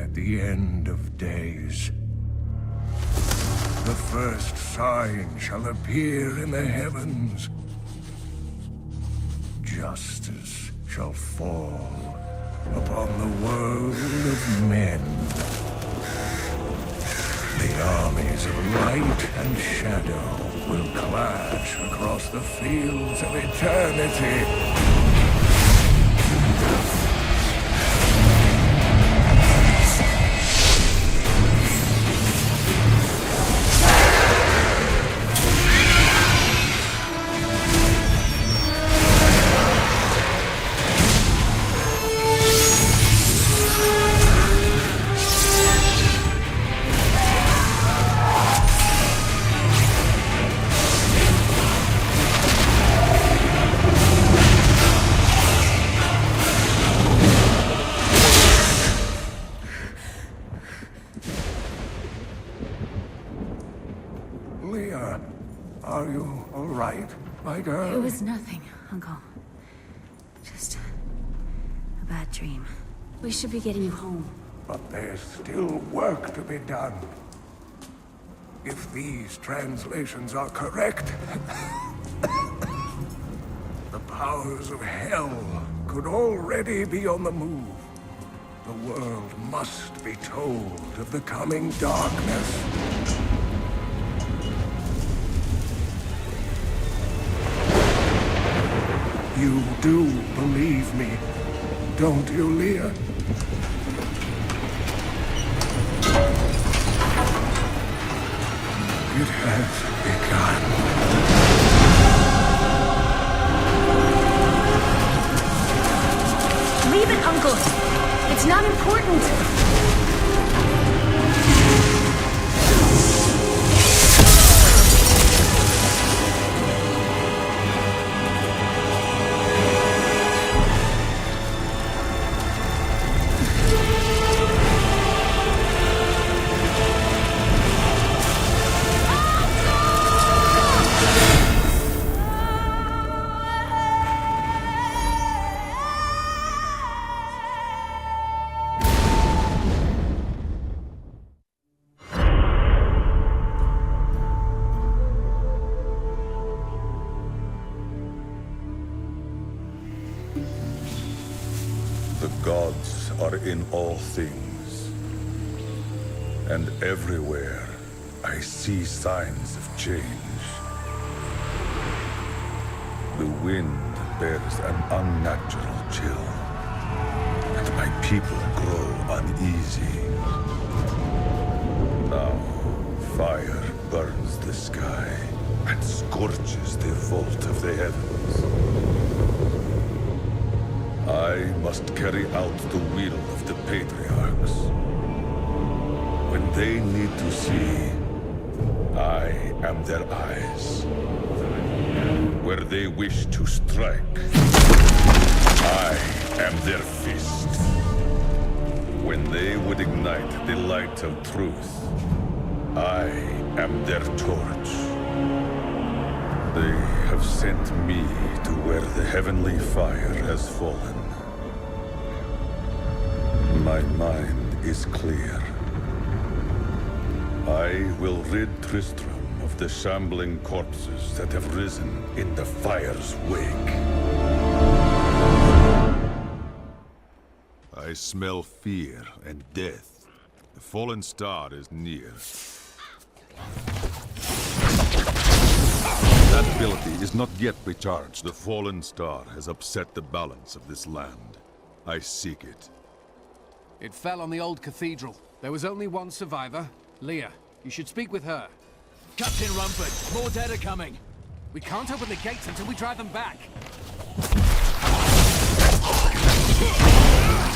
at the end of days. The first sign shall appear in the heavens. Justice shall fall upon the world of men. The armies of light and shadow will clash across the fields of eternity. Are you all right, my girl? It was nothing, Uncle. Just a bad dream. We should be getting you home. But there's still work to be done. If these translations are correct, the powers of hell could already be on the move. The world must be told of the coming darkness. You do believe me, don't you, Leah? It has begun. Leave it, Uncle! It's not important! The gods are in all things, and everywhere I see signs of change. The wind bears an unnatural chill, and my people grow uneasy. Now, fire burns the sky and scorches the vault of the heavens. I must carry out the will of the patriarchs. When they need to see, I am their eyes. Where they wish to strike, I am their fist. When they would ignite the light of truth, I am their torch. They have sent me to where the heavenly fire has fallen. My mind is clear. I will rid Tristram of the shambling corpses that have risen in the fire's wake. I smell fear and death. The fallen star is near. That ability is not yet recharged. The fallen star has upset the balance of this land. I seek it. It fell on the old cathedral. There was only one survivor, Leah. You should speak with her. Captain Rumford, more dead are coming. We can't open the gates until we drive them back.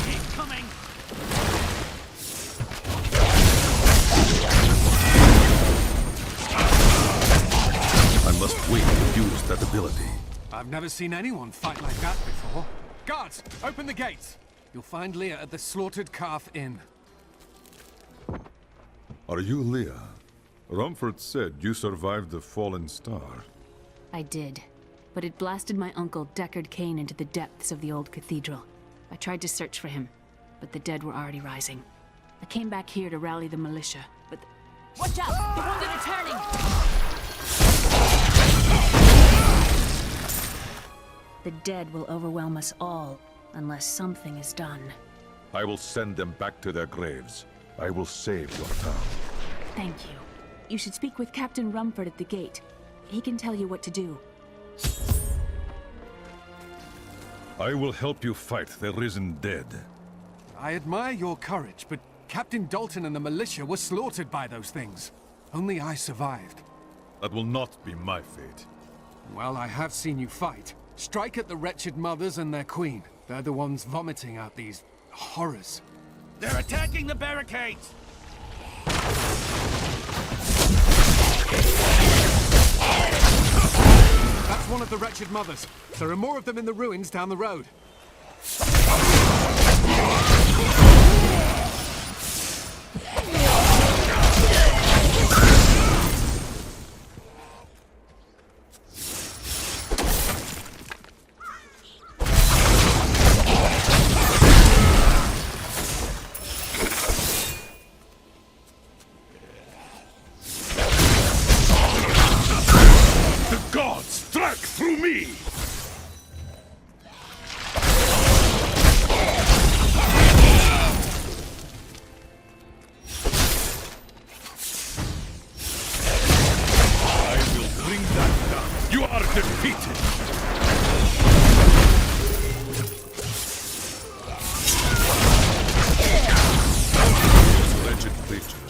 Keep coming! I must wait to use that ability. I've never seen anyone fight like that before. Guards, open the gates! You'll find Leah at the Slaughtered Calf Inn. Are you Leah? Rumford said you survived the fallen star. I did. But it blasted my uncle, Deckard Cain, into the depths of the old cathedral. I tried to search for him, but the dead were already rising. I came back here to rally the militia, but... Watch out! The wounded are turning! The dead will overwhelm us all, unless something is done. I will send them back to their graves. I will save your town. Thank you. You should speak with Captain Rumford at the gate. He can tell you what to do. I will help you fight the risen dead. I admire your courage, but Captain Dalton and the militia were slaughtered by those things. Only I survived. That will not be my fate. Well, I have seen you fight. Strike at the wretched mothers and their queen. They're the ones vomiting out these horrors. They're attacking the barricades! That's one of the wretched mothers. There are more of them in the ruins down the road.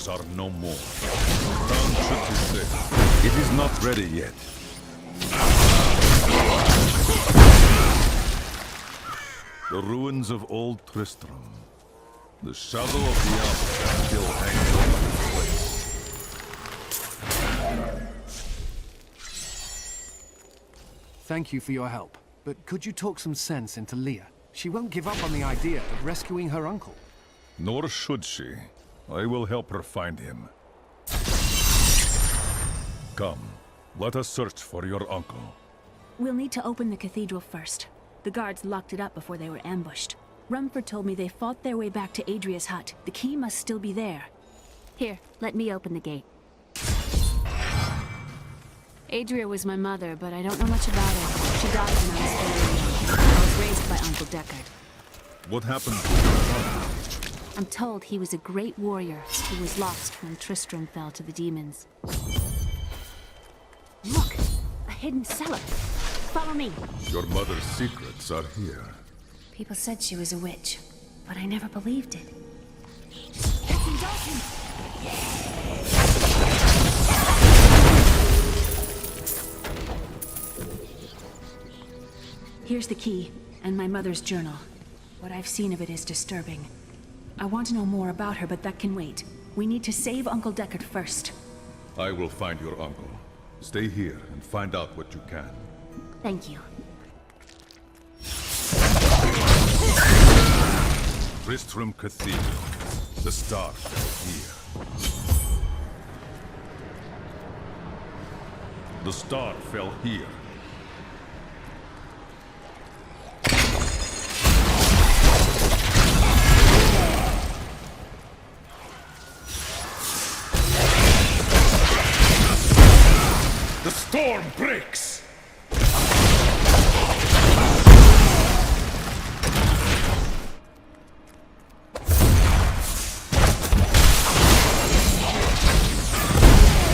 Are no more. The town should be safe. It is not ready yet. The ruins of Old Tristram. The shadow of the Alps still hangs over this place. Thank you for your help, but could you talk some sense into Leah? She won't give up on the idea of rescuing her uncle. Nor should she. I will help her find him. Come, let us search for your uncle. We'll need to open the cathedral first. The guards locked it up before they were ambushed. Rumford told me they fought their way back to Adria's hut. The key must still be there. Here, let me open the gate. Adria was my mother, but I don't know much about her. She died when I was very young. I was raised by Uncle Deckard. What happened to your father? I'm told he was a great warrior who was lost when Tristram fell to the demons. Look! A hidden cellar! Follow me! Your mother's secrets are here. People said she was a witch, but I never believed it. Captain Dalton! Here's the key, and my mother's journal. What I've seen of it is disturbing. I want to know more about her, but that can wait. We need to save Uncle Deckard first. I will find your uncle. Stay here and find out what you can. Thank you. Tristram Cathedral. The star fell here. The star fell here. The storm breaks!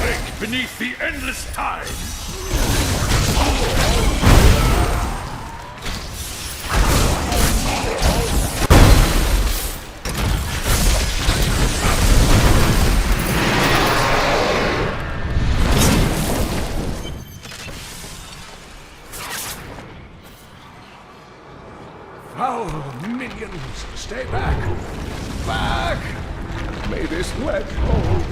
Break beneath the endless tide! Foul minions, stay back! Back! May this ledge hold.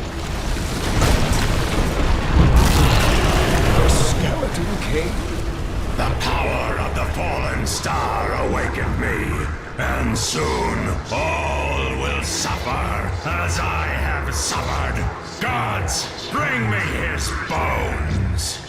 The skeleton king? The power of the fallen star awakened me, and soon all will suffer as I have suffered. Gods, bring me his bones!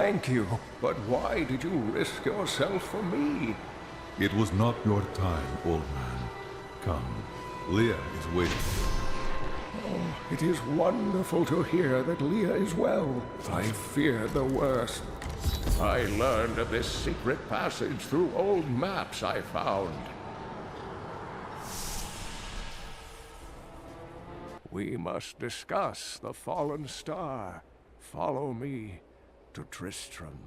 thank you, but why did you risk yourself for me? It was not your time, old man. Come, Leah is waiting. Oh, it is wonderful to hear that Leah is well. I feared the worst. I learned of this secret passage through old maps I found. We must discuss the fallen star. Follow me to Tristram.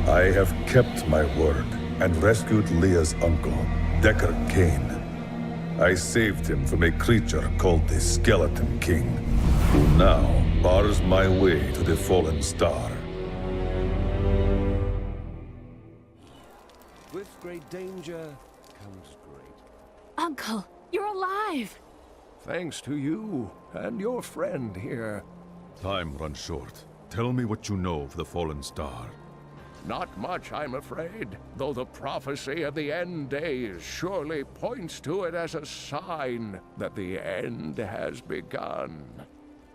I have kept my word and rescued Leah's uncle, Deckard Cain. I saved him from a creature called the Skeleton King, who now bars my way to the fallen star. With great danger comes great. Uncle, you're alive! Thanks to you and your friend here. Time runs short. Tell me what you know of the fallen star. Not much, I'm afraid, though the prophecy of the end days surely points to it as a sign that the end has begun.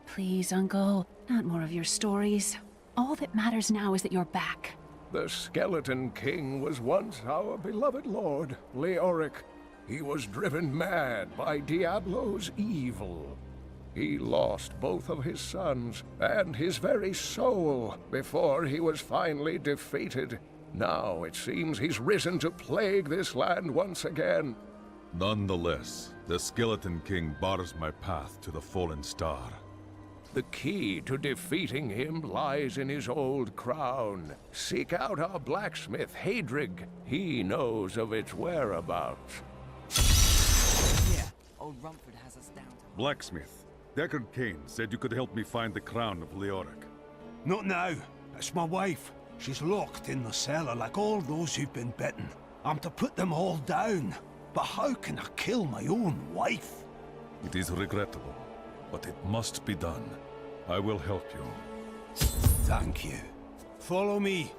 Please, Uncle, not more of your stories. All that matters now is that you're back. The Skeleton King was once our beloved lord, Leoric. He was driven mad by Diablo's evil. He lost both of his sons and his very soul before he was finally defeated. Now it seems he's risen to plague this land once again. Nonetheless, the Skeleton King bars my path to the fallen star. The key to defeating him lies in his old crown. Seek out our blacksmith, Hadrig. He knows of its whereabouts. Yeah, old Rumford has us down to... Blacksmith, Deckard Cain said you could help me find the crown of Leoric. Not now. It's my wife. She's locked in the cellar like all those who've been bitten. I'm to put them all down. But how can I kill my own wife? It is regrettable, but it must be done. I will help you. Thank you. Follow me.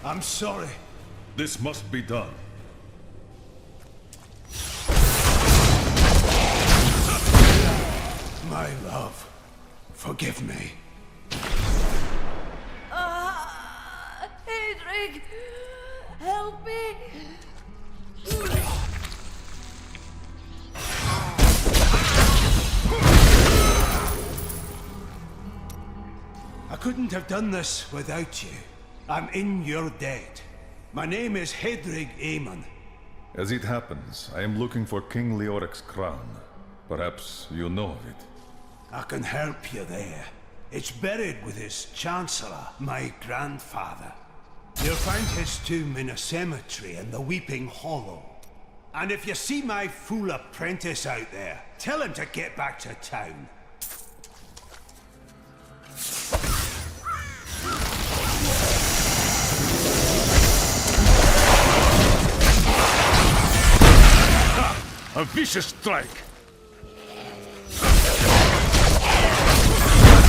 I'm sorry. This must be done. My love, forgive me. Hadrig, help me. I couldn't have done this without you. I'm in your debt. My name is Hadrig Aemon. As it happens, I am looking for King Leoric's crown. Perhaps you know of it. I can help you there. It's buried with his Chancellor, my grandfather. You'll find his tomb in a cemetery in the Weeping Hollow. And if you see my fool apprentice out there, tell him to get back to town. A vicious strike!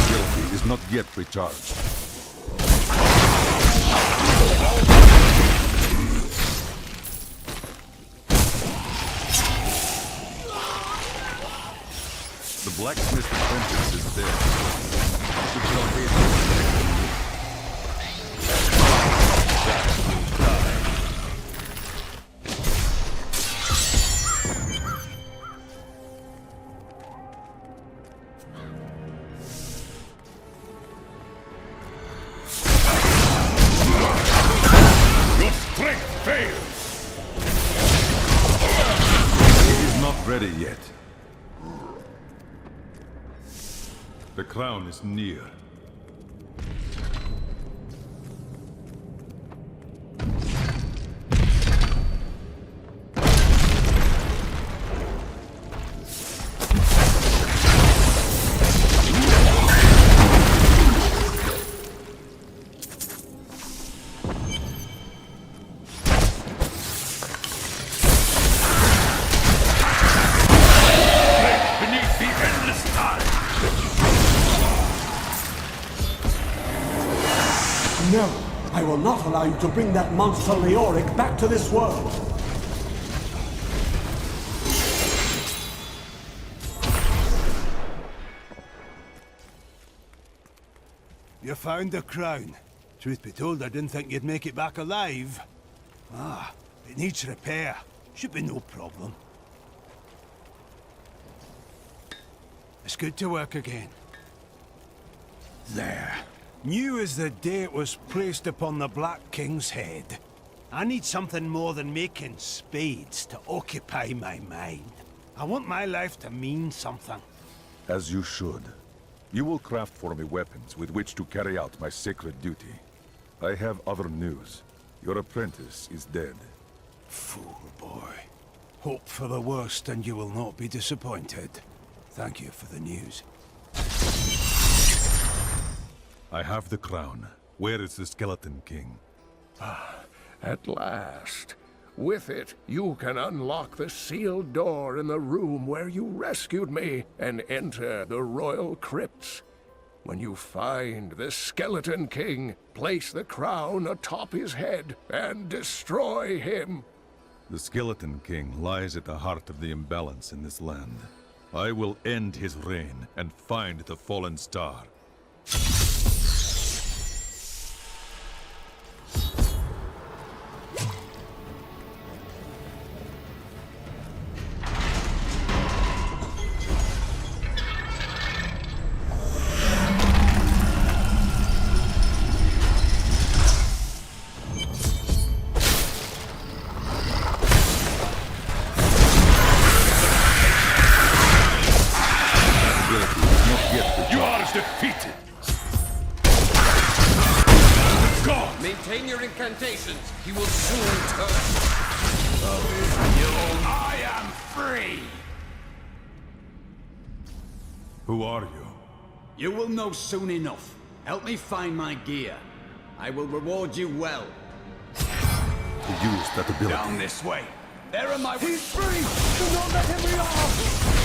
Guilty is not yet recharged. The blacksmith apprentice is there. You should tell Hayden to connect the move. That will die. Ready yet. The crown is near. will not allow you to bring that monster Leoric back to this world. You found the crown. Truth be told, I didn't think you'd make it back alive. Ah, it needs repair. Should be no problem. It's good to work again. There. New as the day it was placed upon the Black King's head. I need something more than making spades to occupy my mind. I want my life to mean something. As you should. You will craft for me weapons with which to carry out my sacred duty. I have other news. Your apprentice is dead. Fool boy. Hope for the worst and you will not be disappointed. Thank you for the news. I have the crown. Where is the Skeleton King? At last. With it, you can unlock the sealed door in the room where you rescued me and enter the royal crypts. When you find the Skeleton King, place the crown atop his head and destroy him. The Skeleton King lies at the heart of the imbalance in this land. I will end his reign and find the fallen star. Maintain your incantations. He will soon turn. I am free! Who are you? You will know soon enough. Help me find my gear. I will reward you well. To use that ability. Down this way. There are my... He's free! Do not let him off!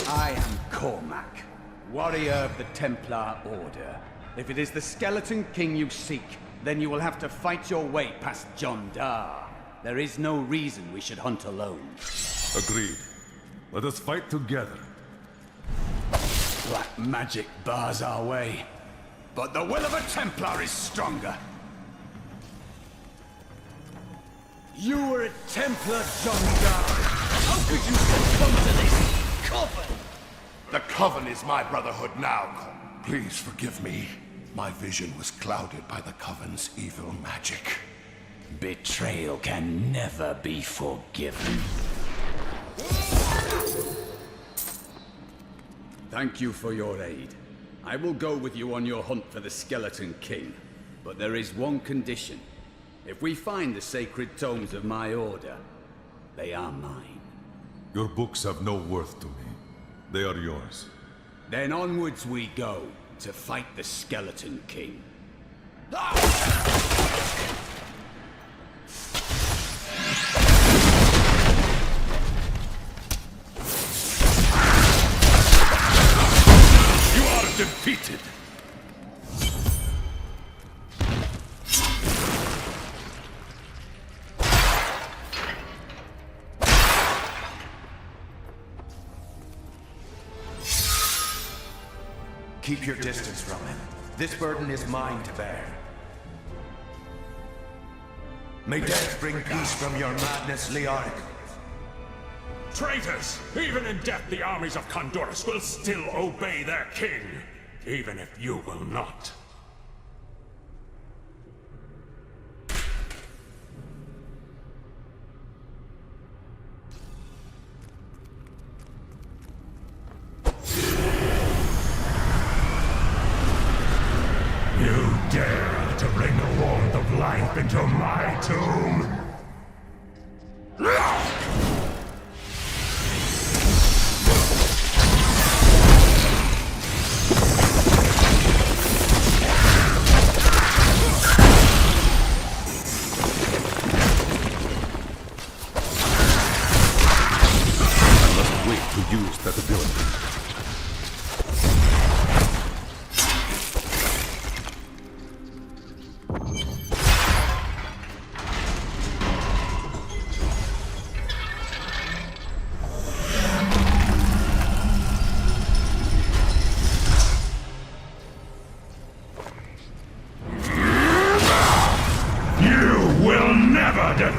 I am Cormac, warrior of the Templar Order. If it is the Skeleton King you seek, then you will have to fight your way past John Dar. There is no reason we should hunt alone. Agreed. Let us fight together. Black magic bars our way, but the will of a Templar is stronger. You were a Templar, John Dar. How could you succumb to this coven? The Coven is my brotherhood now. Please forgive me. My vision was clouded by the Coven's evil magic. Betrayal can never be forgiven. Thank you for your aid. I will go with you on your hunt for the Skeleton King. But there is one condition. If we find the sacred tomes of my order, they are mine. Your books have no worth to me. They are yours. Then onwards we go, to fight the Skeleton King. You are defeated! Keep your distance from him. This burden is mine to bear. May death bring peace from your madness, Leoric. Traitors! Even in death, the armies of Condorus will still obey their king, even if you will not. You dare to bring the warmth of life into my tomb? Wait to use that ability.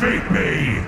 defeat me!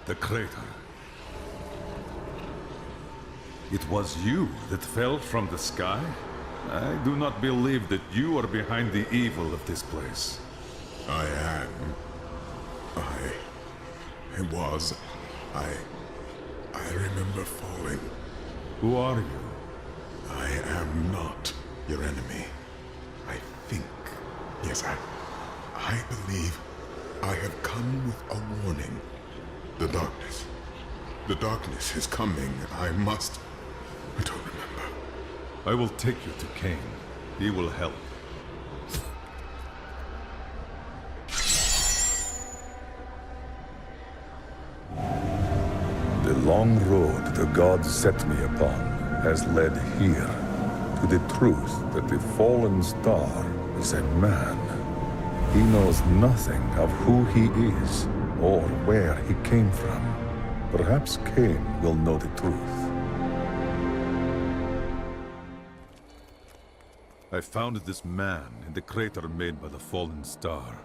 The crater. It was you that fell from the sky? I do not believe that you are behind the evil of this place. I am. I remember falling. Who are you? I am not your enemy. I think. Yes, I believe I have come with a warning. The darkness. The darkness is coming. I don't remember. I will take you to Cain. He will help. The long road the gods set me upon has led here to the truth that the fallen star is a man. He knows nothing of who he is or where he came from. Perhaps Cain will know the truth. I found this man in the crater made by the fallen star.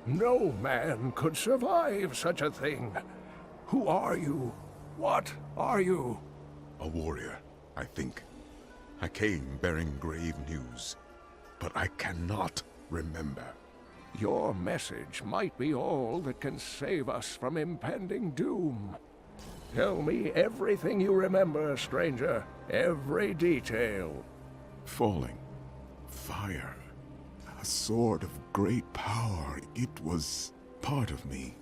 No man could survive such a thing. Who are you? What are you? A warrior, I think. I came bearing grave news, but I cannot remember. Your message might be all that can save us from impending doom. Tell me everything you remember, stranger. Every detail. Falling. Fire. A sword of great power. It was part of me.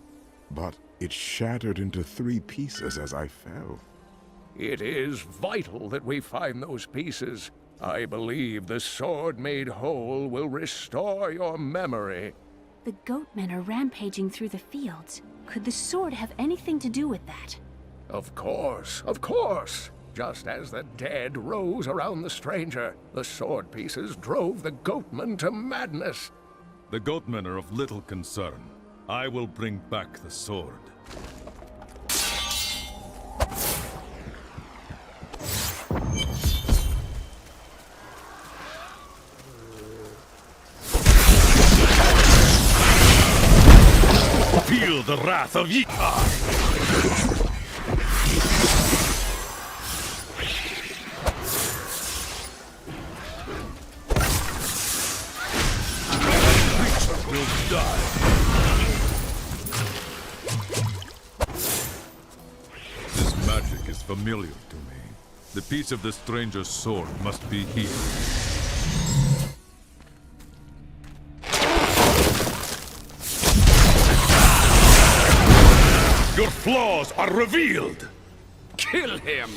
But it shattered into 3 pieces as I fell. It is vital that we find those pieces. I believe the sword made whole will restore your memory. The goatmen are rampaging through the fields. Could the sword have anything to do with that? Of course, of course. Just as the dead rose around the stranger, the sword pieces drove the goatmen to madness. The goatmen are of little concern. I will bring back the sword. Feel the wrath of Deckard! Will die. This magic is familiar to me. The piece of the stranger's sword must be here. Your flaws are revealed! Kill him!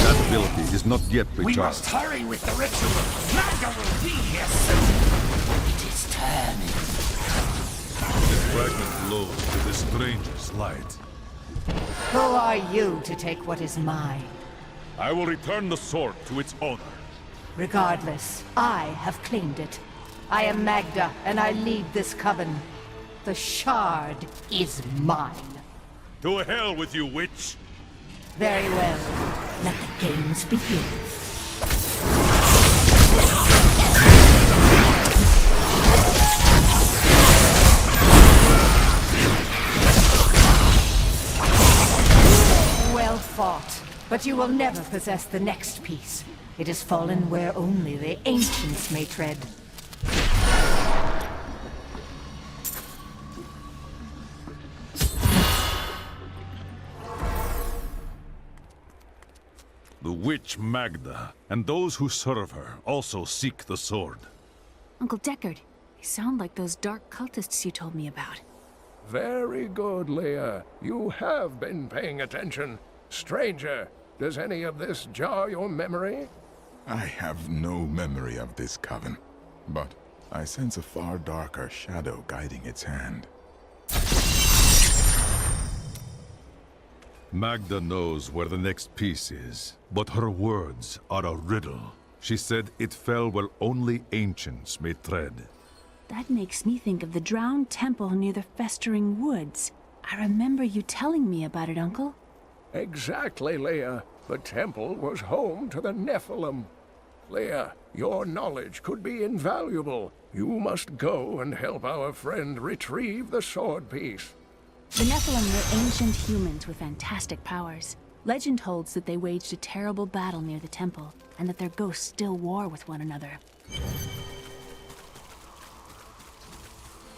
That ability is not yet recharged. We must hurry with the ritual. Magda will be here soon. It is turning. The fragment glows to the stranger's light. Who are you to take what is mine? I will return the sword to its owner. Regardless, I have claimed it. I am Magda, and I lead this coven. The shard is mine. To hell with you, witch! Very well. Let the games begin. Well fought, but you will never possess the next piece. It has fallen where only the ancients may tread. The witch Magda, and those who serve her, also seek the sword. Uncle Deckard, they sound like those dark cultists you told me about. Very good, Leah. You have been paying attention. Stranger, does any of this jar your memory? I have no memory of this coven, but I sense a far darker shadow guiding its hand. Magda knows where the next piece is, but her words are a riddle. She said it fell where only ancients may tread. That makes me think of the drowned temple near the festering woods. I remember you telling me about it, Uncle. Exactly, Leah. The temple was home to the Nephilim. Leah, your knowledge could be invaluable. You must go and help our friend retrieve the sword piece. The Nephilim were ancient humans with fantastic powers. Legend holds that they waged a terrible battle near the temple, and that their ghosts still war with one another.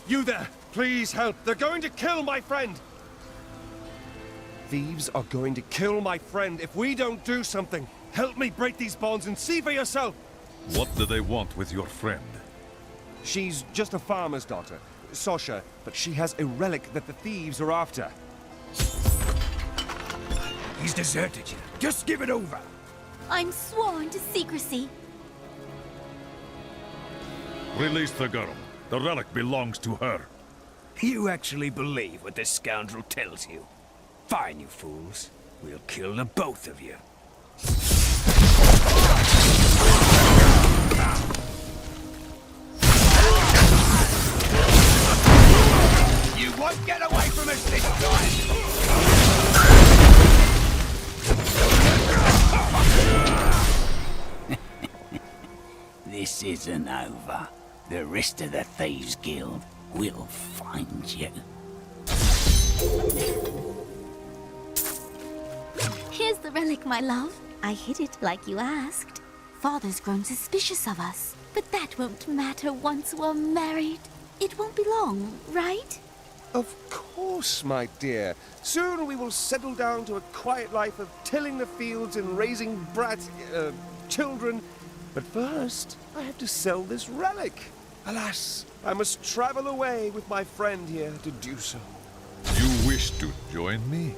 You there! Please help! They're going to kill my friend! Thieves are going to kill my friend if we don't do something! Help me break these bonds and see for yourself! What do they want with your friend? She's just a farmer's daughter, Sasha, but she has a relic that the thieves are after. He's deserted you. Just give it over. I'm sworn to secrecy. Release the girl. The relic belongs to her. You actually believe what this scoundrel tells you? Fine, you fools. We'll kill the both of you. You won't get away from us this time! This isn't over. The rest of the Thieves Guild will find you. Here's the relic, my love. I hid it like you asked. Father's grown suspicious of us, but that won't matter once we're married. It won't be long, right? Of course, my dear. Soon we will settle down to a quiet life of tilling the fields and raising children. But first, I have to sell this relic. Alas, I must travel away with my friend here to do so. You wish to join me?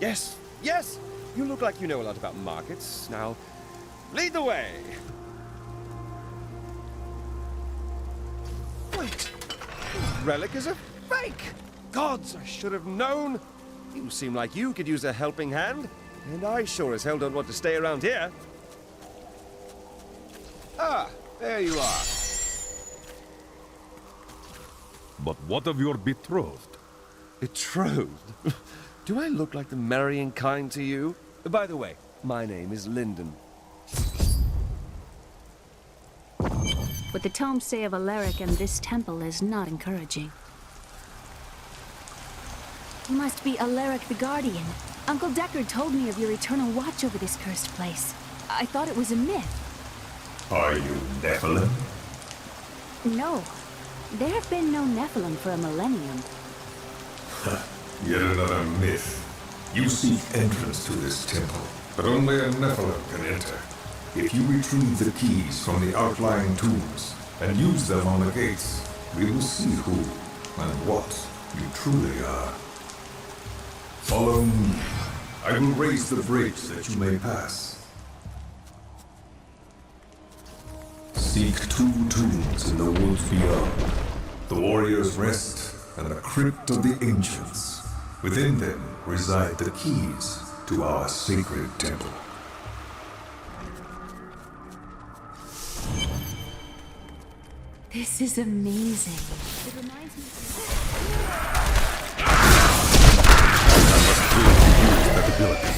Yes, yes! You look like you know a lot about markets. Now, lead the way! Wait! The relic is a fake! Gods, I should have known! You seem like you could use a helping hand, and I sure as hell don't want to stay around here. Ah, there you are. But what of your betrothed? Betrothed? Do I look like the marrying kind to you? By the way, my name is Lyndon. What the tomes say of Alaric and this temple is not encouraging. You must be Alaric the Guardian. Uncle Deckard told me of your eternal watch over this cursed place. I thought it was a myth. Are you Nephilim? No. There have been no Nephilim for a millennium. Yet another myth. You seek entrance to this temple, but only a Nephilim can enter. If you retrieve the keys from the outlying tombs and use them on the gates, we will see who and what you truly are. Follow me. I will raise the bridge that you may pass. Seek 2 tombs in the woods beyond. The warrior's rest and the crypt of the ancients. Within them reside the keys to our sacred temple. This is amazing. It reminds me That ability.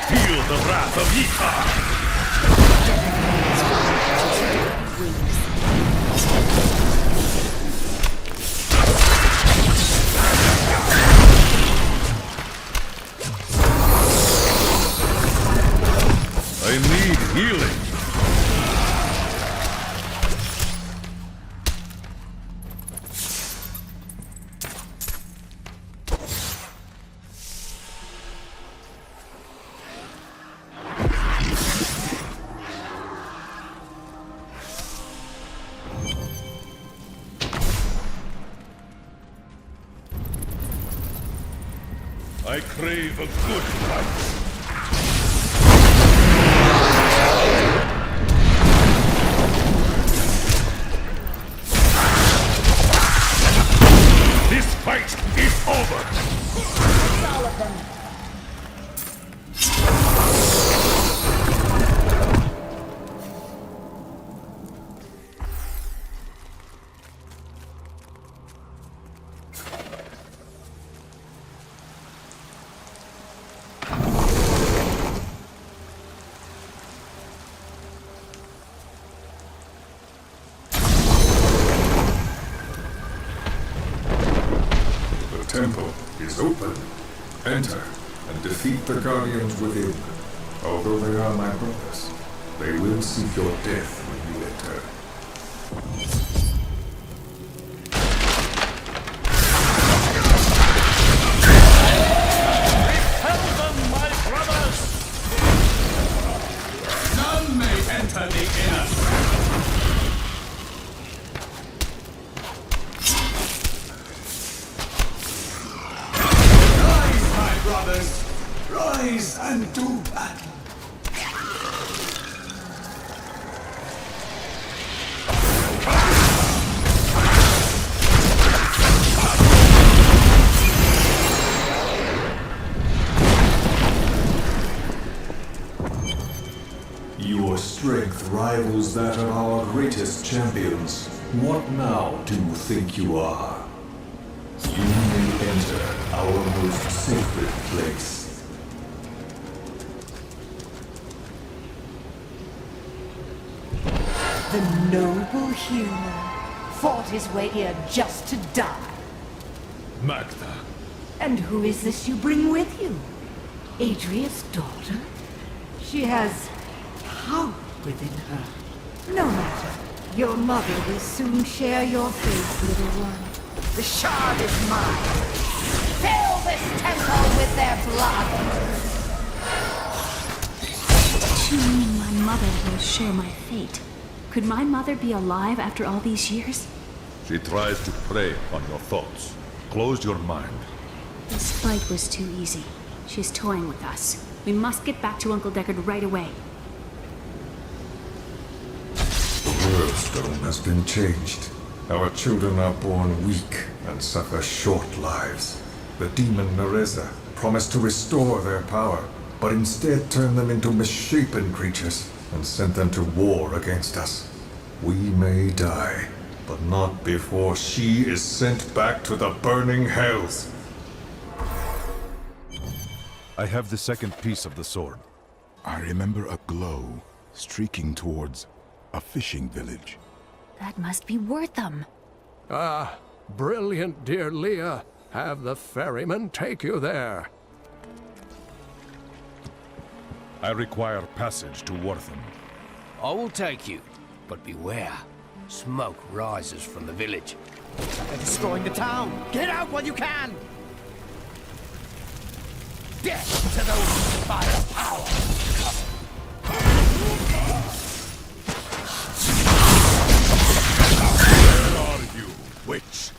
Feel the wrath of I need healing. I crave a good fight. This fight is over! All of them. The temple is open. Enter and defeat the guardians within. Although they are my brothers, they will seek your death when you enter. Repel them, my brothers! None may enter the inner. Brothers, rise and do battle. Your strength rivals that of our greatest champions. What now do you think you are? You may enter our most sacred place. The noble hero fought his way here just to die. Magda. And who is this you bring with you? Adria's daughter? She has power within her. No matter. Your mother will soon share your fate, little one. The shard is mine. Fill this temple with their blood. You mean my mother will share my fate? Could my mother be alive after all these years? She tries to prey on your thoughts. Close your mind. This fight was too easy. She's toying with us. We must get back to Uncle Deckard right away. The world stone has been changed. Our children are born weak and suffer short lives. The demon Nereza promised to restore their power, but instead turned them into misshapen creatures and sent them to war against us. We may die, but not before she is sent back to the burning hells. I have the second piece of the sword. I remember a glow streaking towards a fishing village. That must be Wortham. Ah, brilliant, dear Leah. Have the ferryman take you there. I require passage to Wortham. I will take you, but beware. Smoke rises from the village. They're destroying the town! Get out while you can! Death to those who defy the power! Where are you, witch?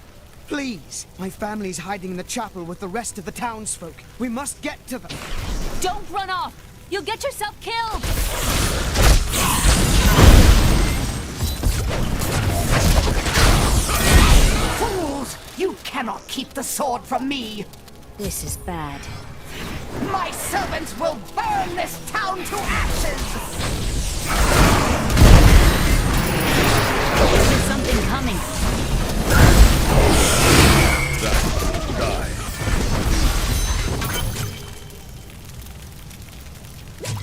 Please! My family's hiding in the chapel with the rest of the townsfolk. We must get to them! Don't run off! You'll get yourself killed! Fools! You cannot keep the sword from me! This is bad. My servants will burn this town to ashes! There's something coming. Die.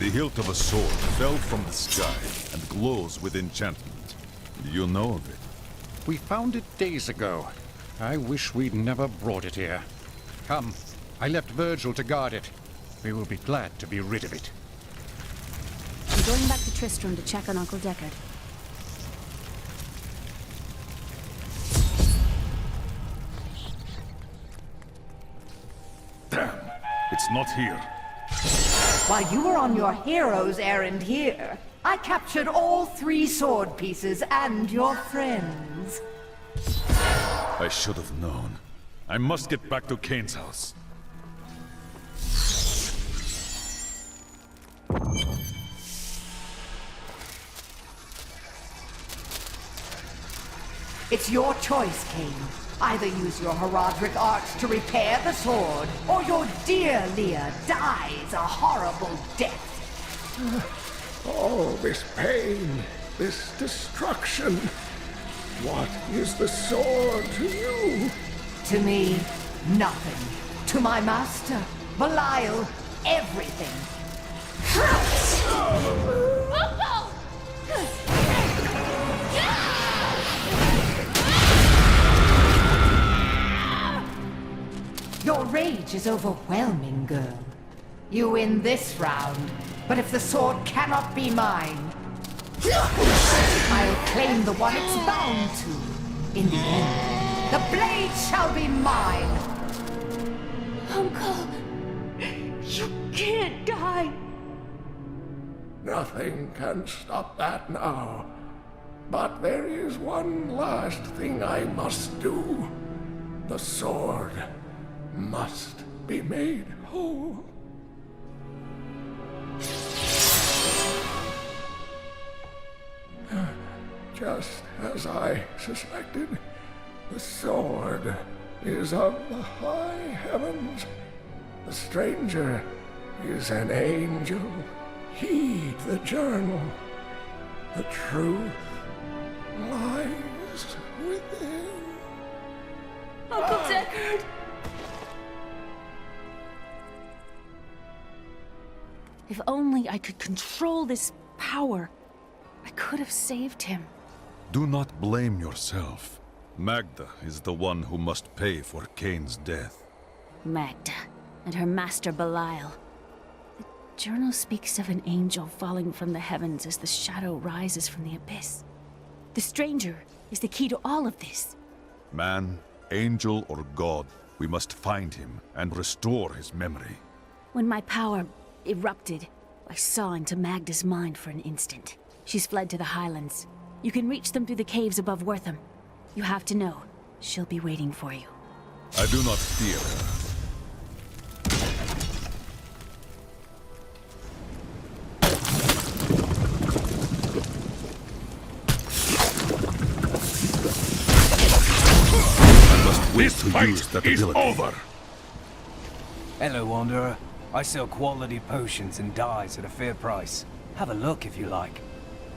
The hilt of a sword fell from the sky and glows with enchantment. Do you know of it? We found it days ago. I wish we'd never brought it here. Come, I left Virgil to guard it. We will be glad to be rid of it. I'm going back to Tristram to check on Uncle Deckard. Damn! It's not here. While you were on your hero's errand here, I captured all 3 sword pieces and your friends. I should have known. I must get back to Cain's house. It's your choice, Cain. Either use your heraldric arts to repair the sword, or your dear Leah dies a horrible death. All this pain, this destruction. What is the sword to you? To me, nothing. To my master, Belial, everything. Your rage is overwhelming, girl. You win this round, but if the sword cannot be mine, I'll claim the one it's bound to. In the end, the blade shall be mine. Uncle, you can't die. Nothing can stop that now. But there is one last thing I must do. The sword must be made whole. Just as I suspected, the sword is of the high heavens. The stranger is an angel. Heed the journal. The truth lies within. Uncle Deckard! If only I could control this power, I could have saved him. Do not blame yourself. Magda is the one who must pay for Cain's death. Magda and her master Belial. The journal speaks of an angel falling from the heavens as the shadow rises from the abyss. The stranger is the key to all of this. Man, angel, or god, we must find him and restore his memory. When my power erupted, I saw into Magda's mind for an instant. She's fled to the highlands. You can reach them through the caves above Wortham. You have to know, she'll be waiting for you. I do not fear her. I must wait to use that ability. Over. Hello, Wanderer. I sell quality potions and dyes at a fair price. Have a look if you like.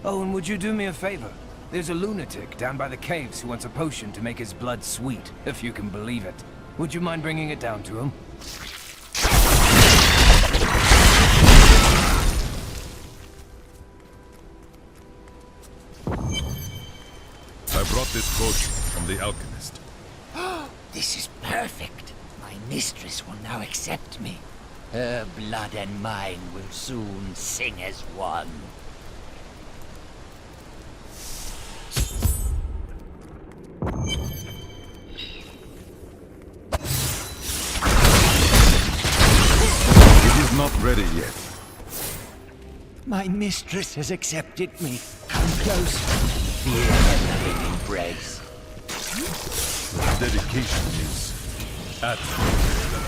Oh, and would you do me a favor? There's a lunatic down by the caves who wants a potion to make his blood sweet, if you can believe it. Would you mind bringing it down to him? I brought this potion from the alchemist. This is perfect. My mistress will now accept me. Her blood and mine will soon sing as one. It is not ready yet. My mistress has accepted me. Come close. Feel her loving embrace. Your dedication is admirable.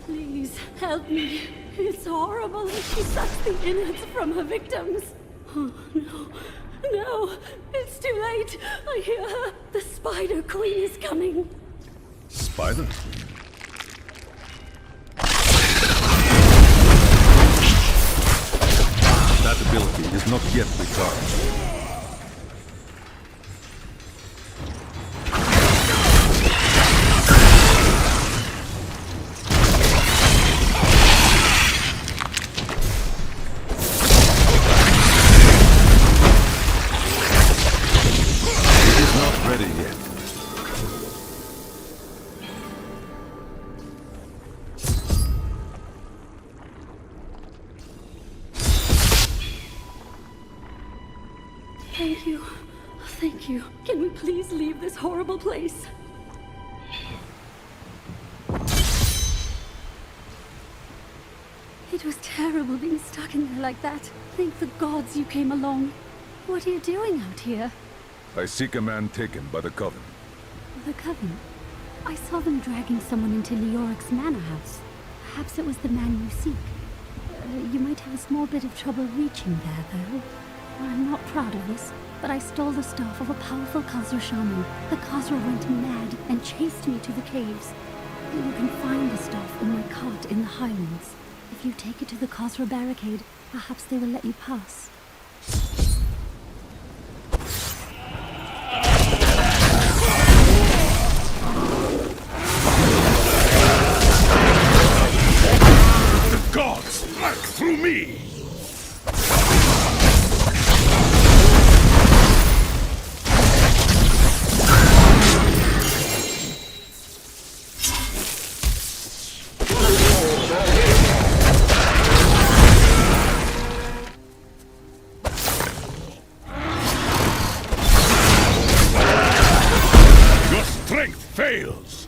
Please, help me. It's horrible. She sucks the innards from her victims. Oh, no. No, it's too late. I hear her. The Spider Queen is coming. Spider? That ability is not yet recharged. Thank you. Thank you. Can we please leave this horrible place? It was terrible being stuck in there like that. Thank the gods you came along. What are you doing out here? I seek a man taken by the Coven. The Coven? I saw them dragging someone into Leoric's manor house. Perhaps it was the man you seek. You might have a small bit of trouble reaching there, though. I'm not proud of this, but I stole the staff of a powerful Khazra shaman. The Khazra went mad and chased me to the caves. You can find the staff in my cart in the Highlands. If you take it to the Khazra barricade, perhaps they will let you pass. The gods work through me! Fails!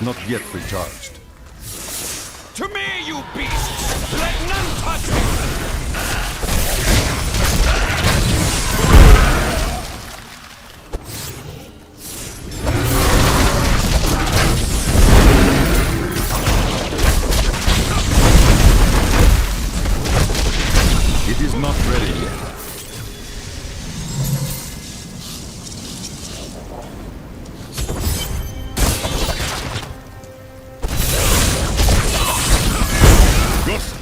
Not yet recharged. To me, you beasts! Let none touch me! It is not ready yet.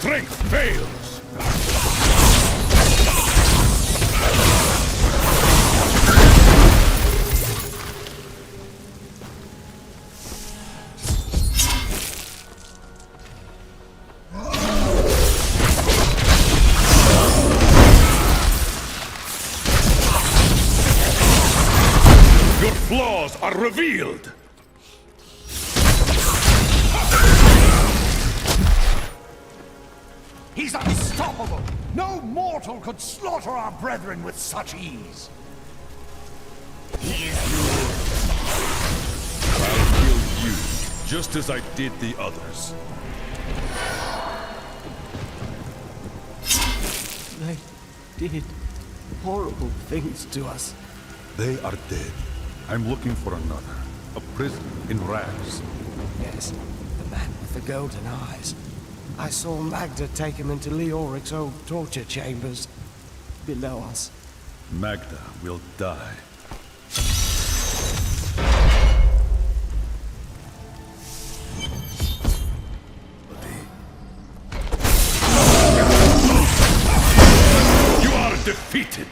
Strength fails! Your flaws are revealed! He's unstoppable! No mortal could slaughter our brethren with such ease! He is I'll kill you, just as I did the others. They did horrible things to us. They are dead. I'm looking for another. A prisoner in rags. Yes, the man with the golden eyes. I saw Magda take him into Leoric's old torture chambers below us. Magda will die. You are defeated!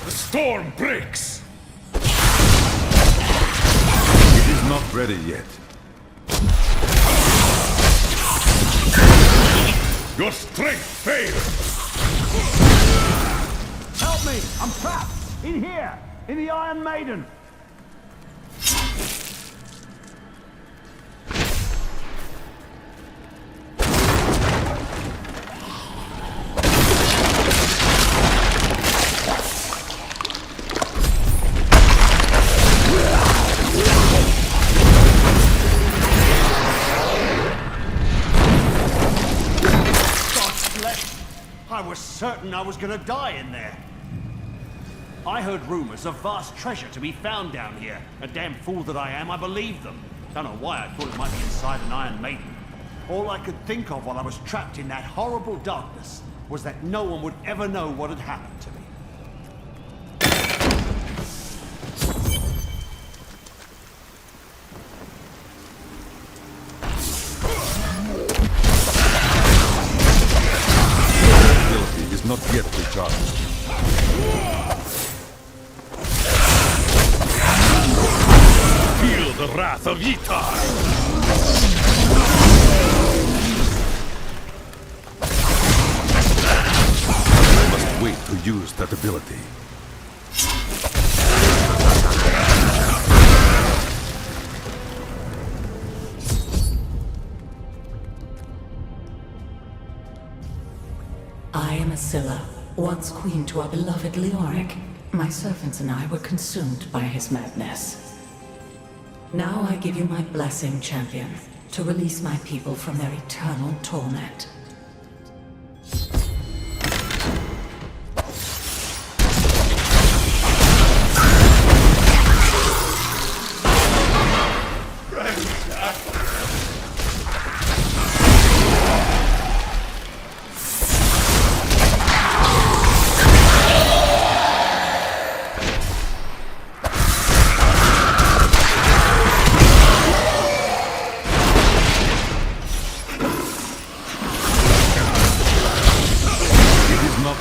Storm breaks! It is not ready yet. Your strength fails! Help me! I'm trapped! In here! In the Iron Maiden! certain I was gonna die in there. I heard rumors of vast treasure to be found down here. A damn fool that I am, I believed them. Don't know why I thought it might be inside an Iron Maiden. All I could think of while I was trapped in that horrible darkness was that no one would ever know what had happened to me. Ability is not yet recharged. Feel the wrath of Ytar! I must wait to use that ability. I am Asilla, once queen to our beloved Leoric. My servants and I were consumed by his madness. Now I give you my blessing, champion, to release my people from their eternal torment.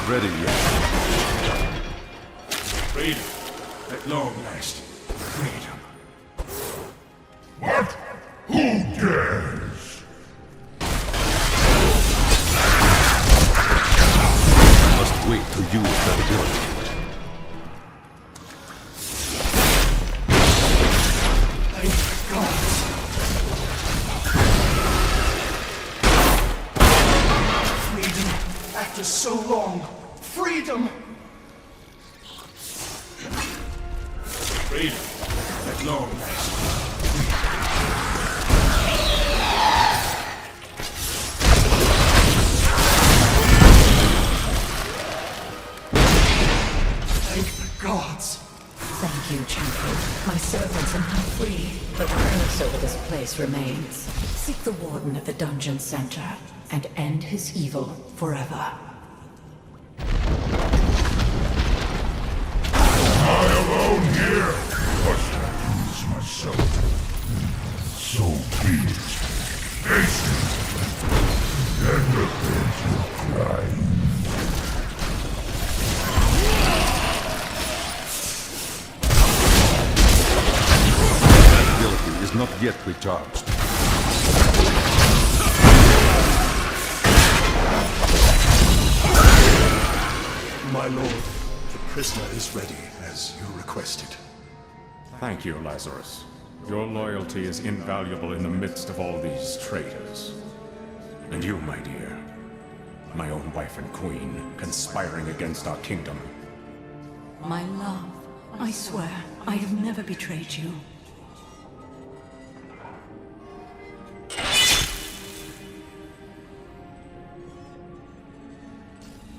Ready yet. Freedom, at long last. Freedom. What? Who dares? I must wait to use that ability. Thank God. Freedom, after so long. Freedom! Freedom, at long last. Thank the gods. Thank you, champion. My servants are now free, but the curse over this place remains. Seek the warden at the dungeon center and end his evil forever. I alone here must accuse myself. So be it. Face it, and repent your crime. That ability is not yet recharged. My lord, the prisoner is ready, as you requested. Thank you, Lazarus. Your loyalty is invaluable in the midst of all these traitors. And you, my dear, my own wife and queen, conspiring against our kingdom. My love, I swear, I have never betrayed you.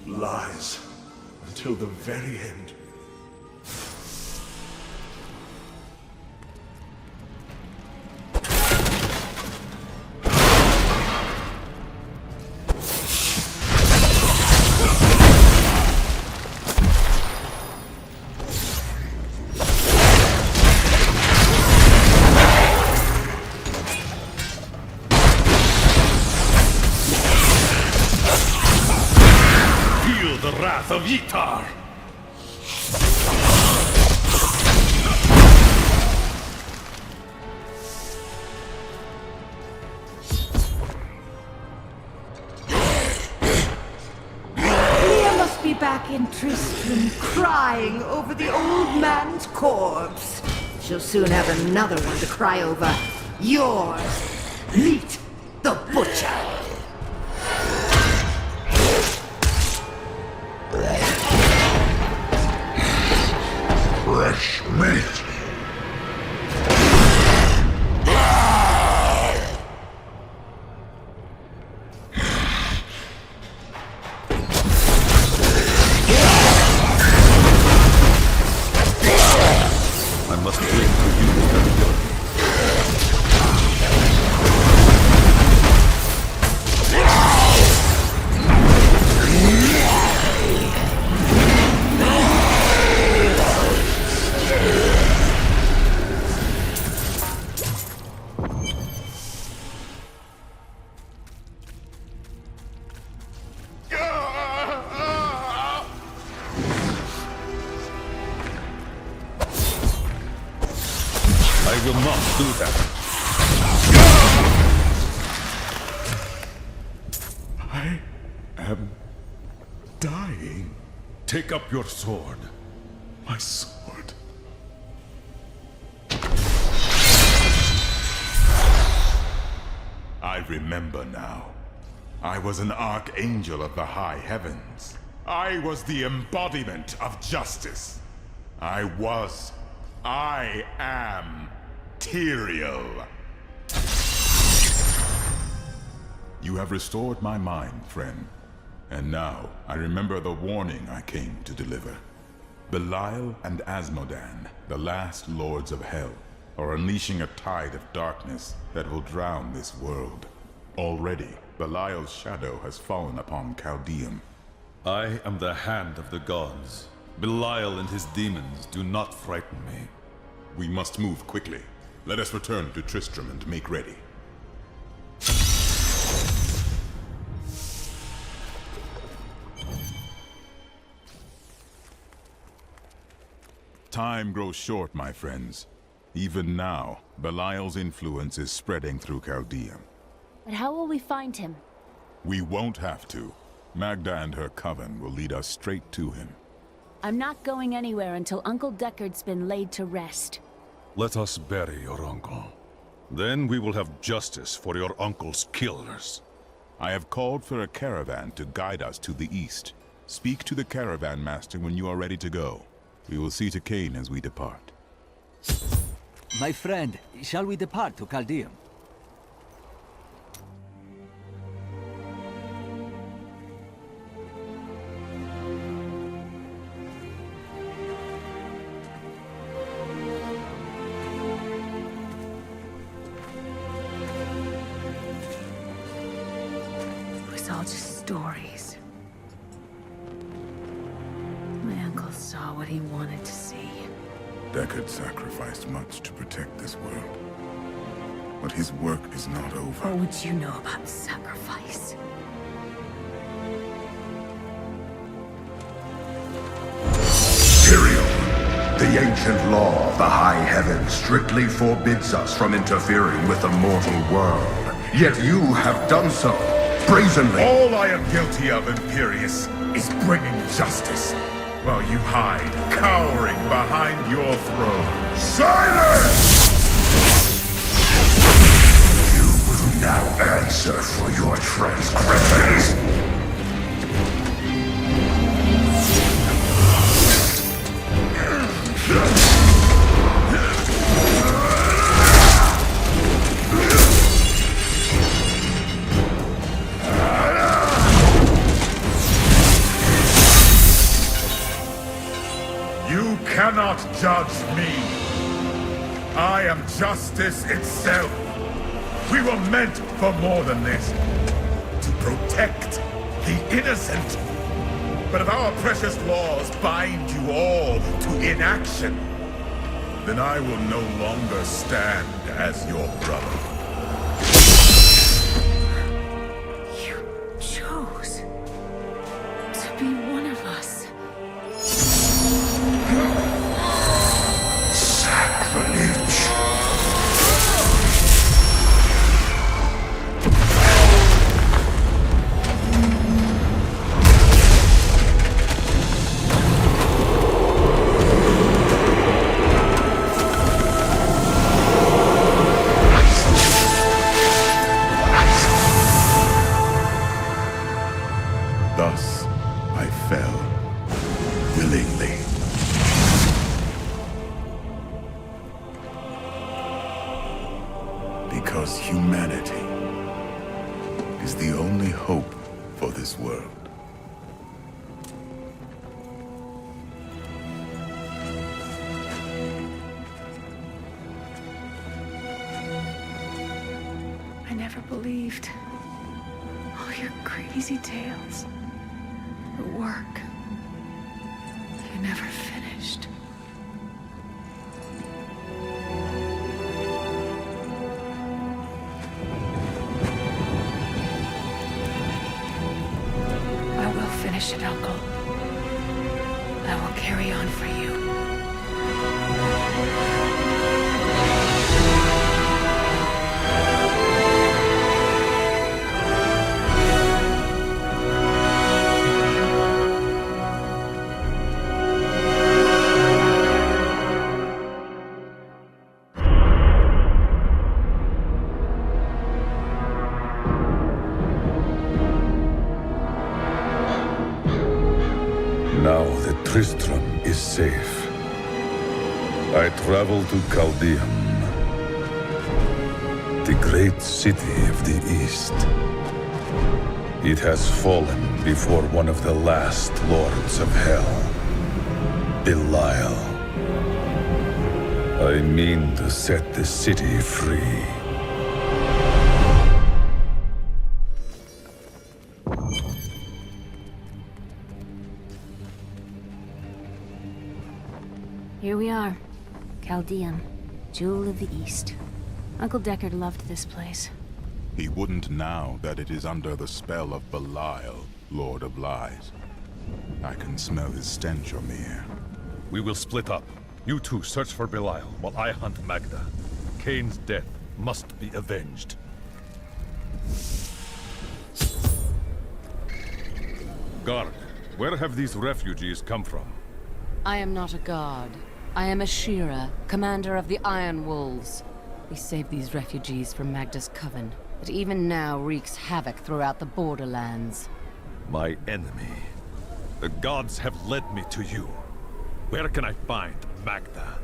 Lies. Until the very end. Feel the wrath of Ytar! Back in Tristram, crying over the old man's corpse. She'll soon have another one to cry over. Yours, Meat the Butcher. Fresh meat. not do that. I am dying. Take up your sword. My sword. I remember now. I was an archangel of the high heavens. I was the embodiment of justice. I am Tyrael. You have restored my mind, friend. And now, I remember the warning I came to deliver. Belial and Asmodan, the last lords of hell, are unleashing a tide of darkness that will drown this world. Already, Belial's shadow has fallen upon Caldeum. I am the hand of the gods. Belial and his demons do not frighten me. We must move quickly. Let us return to Tristram and make ready. Time grows short, my friends. Even now, Belial's influence is spreading through Caldeum. But how will we find him? We won't have to. Magda and her coven will lead us straight to him. I'm not going anywhere until Uncle Deckard's been laid to rest. Let us bury your uncle. Then we will have justice for your uncle's killers. I have called for a caravan to guide us to the east. Speak to the caravan master when you are ready to go. We will see to Cain as we depart. My friend, shall we depart to Caldeum? It was all just stories. My uncle saw what he wanted to see. Deckard sacrificed much to protect this world. But his work is not over. What would you know about sacrifice? Tyrael, the ancient law of the high heavens strictly forbids us from interfering with the mortal world. Yet you have done so, brazenly. All I am guilty of, Imperius, is bringing justice, while you hide, cowering behind your throne. Silence! You will now answer for your transgressions. You cannot judge me. I am justice itself. We were meant for more than this. To protect the innocent. But if our precious laws bind you all to inaction, then I will no longer stand as your brother. You chose to be one of us. Sacrilege. Thus, I fell, willingly. Because humanity is the only hope for this world. I never believed all your crazy tales. The work. You never finished. I will finish it, Uncle. I will carry on for you. travel to Caldeum, the great city of the East. It has fallen before one of the last lords of hell, Belial. I mean to set the city free. Here we are. Caldeum, Jewel of the East. Uncle Deckard loved this place. He wouldn't now that it is under the spell of Belial, Lord of Lies. I can smell his stench, Omir. We will split up. You two search for Belial, while I hunt Magda. Cain's death must be avenged. Guard, where have these refugees come from? I am not a guard. I am a Shira, commander of the Iron Wolves. We saved these refugees from Magda's coven. It even now wreaks havoc throughout the borderlands. My enemy. The gods have led me to you. Where can I find Magda?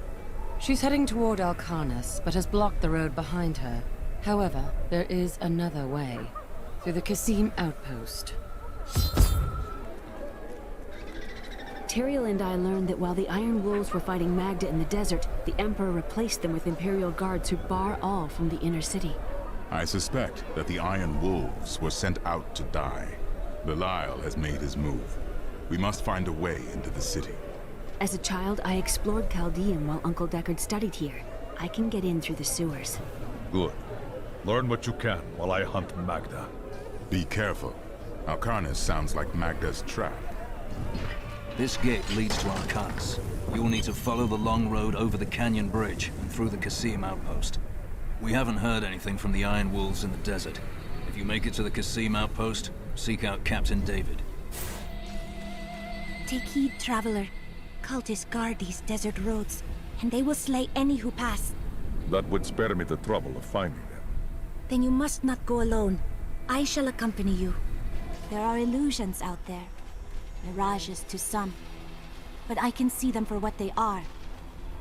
She's heading toward Alcarnus, but has blocked the road behind her. However, there is another way. Through the Casim outpost. Tyrael and I learned that while the Iron Wolves were fighting Magda in the desert, the Emperor replaced them with Imperial guards who bar all from the inner city. I suspect that the Iron Wolves were sent out to die. Belial has made his move. We must find a way into the city. As a child, I explored Caldeum while Uncle Deckard studied here. I can get in through the sewers. Good. Learn what you can while I hunt Magda. Be careful. Alcarnus sounds like Magda's trap. This gate leads to Alcarnus. You will need to follow the long road over the canyon bridge and through the Casim outpost. We haven't heard anything from the Iron Wolves in the desert. If you make it to the Casim outpost, seek out Captain David. Take heed, traveler. Cultists guard these desert roads, and they will slay any who pass. That would spare me the trouble of finding them. Then you must not go alone. I shall accompany you. There are illusions out there. Mirages to some. But I can see them for what they are.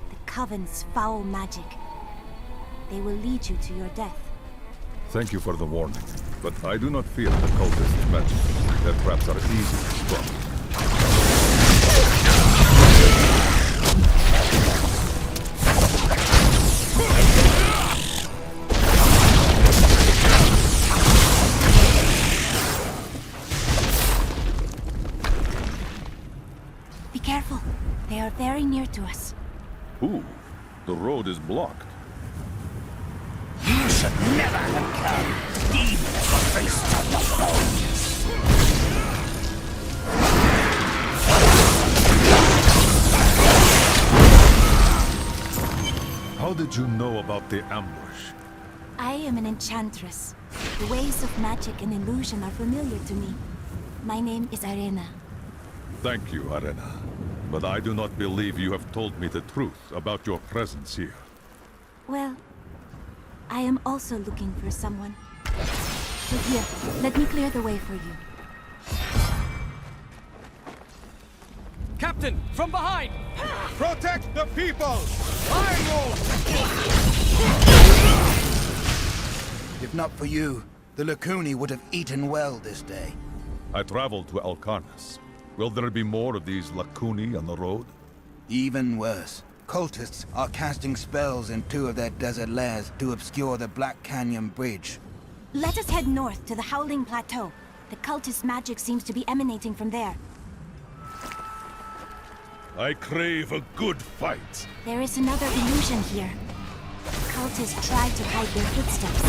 The Coven's foul magic. They will lead you to your death. Thank you for the warning, but I do not fear the cultist magic. Their traps are easy to stop. Be careful. They are very near to us. Ooh, the road is blocked. You should never have come, even as a priest of the bones. How did you know about the ambush? I am an enchantress. The ways of magic and illusion are familiar to me. My name is Arena. Thank you, Arena. But I do not believe you have told me the truth about your presence here. Well, I am also looking for someone. So here, let me clear the way for you. Captain, from behind! Protect the people! Iron Wolf! If not for you, the Lacuni would have eaten well this day. I traveled to Alcarnus. Will there be more of these Lacuni on the road? Even worse. Cultists are casting spells in 2 of their desert lairs to obscure the Black Canyon Bridge. Let us head north to the Howling Plateau. The cultist magic seems to be emanating from there. I crave a good fight. There is another illusion here. Cultists try to hide their footsteps.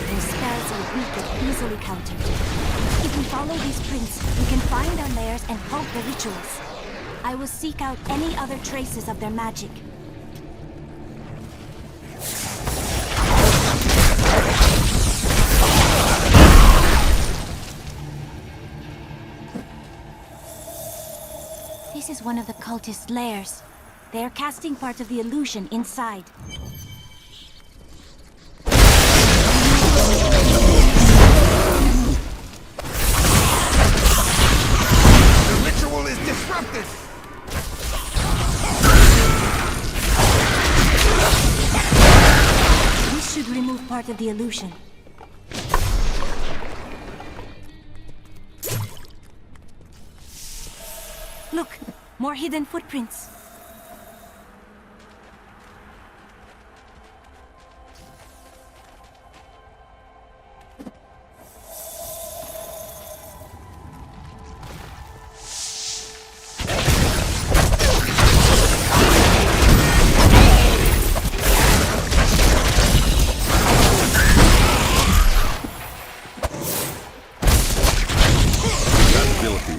Their spells are weak and easily countered. If we follow these prints, we can find our lairs and halt the rituals. I will seek out any other traces of their magic. This is one of the cultist lairs. They are casting part of the illusion inside. The ritual is disrupted! part of the illusion. Look, more hidden footprints.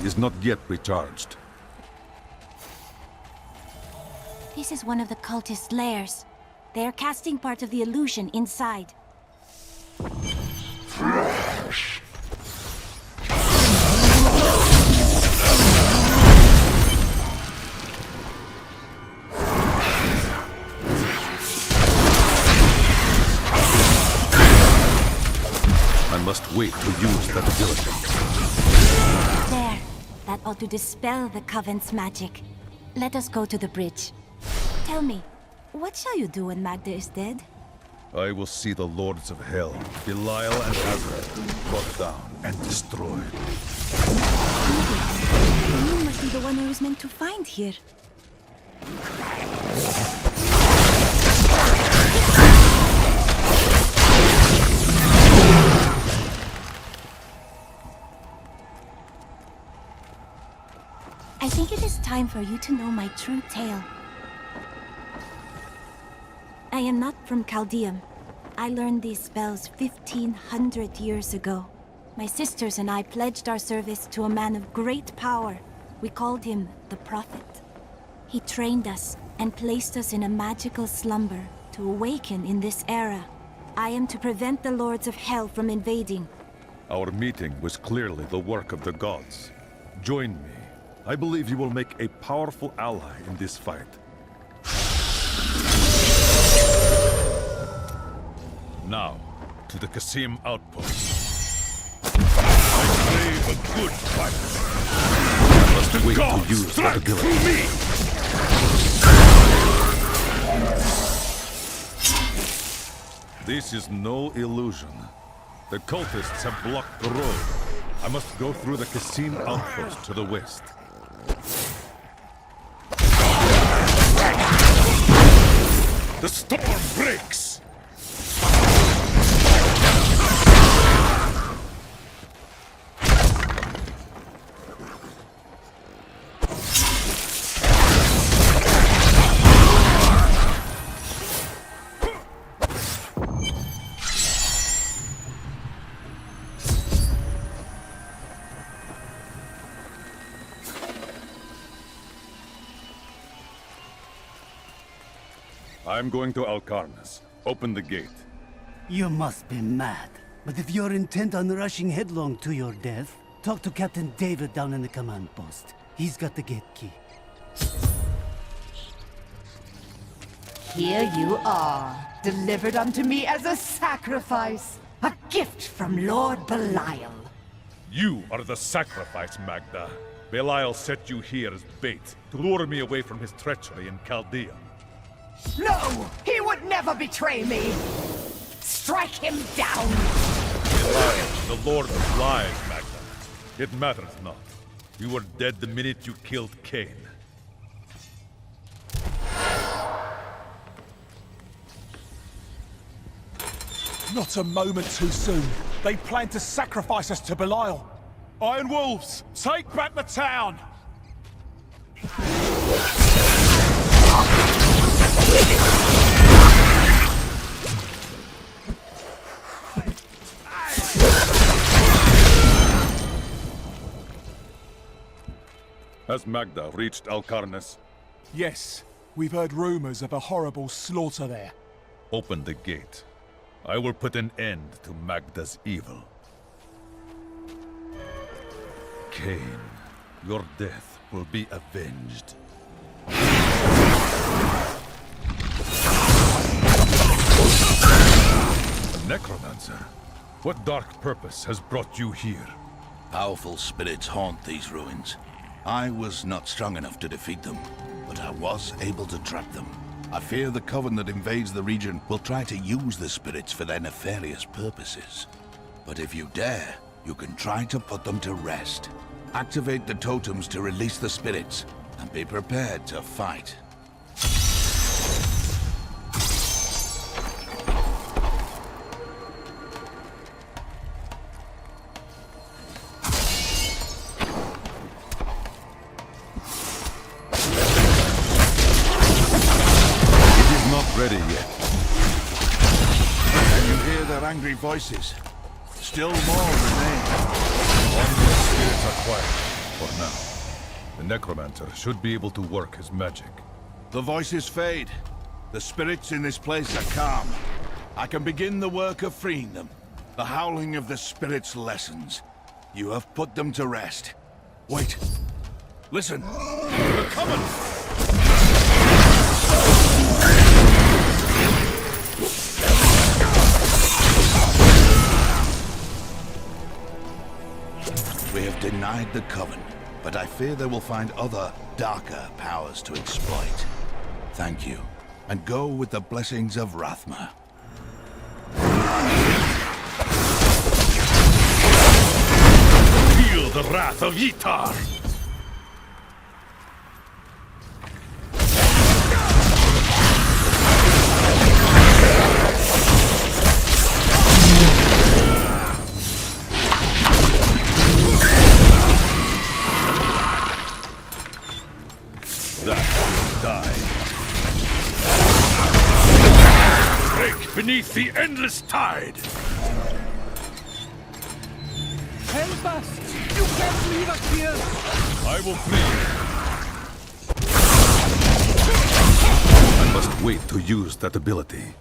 Is not yet recharged. This is one of the cultist lairs. They are casting part of the illusion inside. I must wait to use that ability. There. That ought to dispel the Coven's magic. Let us go to the bridge. Tell me, what shall you do when Magda is dead? I will see the Lords of Hell, Belial and Azrael, brought down and destroyed. You must be the one who is meant to find here. I think it is time for you to know my true tale. I am not from Caldeum. I learned these spells 1,500 years ago. My sisters and I pledged our service to a man of great power. We called him the Prophet. He trained us and placed us in a magical slumber to awaken in this era. I am to prevent the Lords of Hell from invading. Our meeting was clearly the work of the gods. Join me. I believe you will make a powerful ally in this fight. Now, to the Qasim outpost. I crave a good fight. I must wait to use that ability. This is no illusion. The cultists have blocked the road. I must go through the Qasim outpost to the west. The storm breaks! I'm going to Alcarnas. Open the gate. You must be mad. But if you're intent on rushing headlong to your death, talk to Captain David down in the command post. He's got the gate key. Here you are, delivered unto me as a sacrifice. A gift from Lord Belial. You are the sacrifice, Magda. Belial set you here as bait to lure me away from his treachery in Caldeum. No! He would never betray me! Strike him down! Belial, the Lord of Lies, Magda. It matters not. You were dead the minute you killed Cain. Not a moment too soon. They plan to sacrifice us to Belial. Iron Wolves, take back the town! Has Magda reached Alcarnas? Yes. We've heard rumors of a horrible slaughter there. Open the gate. I will put an end to Magda's evil. Cain, your death will be avenged. A necromancer? What dark purpose has brought you here? Powerful spirits haunt these ruins. I was not strong enough to defeat them, but I was able to trap them. I fear the Coven that invades the region will try to use the spirits for their nefarious purposes. But if you dare, you can try to put them to rest. Activate the totems to release the spirits, and be prepared to fight. Ready yet. Can you hear their angry voices? Still more remain. Only the spirits are quiet, for now. The necromancer should be able to work his magic. The voices fade. The spirits in this place are calm. I can begin the work of freeing them. The howling of the spirits lessens. You have put them to rest. Wait. Listen. They're coming! We have denied the Coven, but I fear they will find other, darker powers to exploit. Thank you, and go with the blessings of Rathma. Feel the wrath of Yitar! Beneath the endless tide! Help us! You can't leave us here! I will free you. I must wait to use that ability.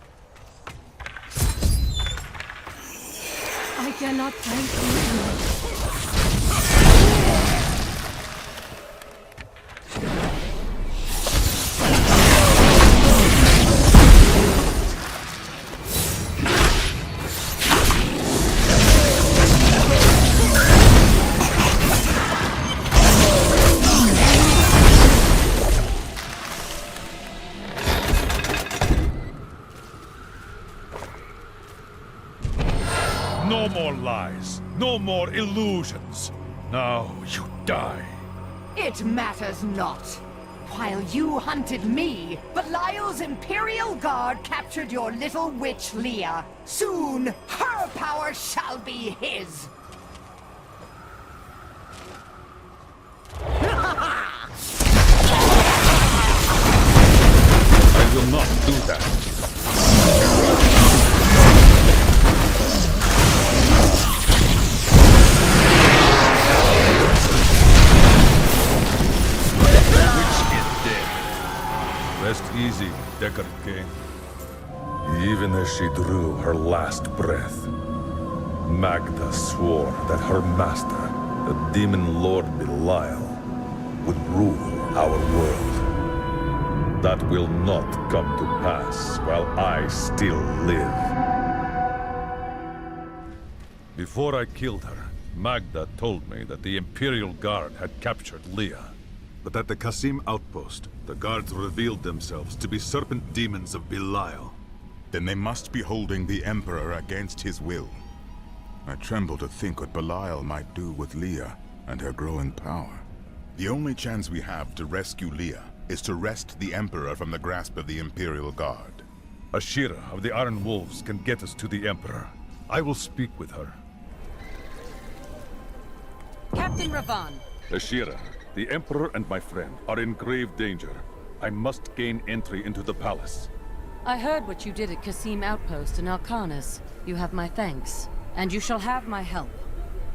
I cannot thank you. No more lies, no more illusions. Now you die. It matters not. While you hunted me, Belial's Imperial Guard captured your little witch Leah. Soon, her power shall be his. I will not do that. Rest easy, Deckard, Cain. Even as she drew her last breath, Magda swore that her master, the demon lord Belial, would rule our world. That will not come to pass while I still live. Before I killed her, Magda told me that the Imperial Guard had captured Leah. But at the Qasim outpost, the guards revealed themselves to be serpent demons of Belial. Then they must be holding the Emperor against his will. I tremble to think what Belial might do with Leah and her growing power. The only chance we have to rescue Leah is to wrest the Emperor from the grasp of the Imperial Guard. Ashira of the Iron Wolves can get us to the Emperor. I will speak with her. Captain Ravan. Ashira, the Emperor and my friend are in grave danger. I must gain entry into the palace. I heard what you did at Qasim Outpost in Alcanis. You have my thanks, and you shall have my help.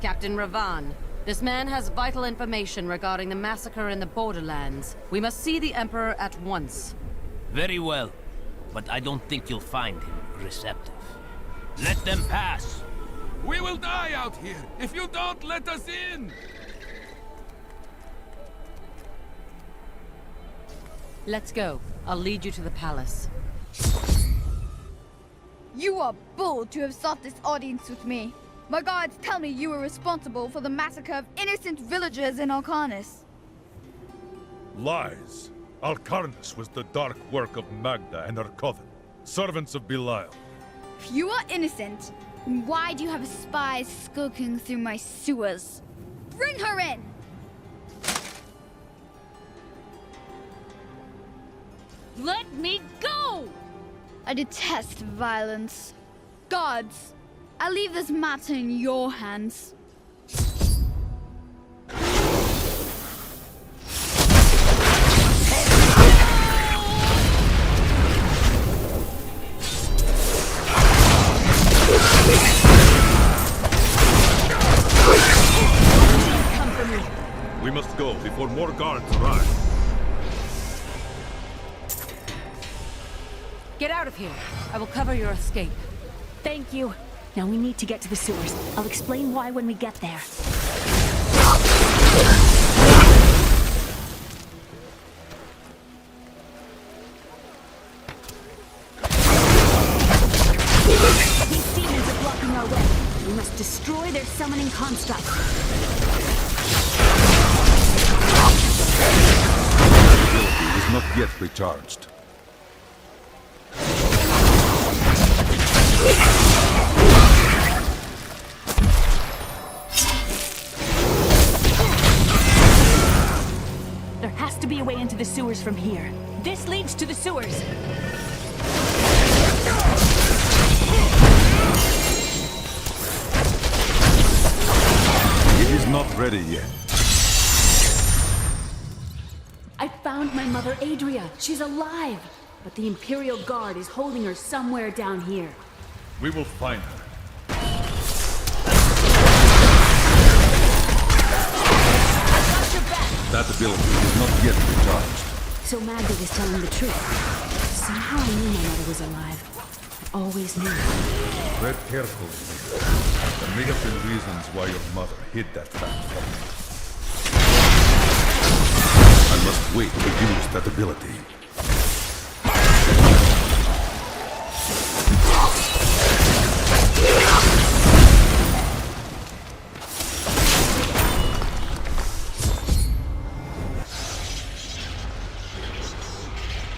Captain Ravan, this man has vital information regarding the massacre in the Borderlands. We must see the Emperor at once. Very well, but I don't think you'll find him receptive. Let them pass! We will die out here if you don't let us in! Let's go. I'll lead you to the palace. You are bold to have sought this audience with me. My guards tell me you were responsible for the massacre of innocent villagers in Alcanis. Lies. Alcarnus was the dark work of Magda and her coven, servants of Belial. If you are innocent, then why do you have spies skulking through my sewers? Bring her in! Let me go! I detest violence. Gods, I leave this matter in your hands. We must go before more guards arrive. Get out of here. I will cover your escape. Thank you. Now we need to get to the sewers. I'll explain why when we get there. These demons are blocking our way. We must destroy their summoning construct. The ability is not yet recharged. There has to be a way into the sewers from here. This leads to the sewers. It is not ready yet. I found my mother Adria. She's alive. But the Imperial Guard is holding her somewhere down here. We will find her. That ability is not yet recharged. So Magda was telling the truth. Somehow I knew my mother was alive. I always knew. Tread carefully. There may have been reasons why your mother hid that fact from me. I must wait to use that ability.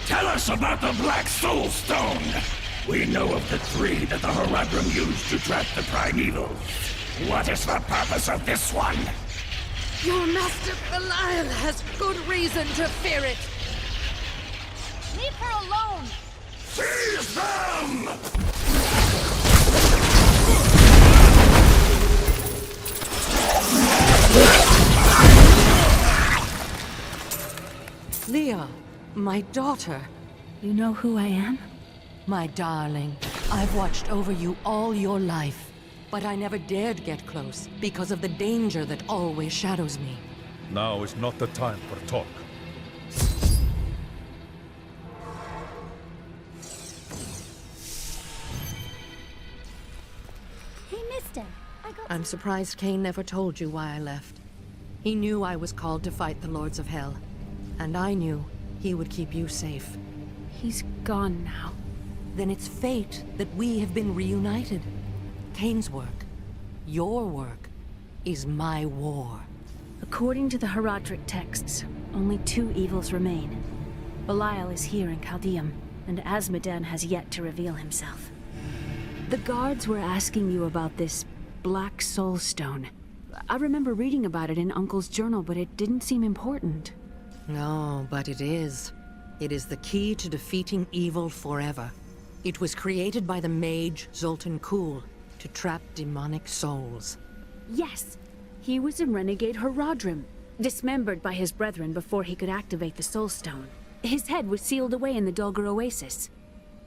Tell us about the Black Soul Stone! We know of the three that the Horadrim used to trap the Primevals. What is the purpose of this one? Your master Belial has good reason to fear it. Leave her alone! Seize them! Leah, my daughter. You know who I am? My darling, I've watched over you all your life. But I never dared get close because of the danger that always shadows me. Now is not the time for talk. He missed him. I'm surprised Cain never told you why I left. He knew I was called to fight the Lords of Hell. And I knew he would keep you safe. He's gone now. Then it's fate that we have been reunited. Cain's work, your work, is my war. According to the Horadric texts, only two evils remain. Belial is here in Caldeum, and Azmodan has yet to reveal himself. The guards were asking you about this Black Soul Stone. I remember reading about it in Uncle's journal, but it didn't seem important. No, but it is. It is the key to defeating evil forever. It was created by the mage Zoltan Kuhl to trap demonic souls. Yes! He was a renegade Horadrim, dismembered by his brethren before he could activate the Soul Stone. His head was sealed away in the Dulgar Oasis.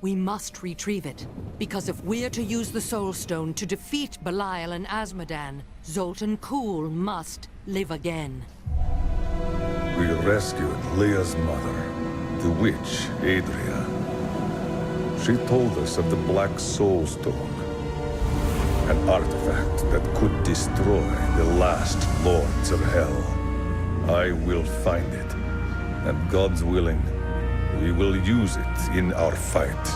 We must retrieve it, because if we're to use the Soul Stone to defeat Belial and Azmodan, Zoltan Kuhl must live again. We rescued Leah's mother, the witch Adria. She told us of the Black Soul Stone, an artifact that could destroy the last Lords of Hell. I will find it, and God's willing, we will use it in our fight.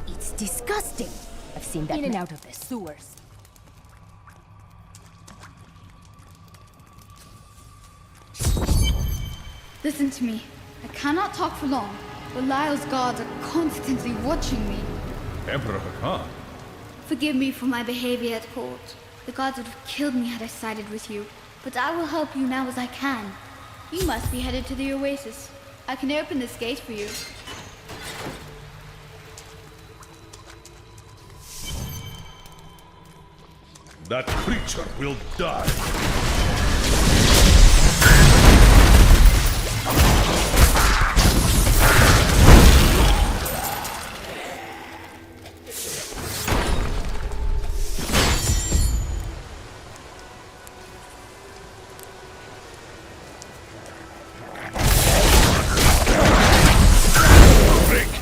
It's disgusting! I've seen that in and out of the sewers. Listen to me. I cannot talk for long. Belial's guards are constantly watching me. Emperor Khan. Forgive me for my behavior at court. The gods would have killed me had I sided with you. But I will help you now as I can. You must be headed to the Oasis. I can open this gate for you. That creature will die.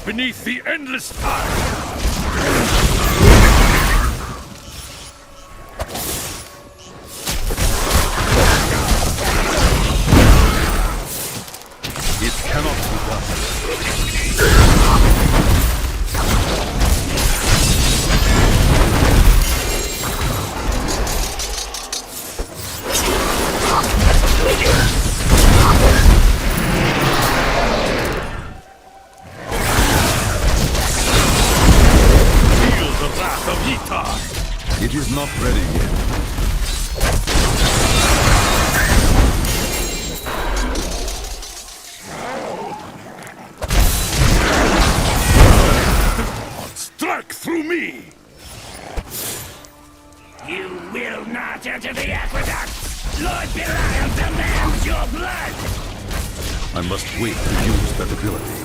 Beneath the endless tide! It cannot be done. It is not ready yet. Strike through me! You will not enter the aqueduct! Lord Belial demands your blood! I must wait to use that ability.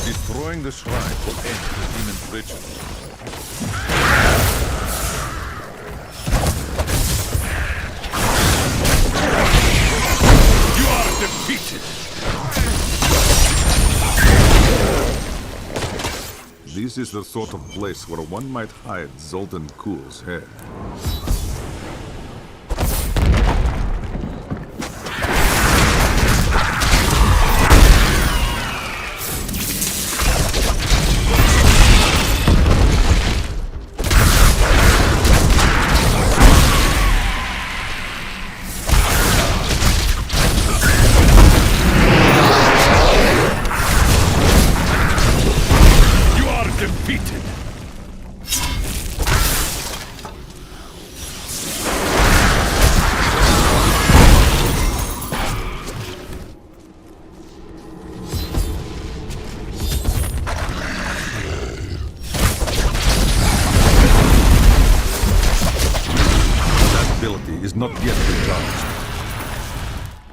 Destroying the shrine will end the demon's ritual. You are defeated! This is the sort of place where one might hide Zoltan Kuhl's head. Not yet recharged.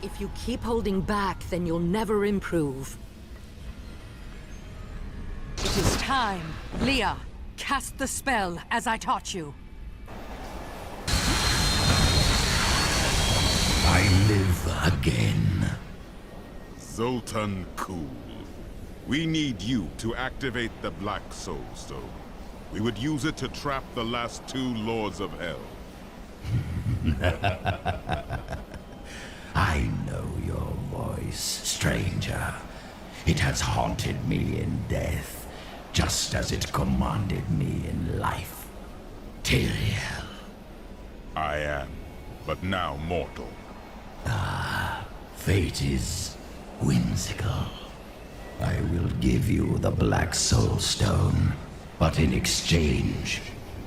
If you keep holding back, then you'll never improve. It is time. Leah, cast the spell as I taught you. I live again. Zoltan Kuhl. We need you to activate the Black Soul Stone. We would use it to trap the last two Lords of Hell. I know your voice, stranger. It has haunted me in death, just as it commanded me in life. Tyrael. I am, but now mortal. Ah, fate is whimsical. I will give you the Black Soul Stone, but in exchange,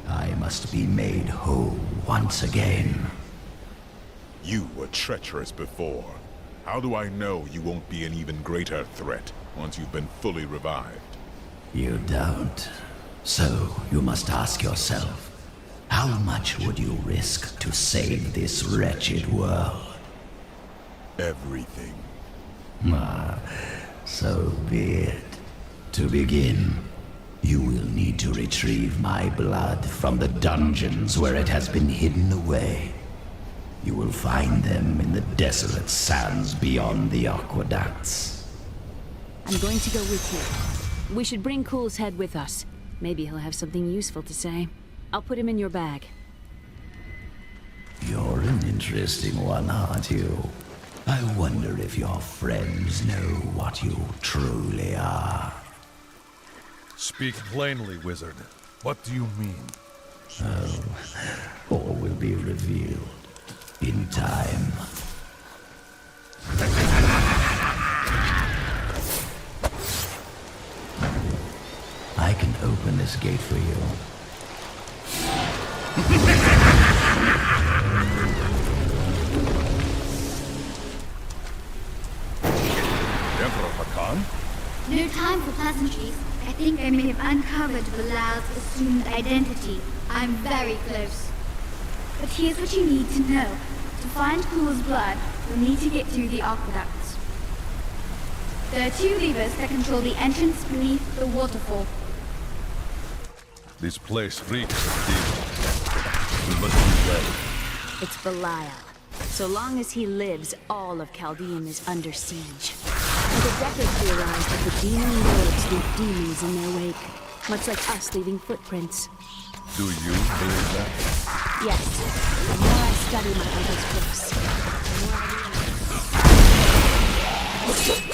I must be made whole once again. You were treacherous before. How do I know you won't be an even greater threat once you've been fully revived? You don't. So you must ask yourself, how much would you risk to save this wretched world? Everything. Ah, so be it. To begin, you will need to retrieve my blood from the dungeons where it has been hidden away. You will find them in the desolate sands beyond the aqueducts. I'm going to go with you. We should bring Kuhl's head with us. Maybe he'll have something useful to say. I'll put him in your bag. You're an interesting one, aren't you? I wonder if your friends know what you truly are. Speak plainly, wizard. What do you mean? Oh, all will be revealed in time. I can open this gate for you. Emperor Hakan? No time for pleasantries. I think I may have uncovered Bilal's assumed identity. I'm very close. But here's what you need to know. To find Cool's blood, you'll need to get through the aqueducts. There are 2 levers that control the entrance beneath the waterfall. This place reeks of demons. We must be ready. It's Belial. So long as he lives, all of Caldeum is under siege. And the Deckard theorized that the demon lords leave demons in their wake, much like us leaving footprints. Do you believe that? Yes. The more I study my uncle's books, the more I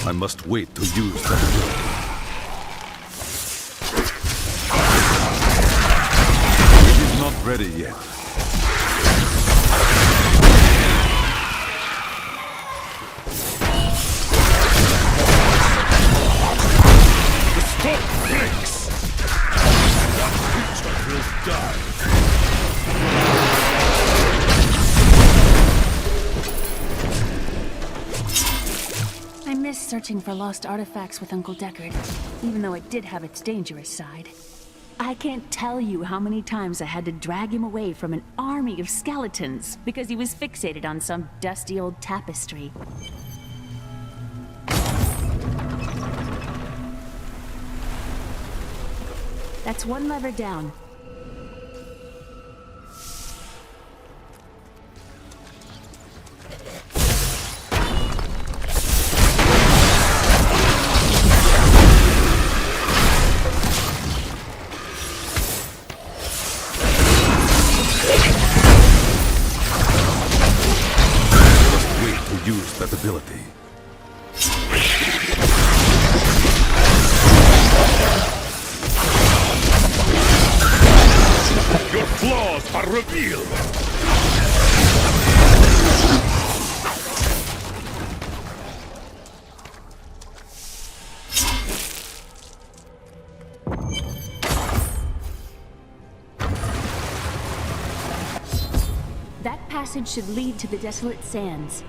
I must wait to use that ability. It is not ready yet. Breaks. One creature will die. I miss searching for lost artifacts with Uncle Deckard, even though it did have its dangerous side. I can't tell you how many times I had to drag him away from an army of skeletons because he was fixated on some dusty old tapestry. That's 1 lever down. Use that ability. Your flaws are revealed. That passage should lead to the Desolate Sands.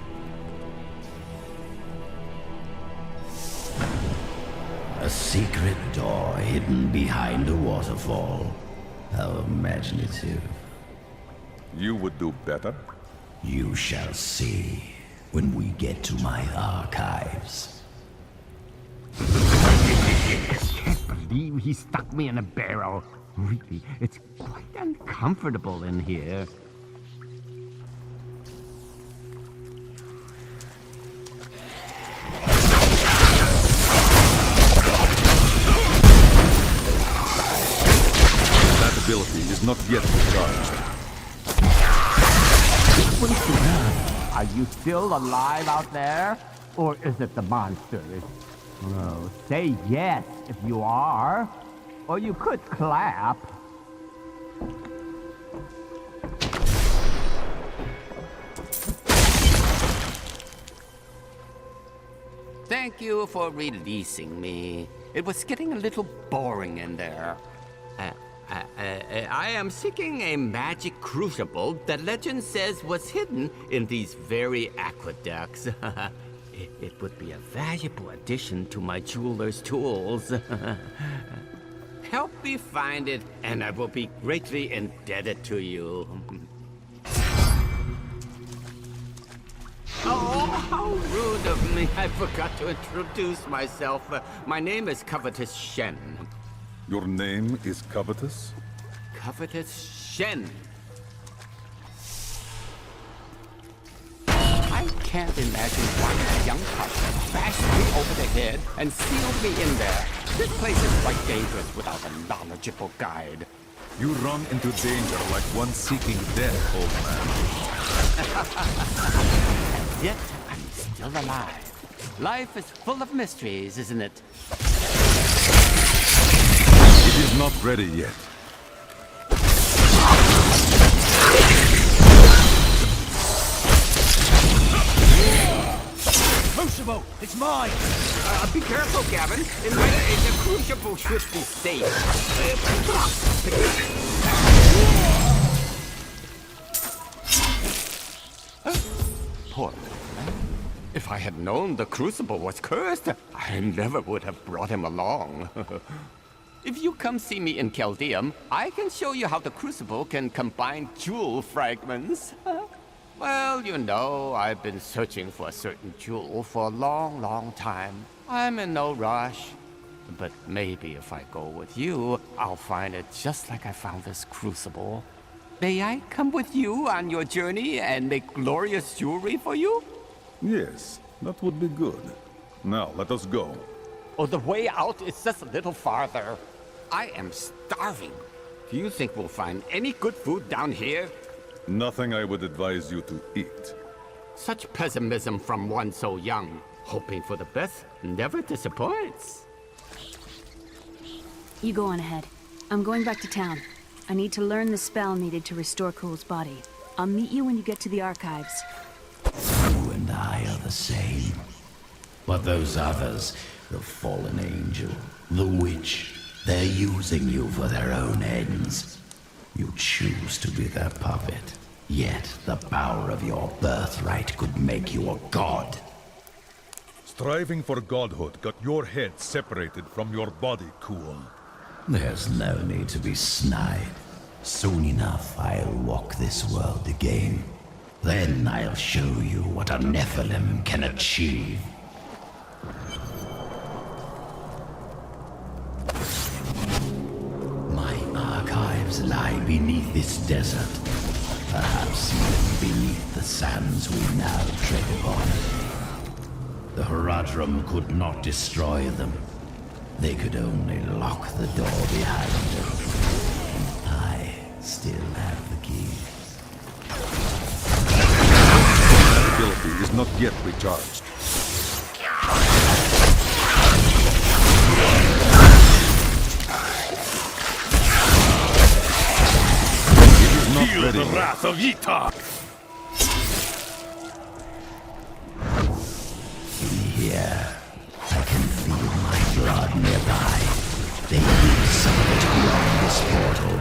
A secret door hidden behind a waterfall. How imaginative. You would do better? You shall see when we get to my archives. Can't believe he stuck me in a barrel. Really, it's quite uncomfortable in here. Ability is not yet charged. What's the matter? Are you still alive out there? Or is it the monster? Oh, say yes if you are. Or you could clap. Thank you for releasing me. It was getting a little boring in there. I am seeking a magic crucible that legend says was hidden in these very aqueducts. It would be a valuable addition to my jeweler's tools. Help me find it, and I will be greatly indebted to you. Oh, how rude of me. I forgot to introduce myself. My name is Covetous Shen. Your name is Covetous? Covetous Shen. I can't imagine why a young pup bashed me over the head and sealed me in there. This place is quite dangerous without a knowledgeable guide. You run into danger like one seeking death, old man. Yet, I'm still alive. Life is full of mysteries, isn't it? It is not ready yet. Crucible! It's mine! Be careful, Gavin. The crucible should be safe. Poor man. If I had known the crucible was cursed, I never would have brought him along. If you come see me in Caldeum, I can show you how the crucible can combine jewel fragments. Well, you know, I've been searching for a certain jewel for a long, long time. I'm in no rush. But maybe if I go with you, I'll find it just like I found this crucible. May I come with you on your journey and make glorious jewelry for you? Yes, that would be good. Now, let us go. Oh, the way out is just a little farther. I am starving. Do you think we'll find any good food down here? Nothing I would advise you to eat. Such pessimism from one so young. Hoping for the best never disappoints. You go on ahead. I'm going back to town. I need to learn the spell needed to restore Cool's body. I'll meet you when you get to the archives. You and I are the same. But those others, the fallen angel, the witch, they're using you for their own ends. You choose to be their puppet. Yet the power of your birthright could make you a god. Striving for godhood got your head separated from your body, Cool. There's no need to be snide. Soon enough, I'll walk this world again. Then I'll show you what a Nephilim can achieve. My archives lie beneath this desert. Perhaps even beneath the sands we now tread upon. The Horadrim could not destroy them. They could only lock the door behind them. And I still have the keys. That ability is not yet recharged. It is not Feel ready the yet. wrath of Ytar! Here, I can feel my blood nearby. They use some of it beyond this portal.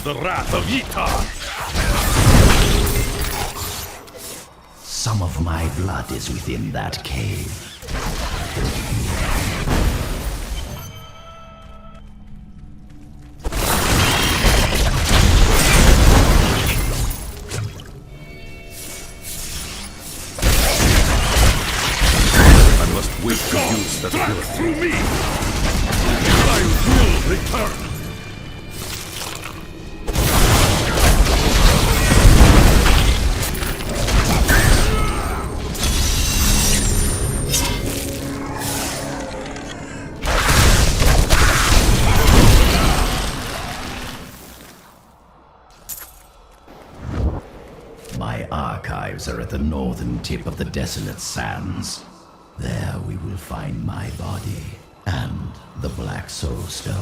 The wrath of Ytar! Some of my blood is within that cave. I must wait to use that ability. Through me! I will return! My archives are at the northern tip of the desolate sands. There we will find my body and the Black Soul Stone.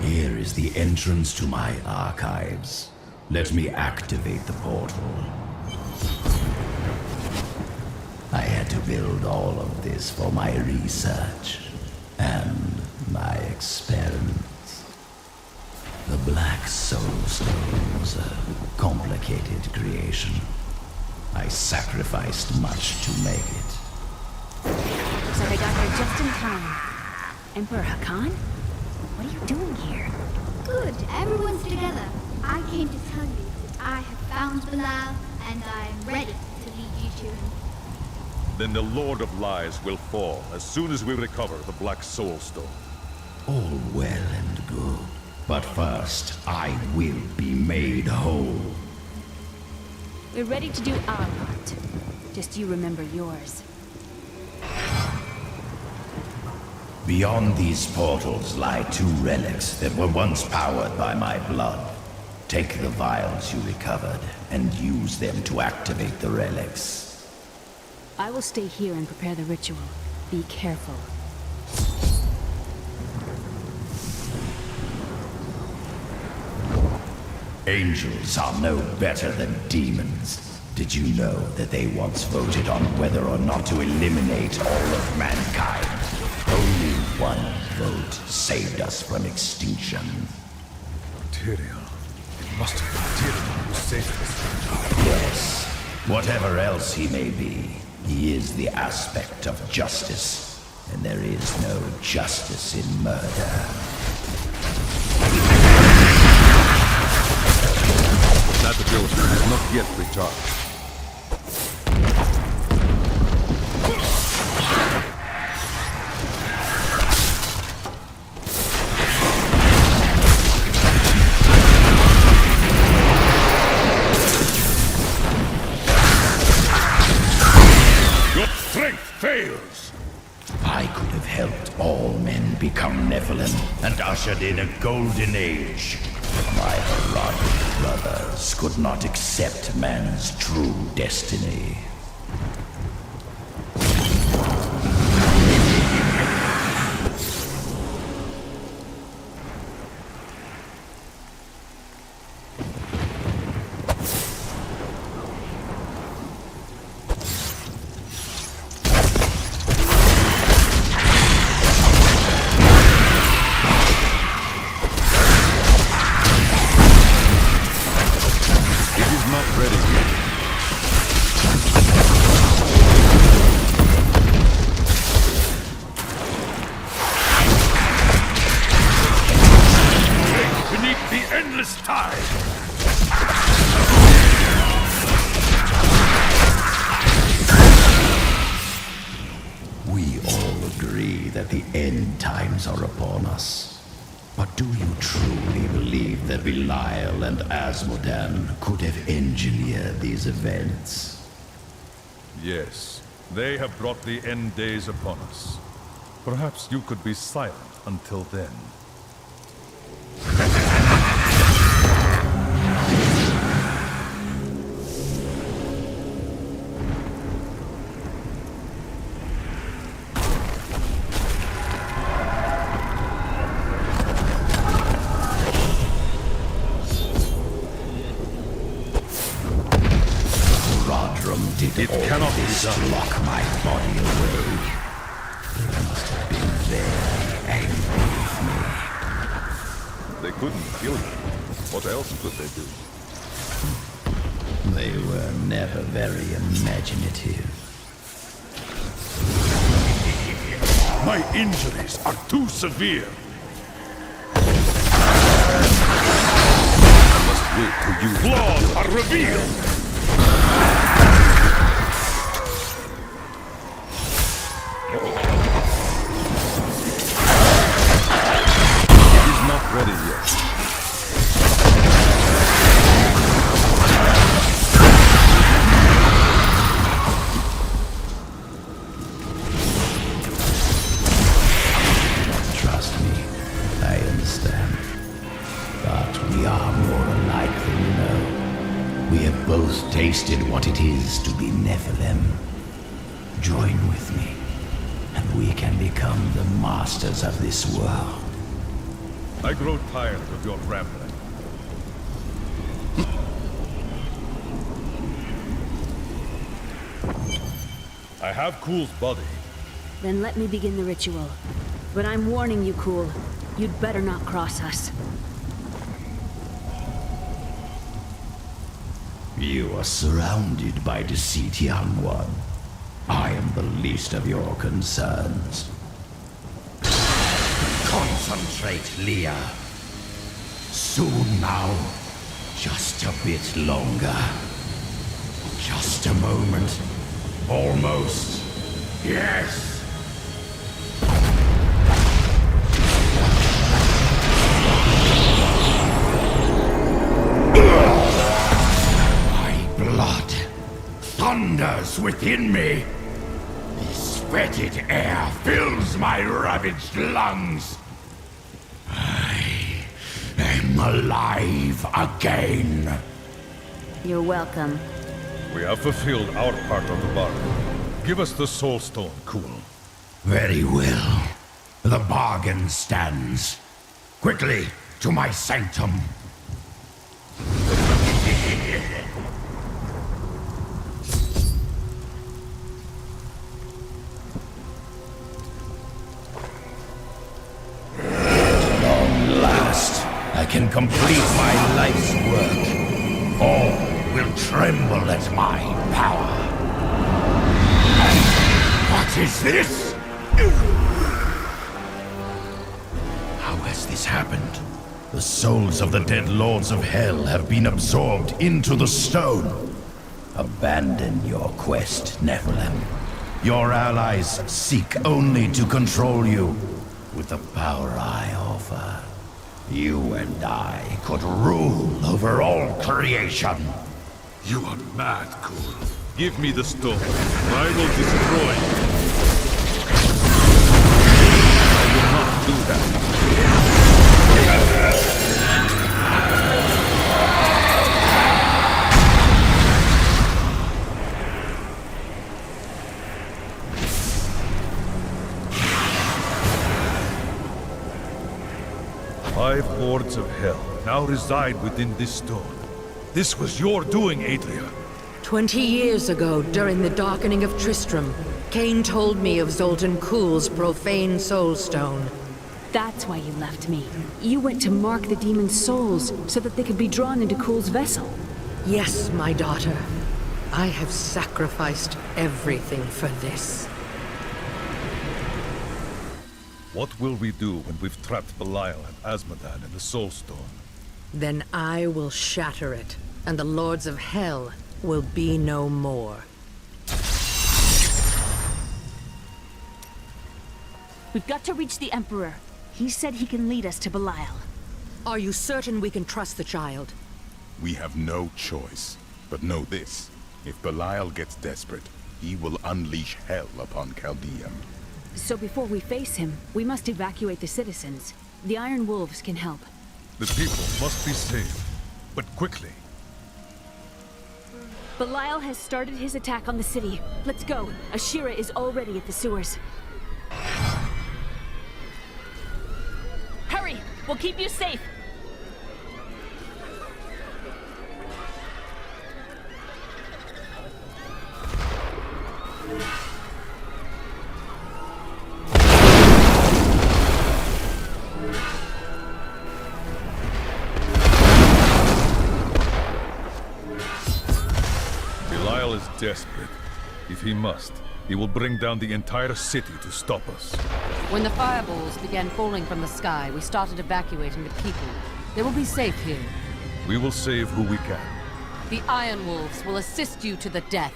Here is the entrance to my archives. Let me activate the portal. I had to build all of this for my research and my experiments. The Black Soul Stone was a complicated creation. I sacrificed much to make it. So they got here just in time. Emperor Hakan? What are you doing here? Good, everyone's together. I came to tell you that I have found Belial, and I am ready to lead you to him. Then the Lord of Lies will fall as soon as we recover the Black Soul Stone. All well and good. But first, I will be made whole. We're ready to do our part. Just you remember yours. Beyond these portals lie 2 relics that were once powered by my blood. Take the vials you recovered and use them to activate the relics. I will stay here and prepare the ritual. Be careful. Angels are no better than demons. Did you know that they once voted on whether or not to eliminate all of mankind? Only one vote saved us from extinction. Tyrael. It must have been Tyrael who saved us. Yes. Whatever else he may be, he is the aspect of justice. And there is no justice in murder. That ability is not yet recharged. Your strength fails! I could have helped all men become Nephilim and ushered in a golden age. My Herodic brothers could not accept man's true destiny. Are upon us. But do you truly believe that Belial and Asmodan could have engineered these events? Yes, they have brought the end days upon us. Perhaps you could be silent until then. It cannot be done to lock my body away. They must have been very angry with me. They couldn't kill you. What else could they do? They were never very imaginative. My injuries are too severe. I must wait till you... Flaws are revealed! Ready yet. Trust me, I understand. But we are more alike than you know. We have both tasted what it is to be Nephilim. Join with me, and we can become the masters of this world. I grow tired of your rambling. I have Cool's body. Then let me begin the ritual. But I'm warning you, Cool. You'd better not cross us. You are surrounded by deceit, young one. I am the least of your concerns. Concentrate, Leah. Soon now. Just a bit longer. Just a moment. Almost. Yes! My blood thunders within me. This fetid air fills my ravaged lungs. I am alive again. You're welcome. We have fulfilled our part of the bargain. Give us the Soul Stone, Cool. Very well. The bargain stands. Quickly, to my sanctum. Long last, I can complete my life's work. All will tremble at my power. What is this? How has this happened? The souls of the dead lords of hell have been absorbed into the stone. Abandon your quest, Nephilim. Your allies seek only to control you. With the power I offer, you and I could rule over all creation. You are mad, Cool. Give me the stone, or I will destroy you. I will not do that. 5 lords of hell now reside within this stone. This was your doing, Adria. 20 years ago, during the darkening of Tristram, Cain told me of Zoltan Kuhl's profane soulstone. That's why you left me. You went to mark the demon's souls so that they could be drawn into Kuhl's vessel. Yes, my daughter. I have sacrificed everything for this. What will we do when we've trapped Belial and Azmodan in the Soul Stone? Then I will shatter it, and the Lords of Hell will be no more. We've got to reach the Emperor. He said he can lead us to Belial. Are you certain we can trust the child? We have no choice. But know this. If Belial gets desperate, he will unleash hell upon Caldeum. So before we face him, we must evacuate the citizens. The Iron Wolves can help. The people must be saved, but quickly. Belial has started his attack on the city. Let's go. Ashira is already at the sewers. Hurry! We'll keep you safe! Belial is desperate. If he must, he will bring down the entire city to stop us. When the fireballs began falling from the sky, we started evacuating the people. They will be safe here. We will save who we can. The Iron Wolves will assist you to the death.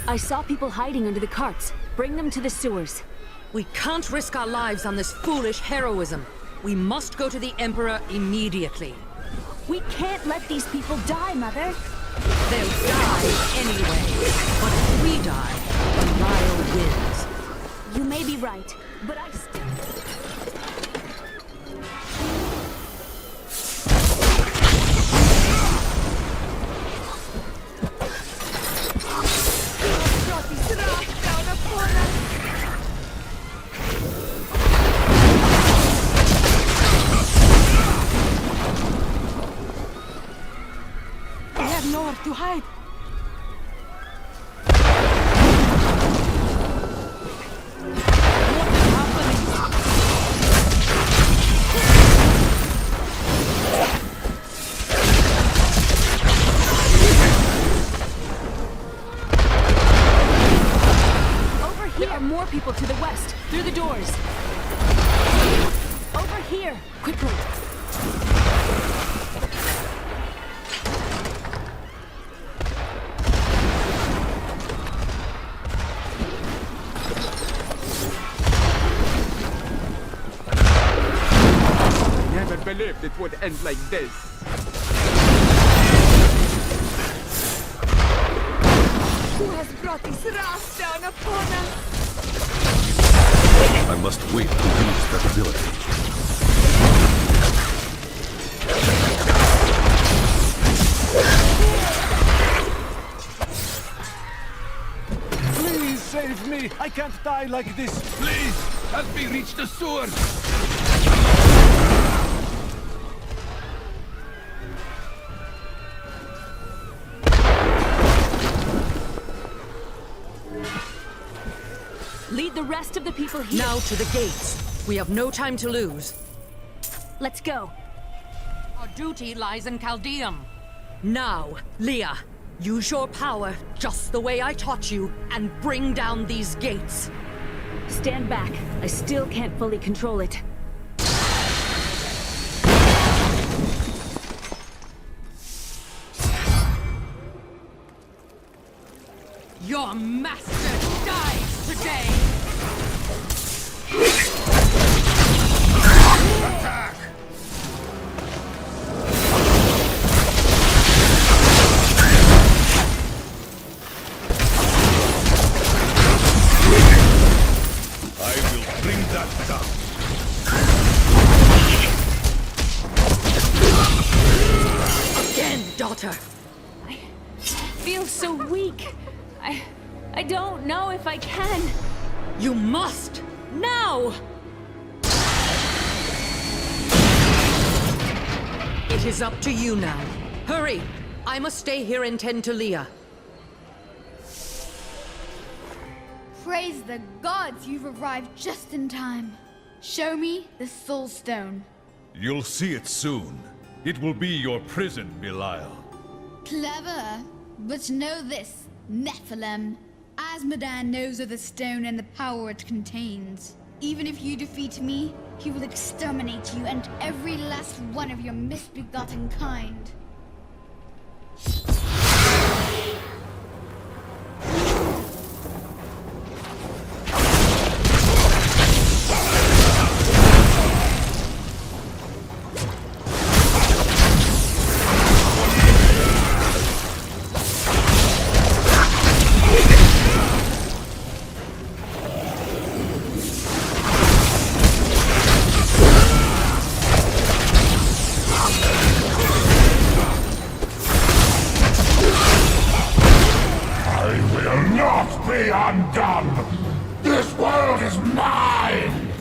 I saw people hiding under the carts. Bring them to the sewers. We can't risk our lives on this foolish heroism. We must go to the Emperor immediately. We can't let these people die, Mother. They'll die anyway. But if we die, Belial wins. You may be right, but I still... hide. There are more people to the west, through the doors. Over here, quickly. Never believed it would end like this. Who has brought this wrath down upon us? I must wait to use that ability. Please save me! I can't die like this! Please, help me reach the sewer! Lead the rest of the people here. Now to the gates. We have no time to lose. Let's go. Our duty lies in Caldeum. Now, Leah, use your power just the way I taught you and bring down these gates. Stand back. I still can't fully control it. Your master dies today! Attack! I will bring that down. Again, daughter! I feel so weak. I don't know if I can. You must! Now! It is up to you now. Hurry! I must stay here and tend to Leah. Praise the gods, you've arrived just in time. Show me the Soul Stone. You'll see it soon. It will be your prison, Belial. Clever. But know this, Nephilim. Asmodan knows of the stone and the power it contains. Even if you defeat me, he will exterminate you and every last one of your misbegotten kind. Undone! This world is mine!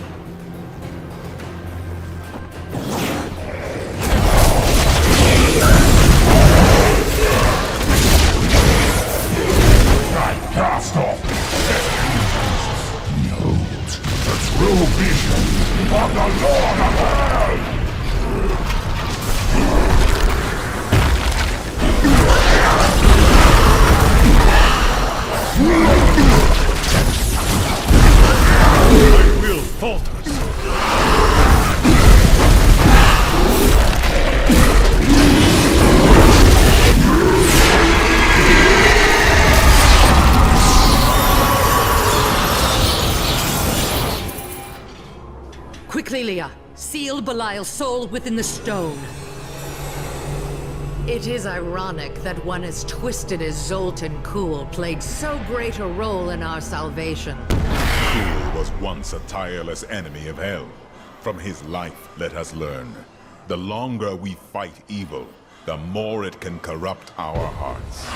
I cast off behold the true vision of the Lord of Hell! My will falters. Quickly, Leah. Seal Belial's soul within the stone. It is ironic that one as twisted as Zoltan Kuhl played so great a role in our salvation. Kuhl was once a tireless enemy of hell. From his life, let us learn. The longer we fight evil, the more it can corrupt our hearts.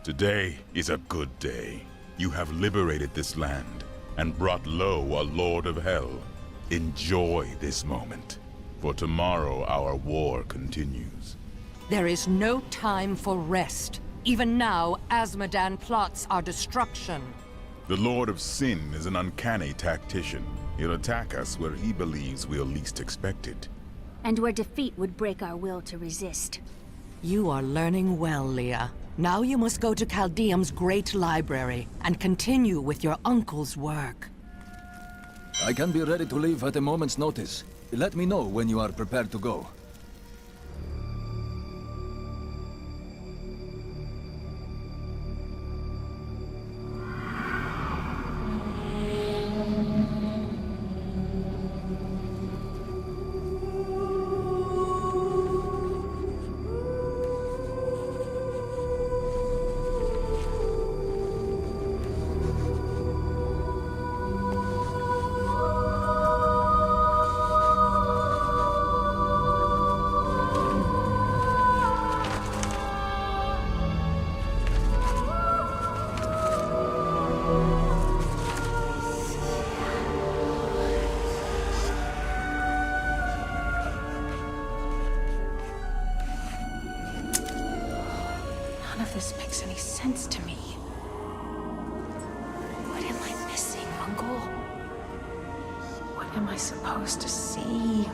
Today is a good day. You have liberated this land and brought low a Lord of Hell. Enjoy this moment. For tomorrow our war continues. There is no time for rest. Even now, Azmodan plots our destruction. The Lord of Sin is an uncanny tactician. He'll attack us where he believes we'll least expect it. And where defeat would break our will to resist. You are learning well, Leah. Now you must go to Caldeum's great library and continue with your uncle's work. I can be ready to leave at a moment's notice. Let me know when you are prepared to go. None of this makes any sense to me. What am I missing, Uncle? What am I supposed to see?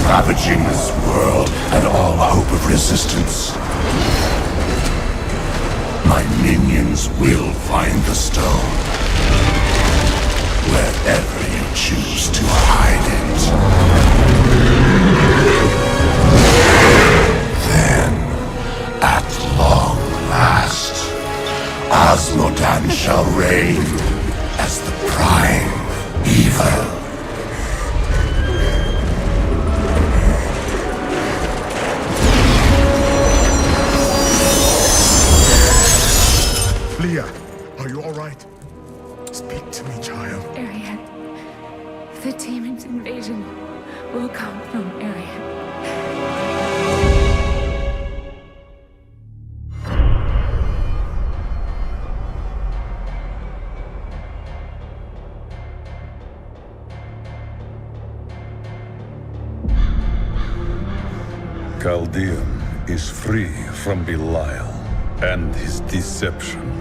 Ravaging this world and all hope of resistance. My minions will find the stone, wherever you choose to hide it. Then, at long last, Azmodan shall reign as the prime evil. Leah, are you all right? Speak to me, child. Arian. The demon's invasion will come from Arian. Caldeum is free from Belial and his deception.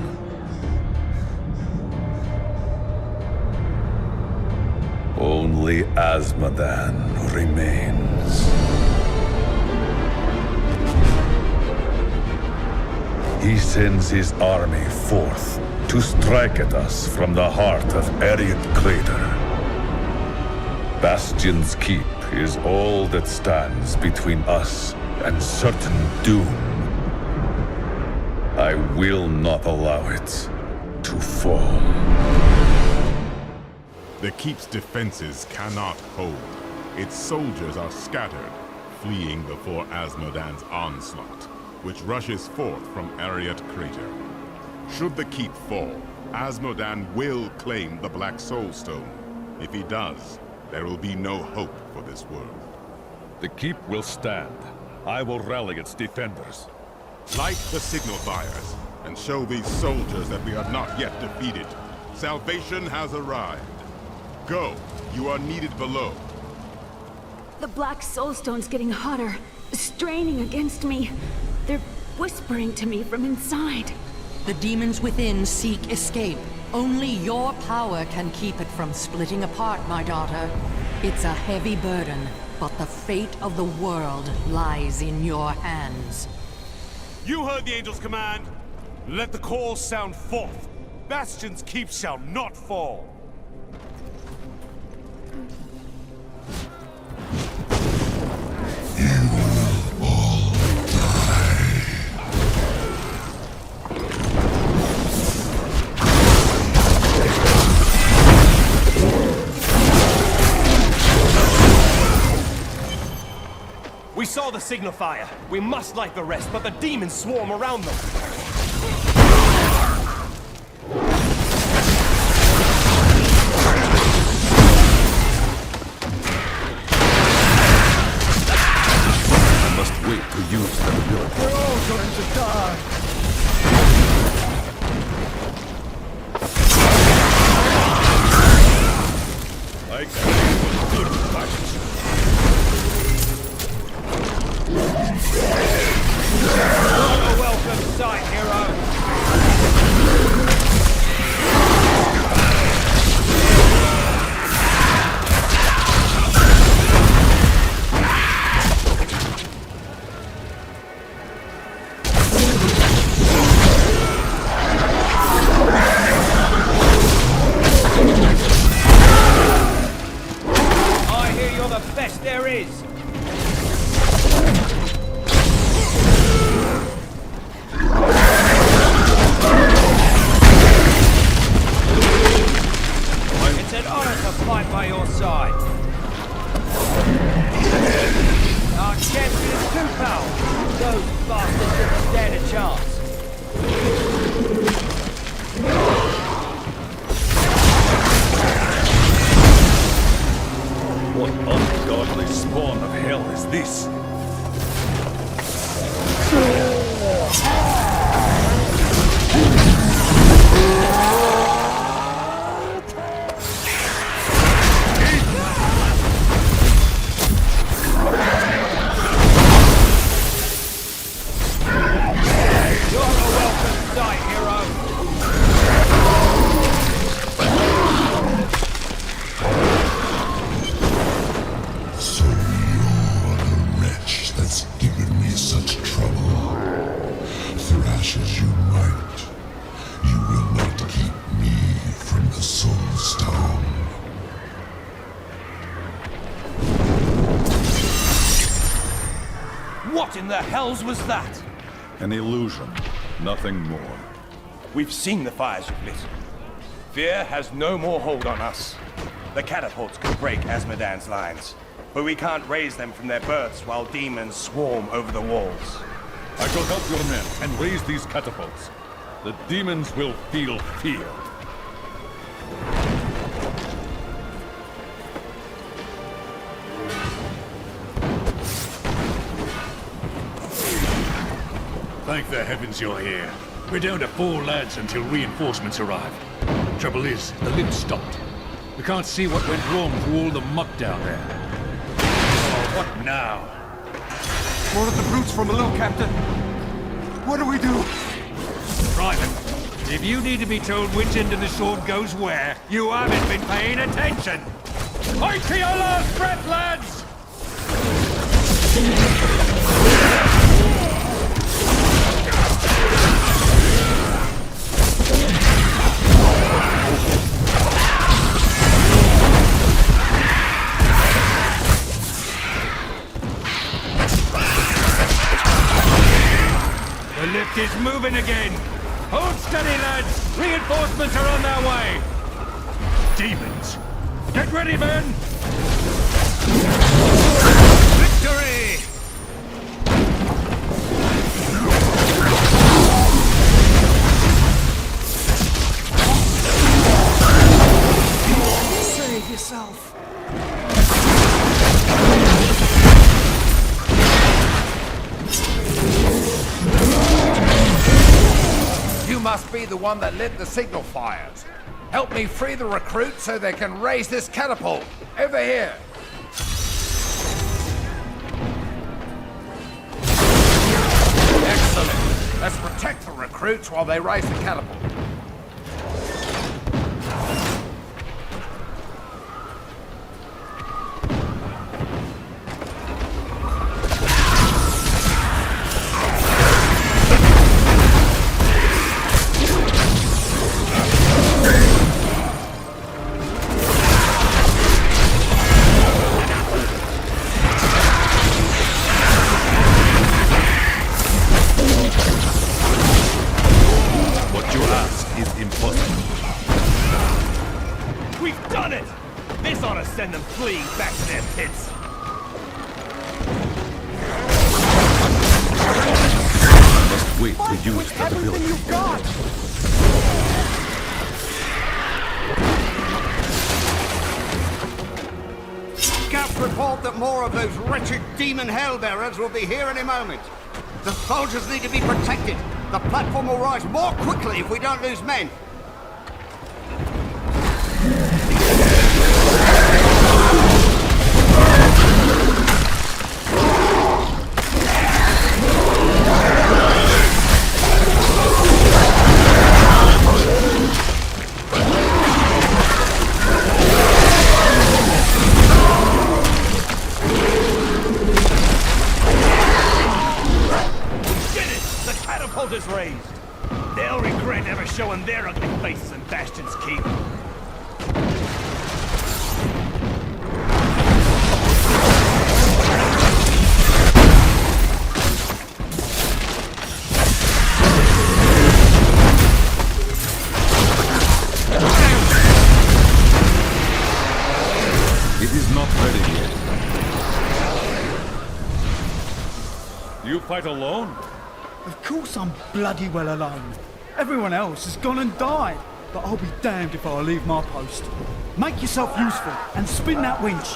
Only Azmodan remains. He sends his army forth to strike at us from the heart of Ariat Crater. Bastion's Keep is all that stands between us and certain doom. I will not allow it to fall. The Keep's defenses cannot hold. Its soldiers are scattered, fleeing before Azmodan's onslaught, which rushes forth from Ariat Crater. Should the Keep fall, Azmodan will claim the Black Soul Stone. If he does, there will be no hope for this world. The Keep will stand, I will rally its defenders. Light the signal fires, and show these soldiers that we are not yet defeated. Salvation has arrived. Go, you are needed below. The black soulstone's getting hotter, straining against me. They're whispering to me from inside. The demons within seek escape. Only your power can keep it from splitting apart, my daughter. It's a heavy burden, but the fate of the world lies in your hands. You heard the angel's command. Let the call sound forth. Bastion's keep shall not fall. We saw the signal fire. We must light the rest, but the demons swarm around them. I must wait to use that ability. We're all going to die. I came with good fight. Not a welcome sight, hero. I hear you're the best there is. It's an honor to fight by your side. Our champion is too powerful. Those bastards didn't stand a chance. What ungodly spawn of hell is this? You're a welcome sight, hero. So you're the wretch that's given me such trouble. Thrash as you might, you will not keep me from the Soul Stone. What in the hells was that? An illusion, nothing more. We've seen the fires you've lit. Fear has no more hold on us. The catapults could break Asmodan's lines, but we can't raise them from their berths while demons swarm over the walls. I shall help your men and raise these catapults. The demons will feel fear. Thank the heavens you're here. We're down to 4 lads until reinforcements arrive. Trouble is, the lift's stopped. We can't see what went wrong through all the muck down there. Oh, what now? More of the brutes from below, Captain. What do we do? Private, if you need to be told which end of the sword goes where, you haven't been paying attention. Fight to your last breath, lads! The lift is moving again! Hold steady, lads! Reinforcements are on their way! Demons! Get ready, men! Victory! Save yourself. the one that lit the signal fires. Help me free the recruits so they can raise this catapult. Over here. Excellent. Let's protect the recruits while they raise the catapult. Send them fleeing back to their pits. Must wait to use that ability. You've got! Scouts report that more of those wretched demon hellbearers will be here any moment. The soldiers need to be protected. The platform will rise more quickly if we don't lose men. Is raised. They'll regret ever showing their ugly faces in Bastion's Keep. It is not ready yet. You fight alone? Of course I'm bloody well alone. Everyone else has gone and died. But I'll be damned if I leave my post. Make yourself useful and spin that winch.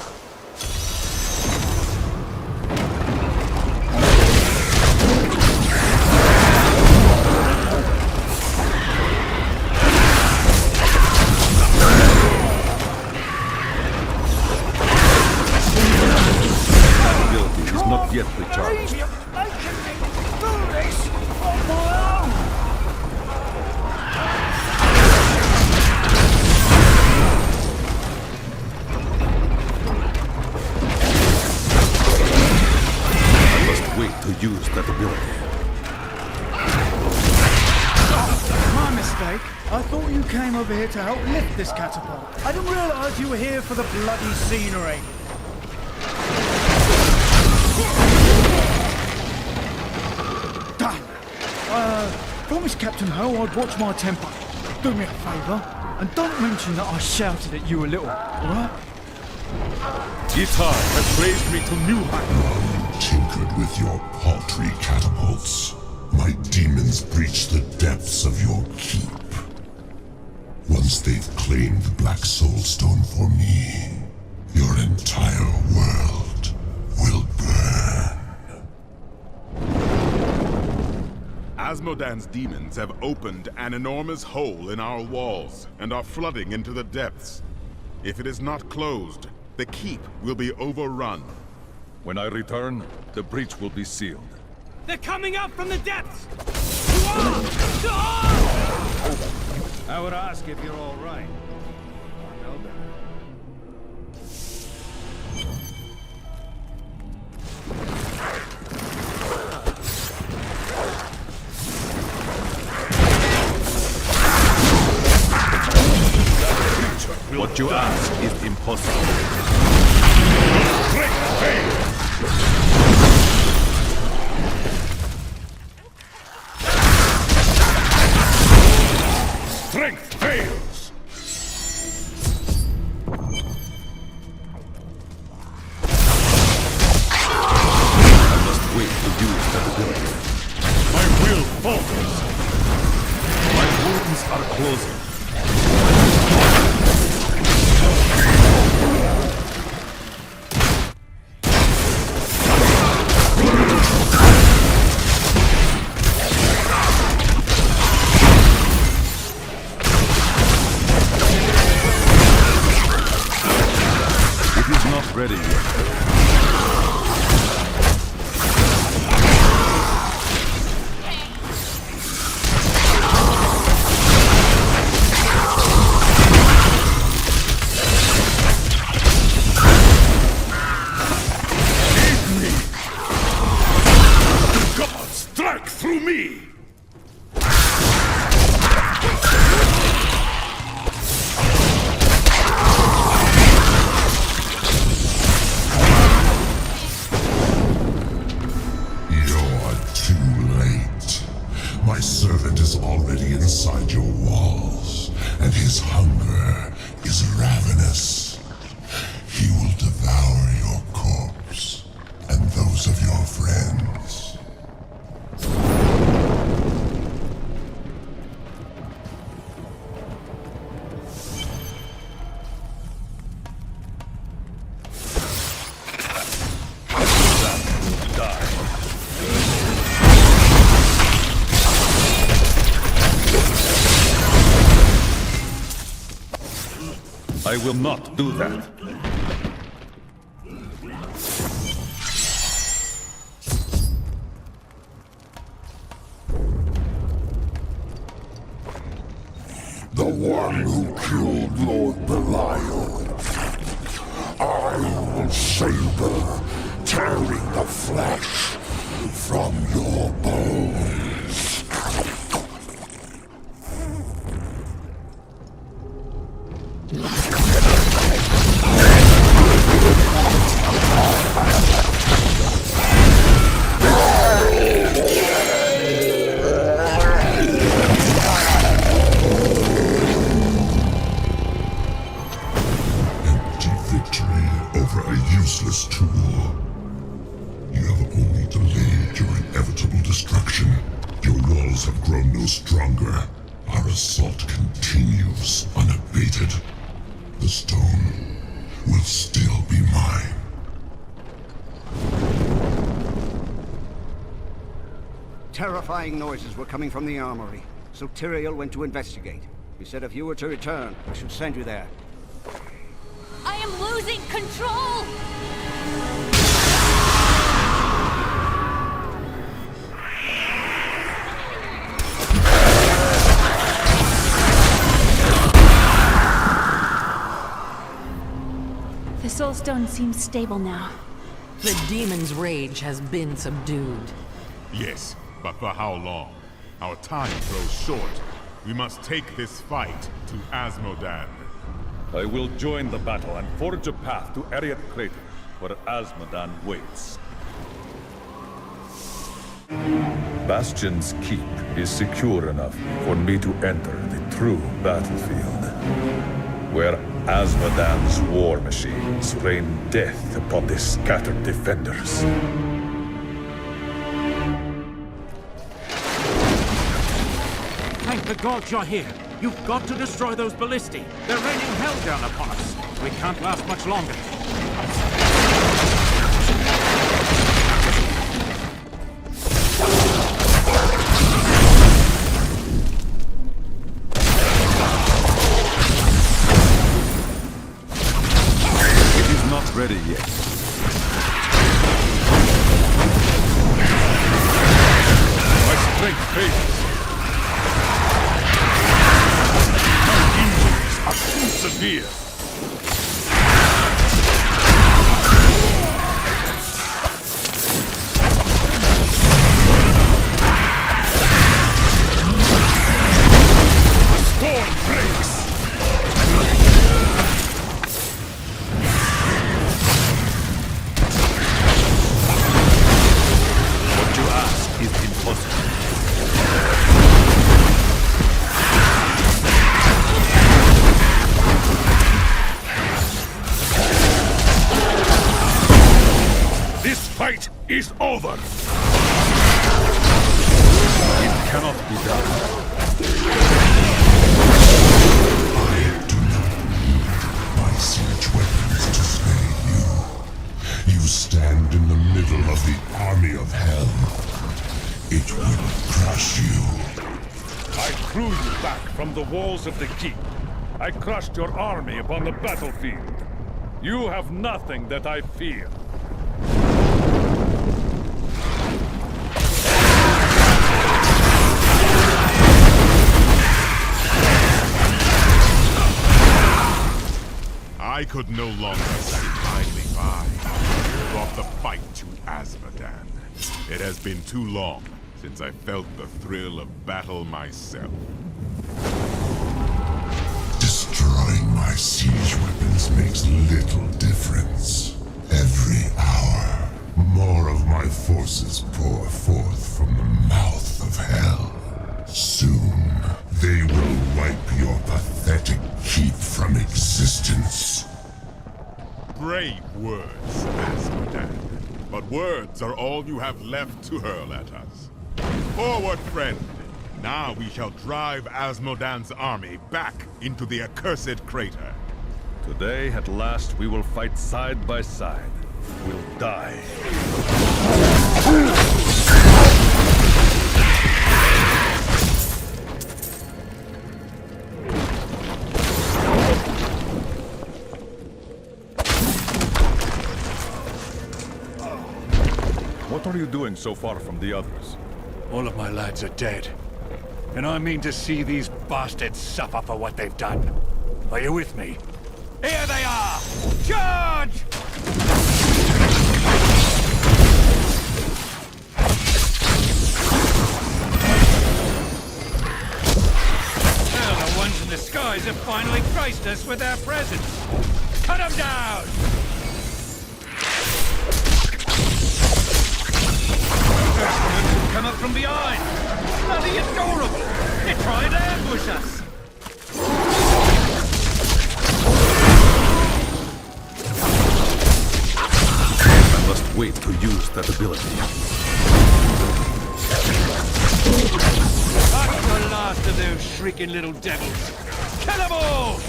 That ability is not yet recharged. To use that ability. My mistake. I thought you came over here to help lift this catapult. I didn't realize you were here for the bloody scenery. Damn. Promise Captain Ho I'd watch my temper. Do me a favour, and don't mention that I shouted at you a little, alright? Guitar has raised me to new heights. Tinkered with your paltry catapults. My demons breach the depths of your keep. Once they've claimed the Black Soul Stone for me, your entire world will burn. Asmodan's demons have opened an enormous hole in our walls and are flooding into the depths. If it is not closed, the keep will be overrun. When I return, the breach will be sealed. They're coming up from the depths! I would ask if you're all right. What you ask is impossible. Strength fails! I must wait to use that ability. My will falters! My wounds are closing. ready yet. Strike through me! You're too late. My servant is already inside your walls, and his hunger is ravenous. He will devour your corpse, and those of your friends. I will not do that. The one who killed Lord Belial. I will savor, tearing the flesh from your bones. Useless tool. You have only delayed your inevitable destruction. Your walls have grown no stronger. Our assault continues unabated. The stone will still be mine. Terrifying noises were coming from the armory, so Tyrael went to investigate. He said if you were to return, I should send you there. I am losing control! The Soulstone seems stable now. The demon's rage has been subdued. Yes, but for how long? Our time grows short. We must take this fight to Asmodan. I will join the battle and forge a path to Ariat Crater, where Asmodan waits. Bastion's keep is secure enough for me to enter the true battlefield, where Asmodan's war machines rain death upon the scattered defenders. Thank the gods you're here. You've got to destroy those ballistae. They're raining hell down upon us. We can't last much longer. It is not ready yet. My strength fails. Severe. Storm breaks. What you ask is impossible. This fight is over. It cannot be done. I do not need my siege weapons to slay you. You stand in the middle of the army of hell. It will crush you. I threw you back from the walls of the keep. I crushed your army upon the battlefield. You have nothing that I fear. I could no longer sit idly by. Brought the fight to Azmodan. It has been too long since I felt the thrill of battle myself. Destroying my siege weapons makes little difference. Every hour, more of my forces pour forth from the mouth of hell. Soon, they will wipe your pathetic keep from existence. Brave words, Azmodan. But words are all you have left to hurl at us. Forward, friend! Now we shall drive Azmodan's army back into the accursed crater. Today, at last, we will fight side by side. We'll die. What are you doing so far from the others? All of my lads are dead. And I mean to see these bastards suffer for what they've done. Are you with me? Here they are! Charge! Well, the ones in the skies have finally graced us with their presence. Cut them down! Come up from behind! Bloody adorable! They're trying to ambush us! I must wait to use that ability. That's the last of those shrieking little devils! Kill them all!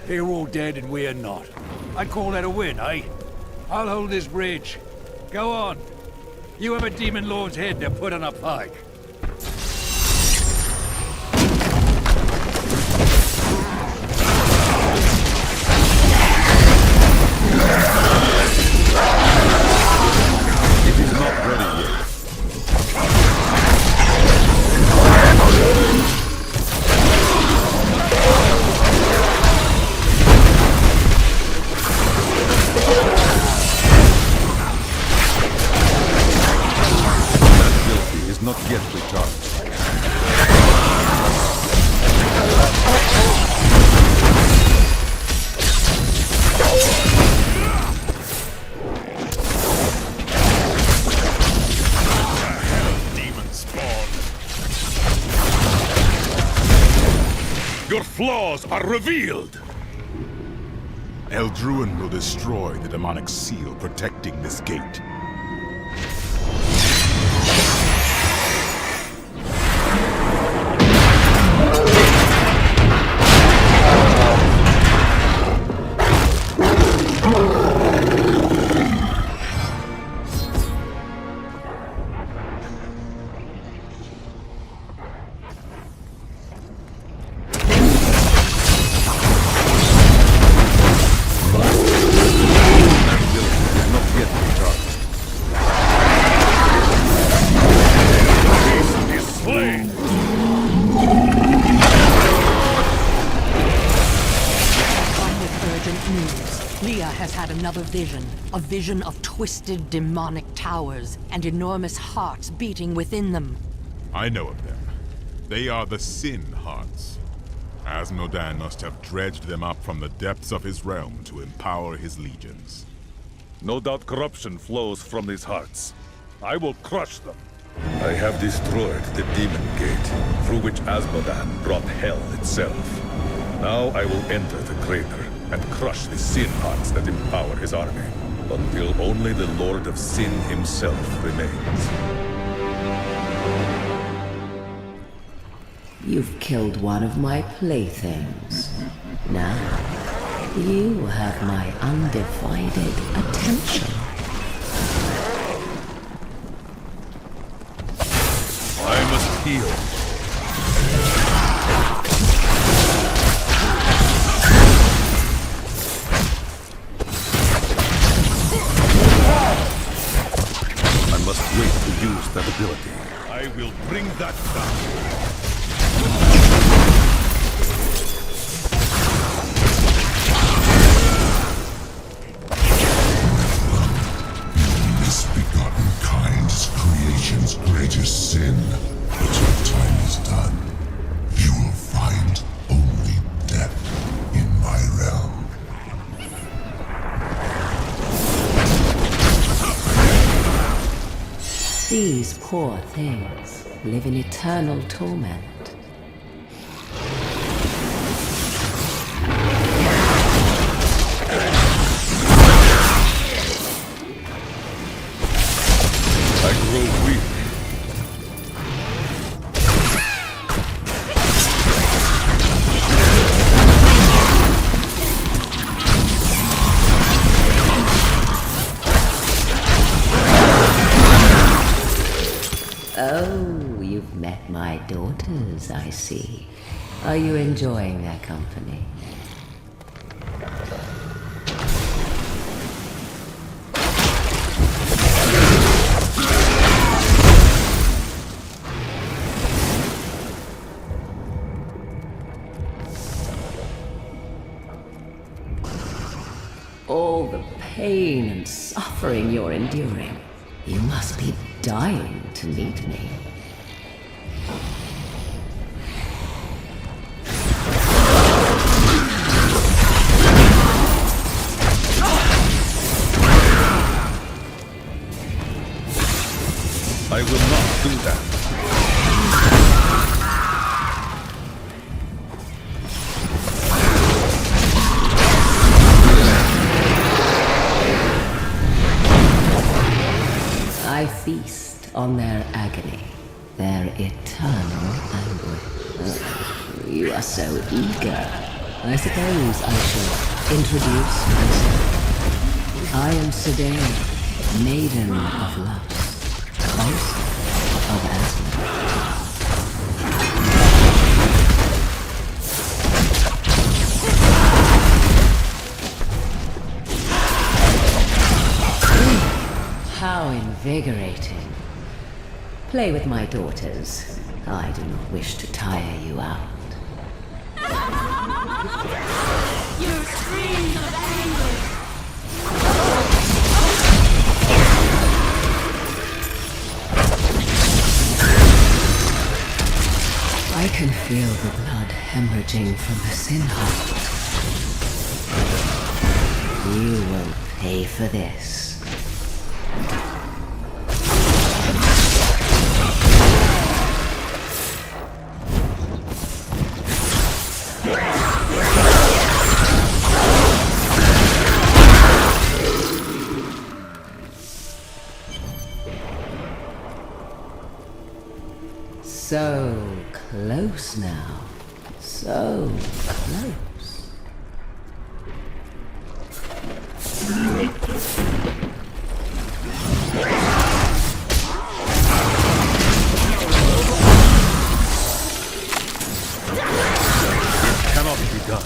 They're all dead and we're not. I'd call that a win, eh? I'll hold this bridge. Go on. You have a demon lord's head to put on a pike. It is not ready yet. Not yet recharged. Demon spawn. Your flaws are revealed! Eldruin will destroy the demonic seal protecting this gate. Another vision. A vision of twisted demonic towers and enormous hearts beating within them. I know of them. They are the Sin Hearts. Azmodan must have dredged them up from the depths of his realm to empower his legions. No doubt corruption flows from these hearts. I will crush them. I have destroyed the demon gate, through which Azmodan brought hell itself. Now I will enter the crater and crush the Sin Hearts that empower his army, until only the Lord of Sin himself remains. You've killed one of my playthings. Now, you have my undivided attention. heal. I must wait to use that ability. I will bring that down. Misbegotten kind's creation's greatest sin. But your time is done. You will find only death in my realm. These poor things live in eternal torment. I grow weak. Oh, you've met my daughters, I see. Are you enjoying their company? All the pain and suffering you're enduring. You must be dying to meet me. I will not do that. I feast on their agony, their eternal anguish. You are so eager. I suppose I shall introduce myself. I am Sedae, Maiden of Lust, Consul of Asmod. How invigorating. Play with my daughters. I do not wish to tire you out. Your screams of anguish. I can feel the blood hemorrhaging from the sin heart. You will pay for this. So close now. So close. It cannot be done.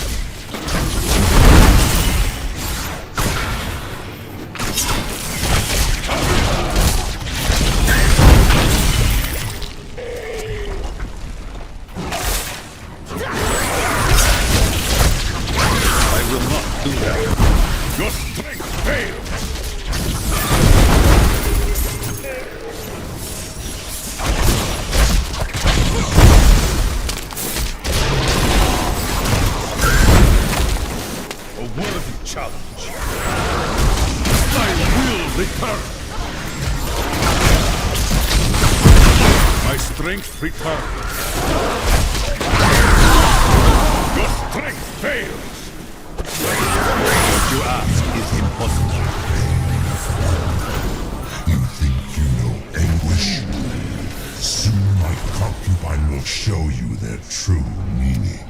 Your strength fails! A worthy challenge. I will return. My strength returns. Your strength fails! What you ask is impossible. You think you know anguish? Soon my concubine will show you their true meaning.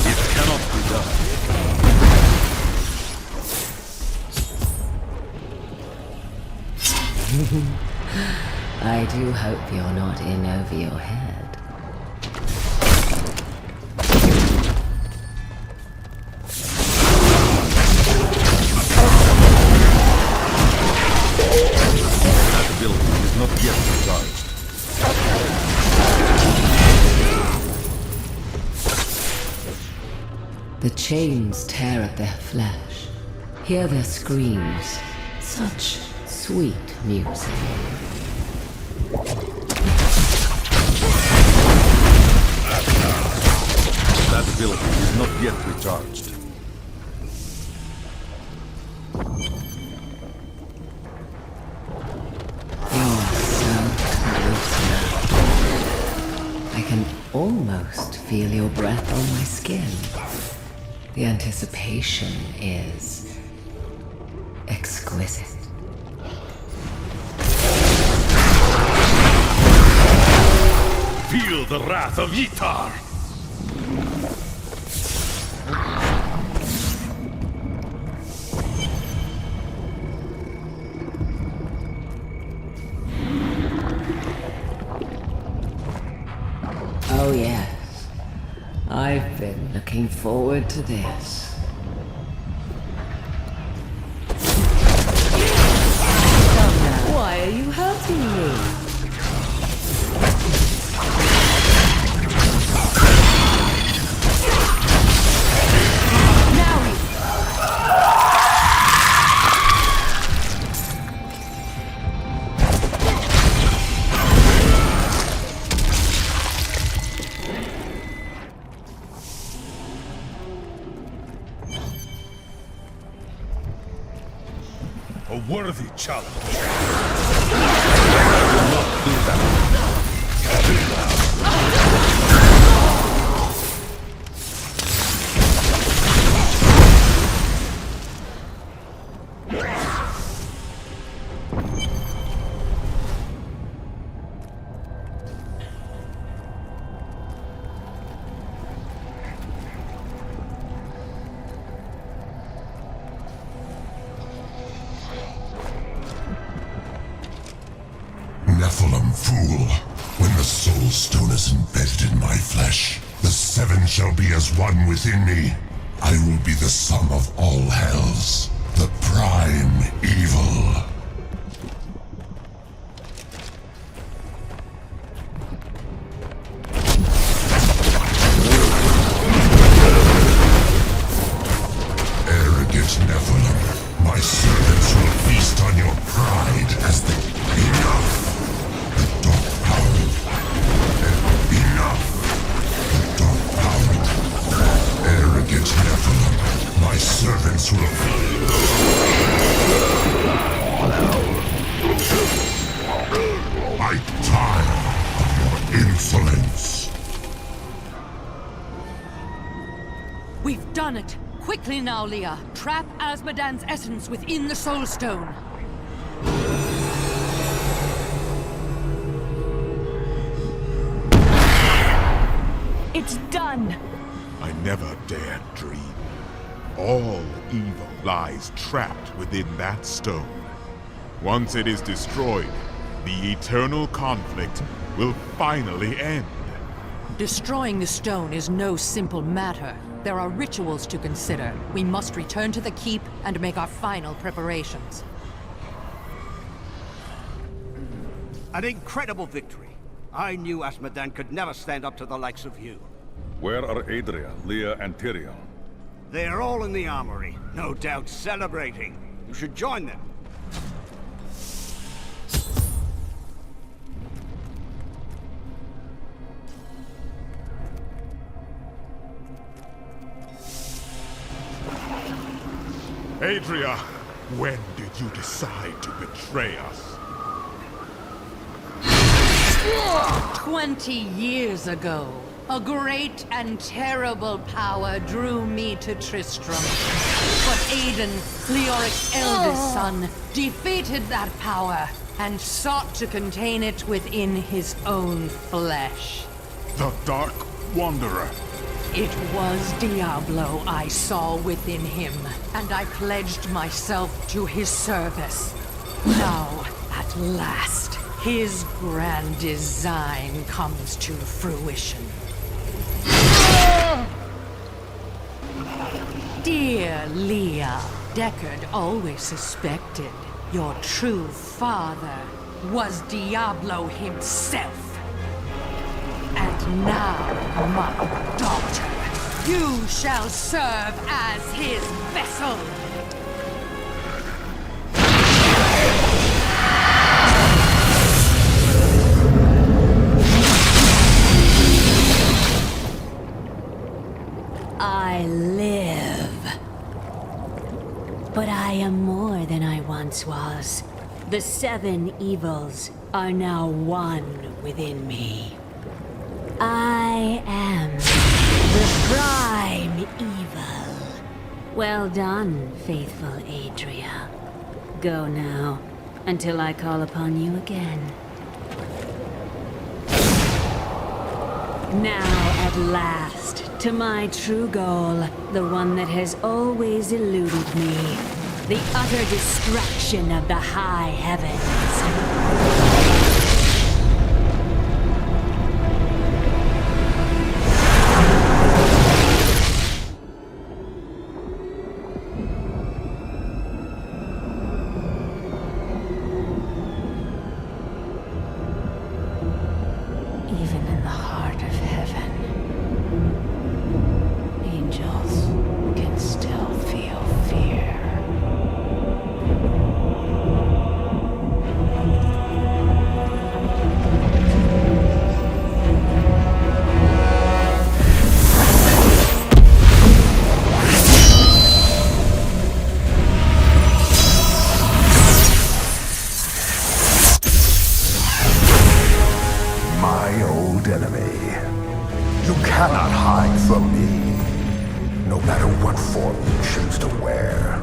It cannot be done. I do hope you're not in over your head. That ability is not yet recharged. The chains tear at their flesh. Hear their screams. Such sweet music. That ability is not yet recharged. You're so close now. I can almost feel your breath on my skin. The anticipation is exquisite. Feel the wrath of Yitar! Oh yes. I've been looking forward to this. Come now, why are you hurting me? A worthy challenge. Nephilim fool, when the soul stone is embedded in my flesh, the seven shall be as one within me. I will be the sum of all hells, the prime evil. Arrogant Nephilim, my servants will feast on your pride as the enough. Arrogant Nephilim, my servants will I tire of your insolence. We've done it! Quickly now, Leah. Trap Azmodan's essence within the Soul Stone. It's done! I never dared dream. All evil lies trapped within that stone. Once it is destroyed, the eternal conflict will finally end. Destroying the stone is no simple matter. There are rituals to consider. We must return to the keep and make our final preparations. An incredible victory. I knew Azmodan could never stand up to the likes of you. Where are Adria, Leah, and Tyrael? They're all in the armory, no doubt celebrating. You should join them. Adria, when did you decide to betray us? 20 years ago, a great and terrible power drew me to Tristram. But Aiden, Leoric's eldest son, defeated that power and sought to contain it within his own flesh. The Dark Wanderer. It was Diablo I saw within him, and I pledged myself to his service. Now, At last, his grand design comes to fruition. Dear Leah, Deckard always suspected your true father was Diablo himself. And now, my daughter, you shall serve as his vessel. I live. But I am more than I once was. The 7 evils are now one within me. I am the prime evil. Well done, faithful Adria. Go now, until I call upon you again. Now, at last, to my true goal, the one that has always eluded me. The utter destruction of the high heavens. Even in the heart of heaven, angels can still feel fear. My old enemy. You cannot hide from me, no matter what form you choose to wear.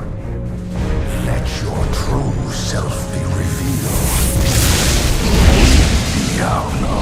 Let your true self be revealed. Diablo.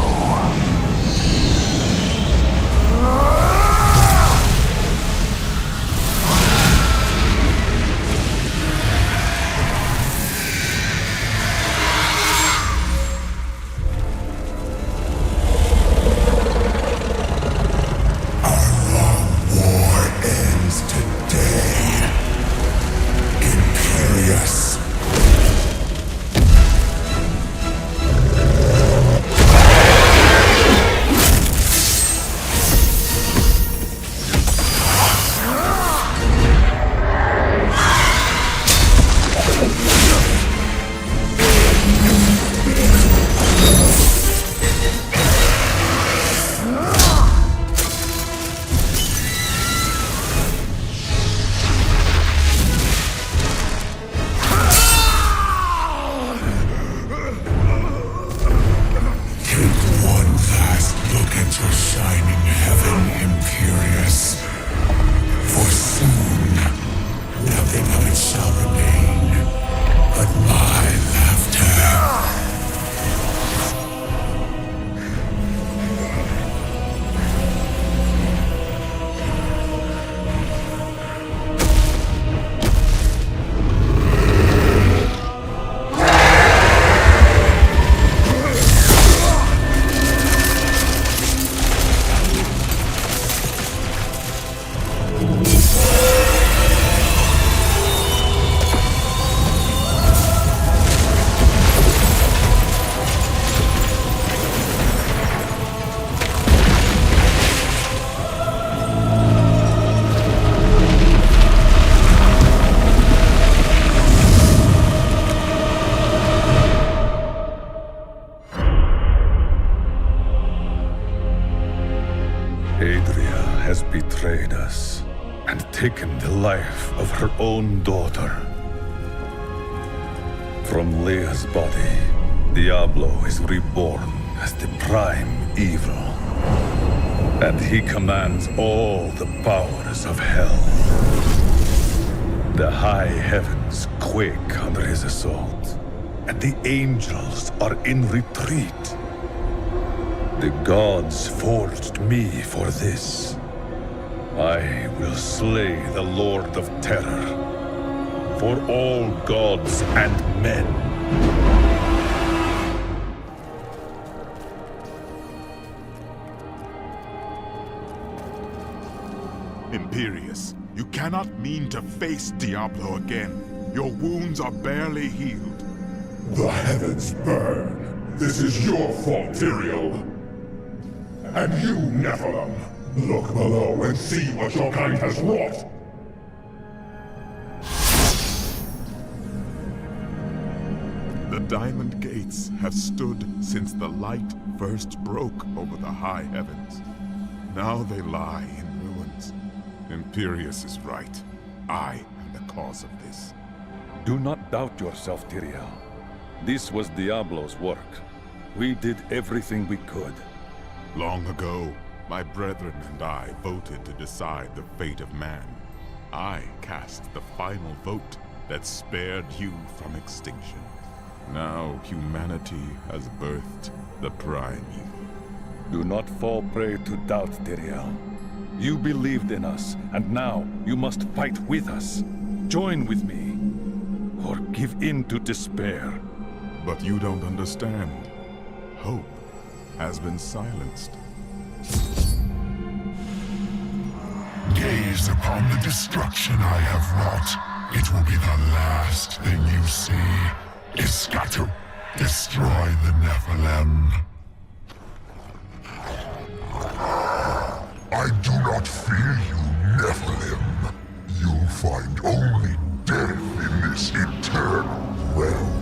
Adria has betrayed us and taken the life of her own daughter. From Leah's body, Diablo is reborn as the prime evil. And he commands all the powers of hell. The high heavens quake under his assault, and the angels are in retreat. The gods forged me for this. I will slay the Lord of Terror for all gods and men. Imperius, you cannot mean to face Diablo again. Your wounds are barely healed. The heavens burn. This is your fault, Tyrael. And you, Nephilim, look below and see what your kind has wrought. The Diamond Gates have stood since the light first broke over the high heavens. Now they lie in ruins. Imperius is right. I am the cause of this. Do not doubt yourself, Tyrael. This was Diablo's work. We did everything we could. Long ago, my brethren and I voted to decide the fate of man. I cast the final vote that spared you from extinction. Now humanity has birthed the prime evil. Do not fall prey to doubt, Tyrael. You believed in us, and now you must fight with us. Join with me, or give in to despair. But you don't understand. Hope has been silenced. Gaze upon the destruction I have wrought. It will be the last thing you see. Iskatu, destroy the Nephilim. I do not fear you, Nephilim. You'll find only death in this eternal realm.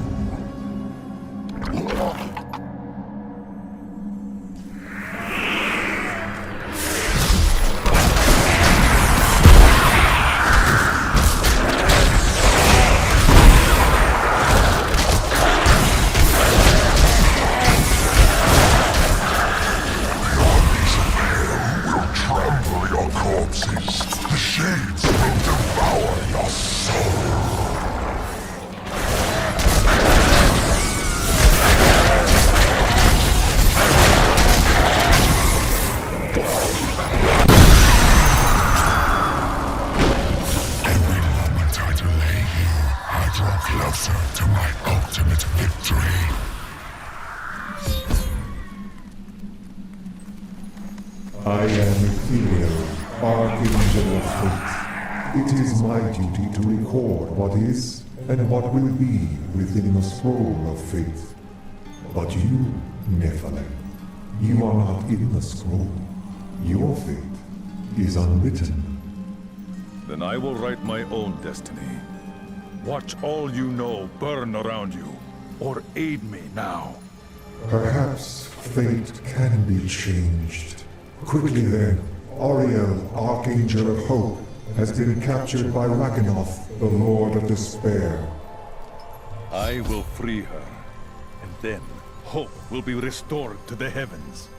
I am Ethereal, Archangel of Fate. It is my duty to record what is and what will be within the scroll of fate. But you, Nephilim, you are not in the scroll. Your fate is unwritten. Then I will write my own destiny. Watch all you know burn around you, or aid me now. Perhaps fate can be changed. Quickly then, Ariel, Archangel of Hope, has been captured by Raganoth, the Lord of Despair. I will free her, and then hope will be restored to the heavens.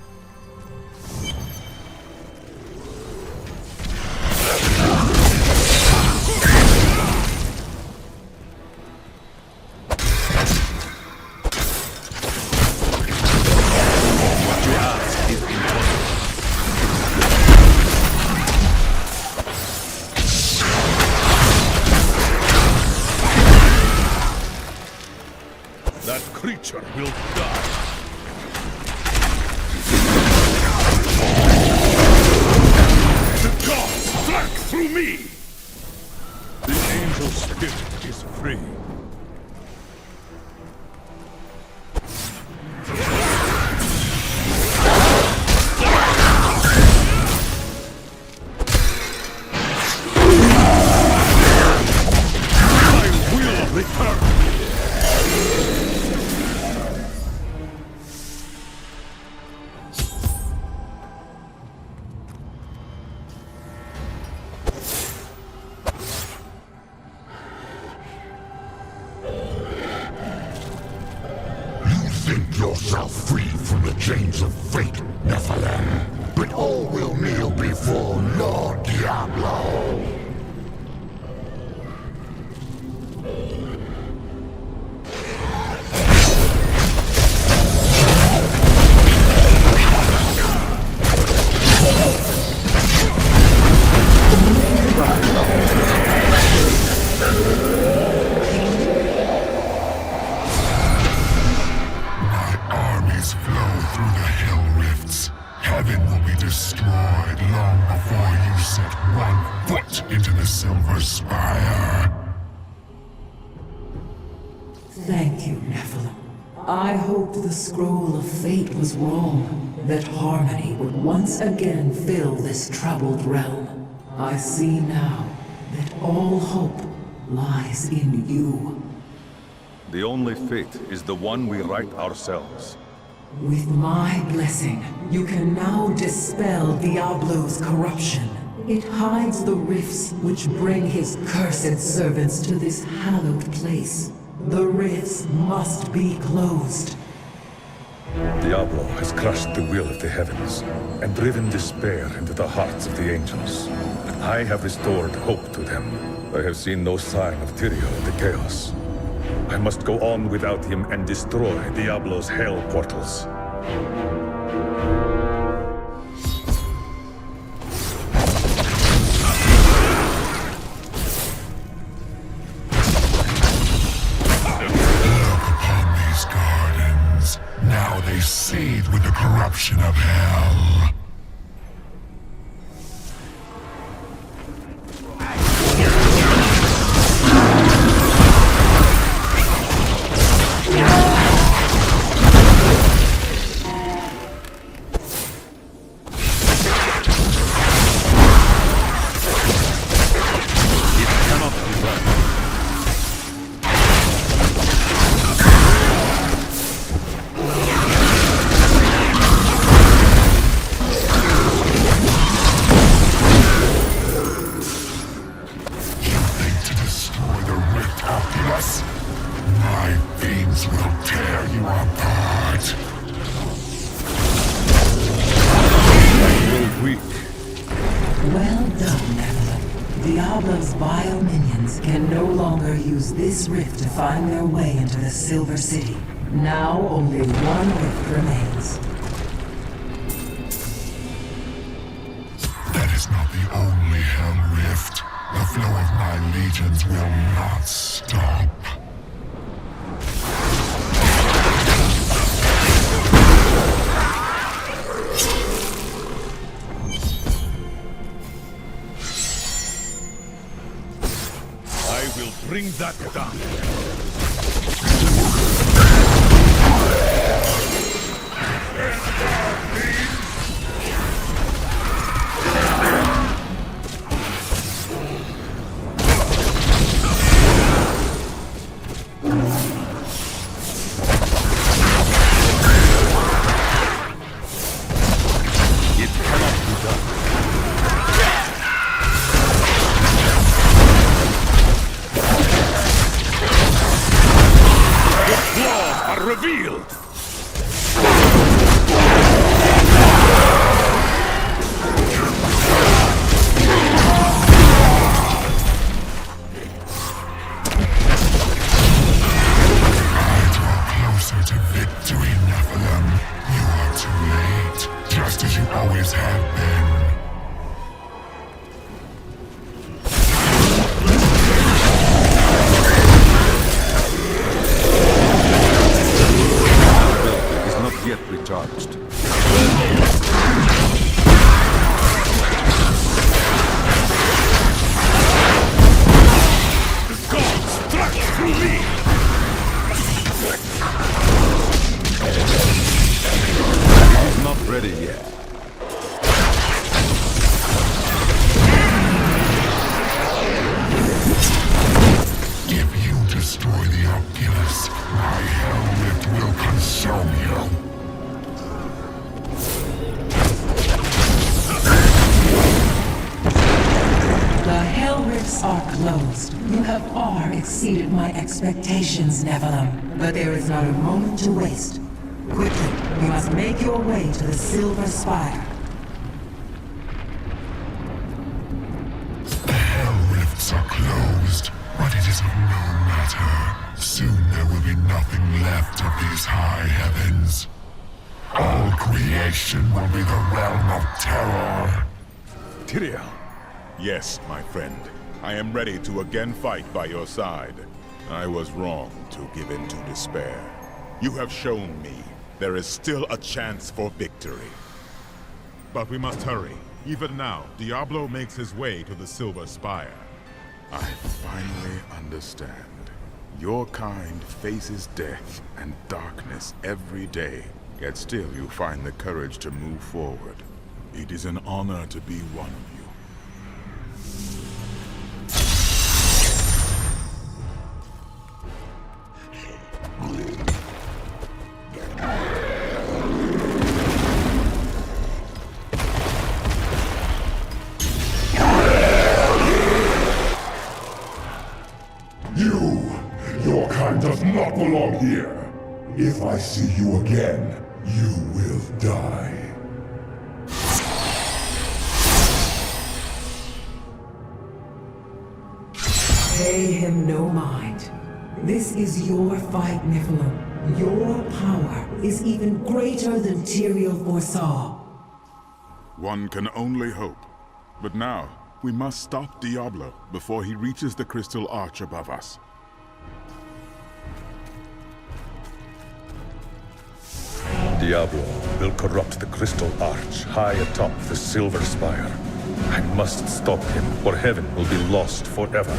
That creature will die. The gods flank through me! The angel spirit is free. I will return! Think yourself free from the chains of fate, Nephilim, but all will kneel before Lord Diablo. Heaven will be destroyed long before you set one out into the Silver Spire. Thank you, Nephilim. I hoped the Scroll of Fate was wrong, that harmony would once again fill this troubled realm. I see now that all hope lies in you. The only fate is the one we write ourselves. With my blessing, you can now dispel Diablo's corruption. It hides the rifts which bring his cursed servants to this hallowed place. The rifts must be closed. Diablo has crushed the will of the heavens and driven despair into the hearts of the angels. I have restored hope to them. I have seen no sign of Tyrael in the chaos. I must go on without him and destroy Diablo's hell portals. Now they seethe with the corruption of hell. This rift to find their way into the Silver City. Now only one rift remains. That is not the only hell rift. The flow of my legions will not stop. Bring that down. Revealed! Closer to victory, Nephilim. You are too late, just as you always have been. Yet recharged. The gods struck through me! He's not ready yet. If you destroy the Oculus, my hell rift will consume you. The hell rifts are closed. You have far exceeded my expectations, Nephilim. But there is not a moment to waste. Quickly, you must make your way to the Silver Spire. The hell rifts are closed, but it is of no matter. Soon there will be nothing left of these high heavens. All creation will be the realm of terror. Tyrael. Yes, my friend. I am ready to again fight by your side. I was wrong to give in to despair. You have shown me there is still a chance for victory. But we must hurry. Even now, Diablo makes his way to the Silver Spire. I finally understand. Your kind faces death and darkness every day, yet still you find the courage to move forward. It is an honor to be one of you. Your kind does not belong here. If I see you again, you will die. Pay him no mind. This is your fight, Nephilim. Your power is even greater than Tyrael foresaw. One can only hope. But now, we must stop Diablo before he reaches the crystal arch above us. Diablo will corrupt the crystal arch high atop the Silver Spire. I must stop him, or heaven will be lost forever.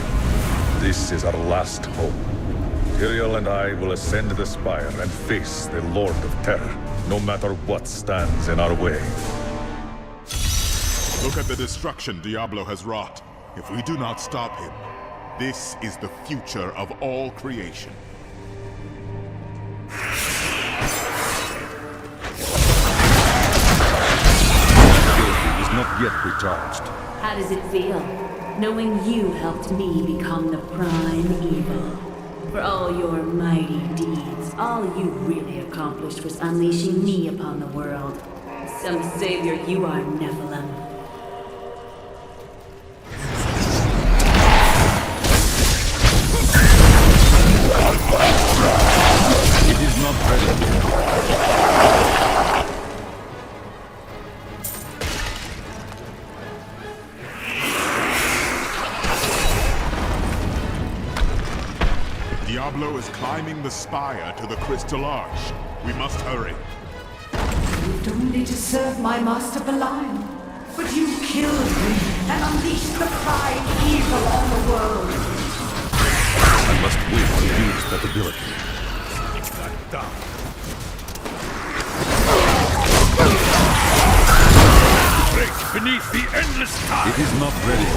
This is our last hope. Tyrael and I will ascend the spire and face the Lord of Terror, no matter what stands in our way. Look at the destruction Diablo has wrought. If we do not stop him, this is the future of all creation. Is not yet recharged. How does it feel, knowing you helped me become the prime evil? For all your mighty deeds, all you really accomplished was unleashing me upon the world. Some savior you are, Nephilim. It is not ready. Diablo is climbing the spire to the crystal arch. We must hurry. Lived only to serve my master Belial, but you killed me and unleashed the prime evil on the world. I must wait to use that ability. Break beneath the endless sky! It is not ready.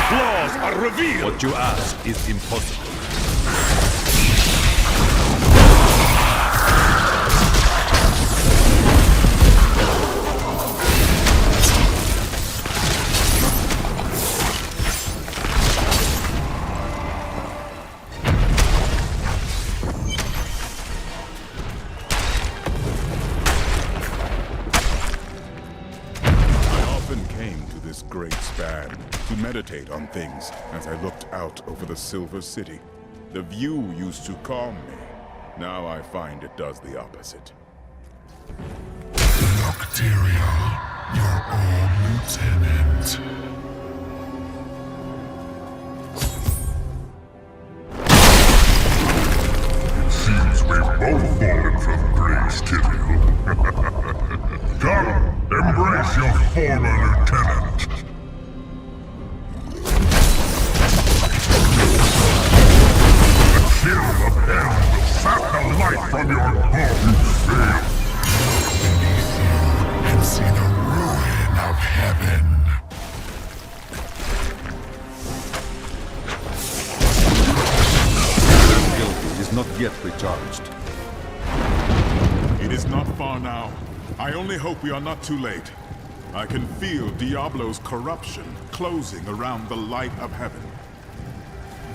Flaws are revealed! What you ask is impossible. Great span to meditate on things as I looked out over the Silver City. The view used to calm me. Now I find it does the opposite. Look, Tyrael, your old lieutenant. It seems we've both fallen from grace, Tyrael. Come! Embrace your former lieutenant. The chill of hell will sap the light from your bones. Beneath you can see the ruin of heaven. Guilty is not yet recharged. It is not far now. I only hope we are not too late. I can feel Diablo's corruption closing around the light of heaven.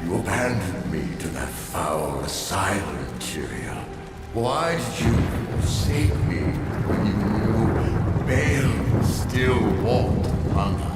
You abandoned me to that foul asylum, Tyrael. Why did you forsake me when you knew Baal still walked among us?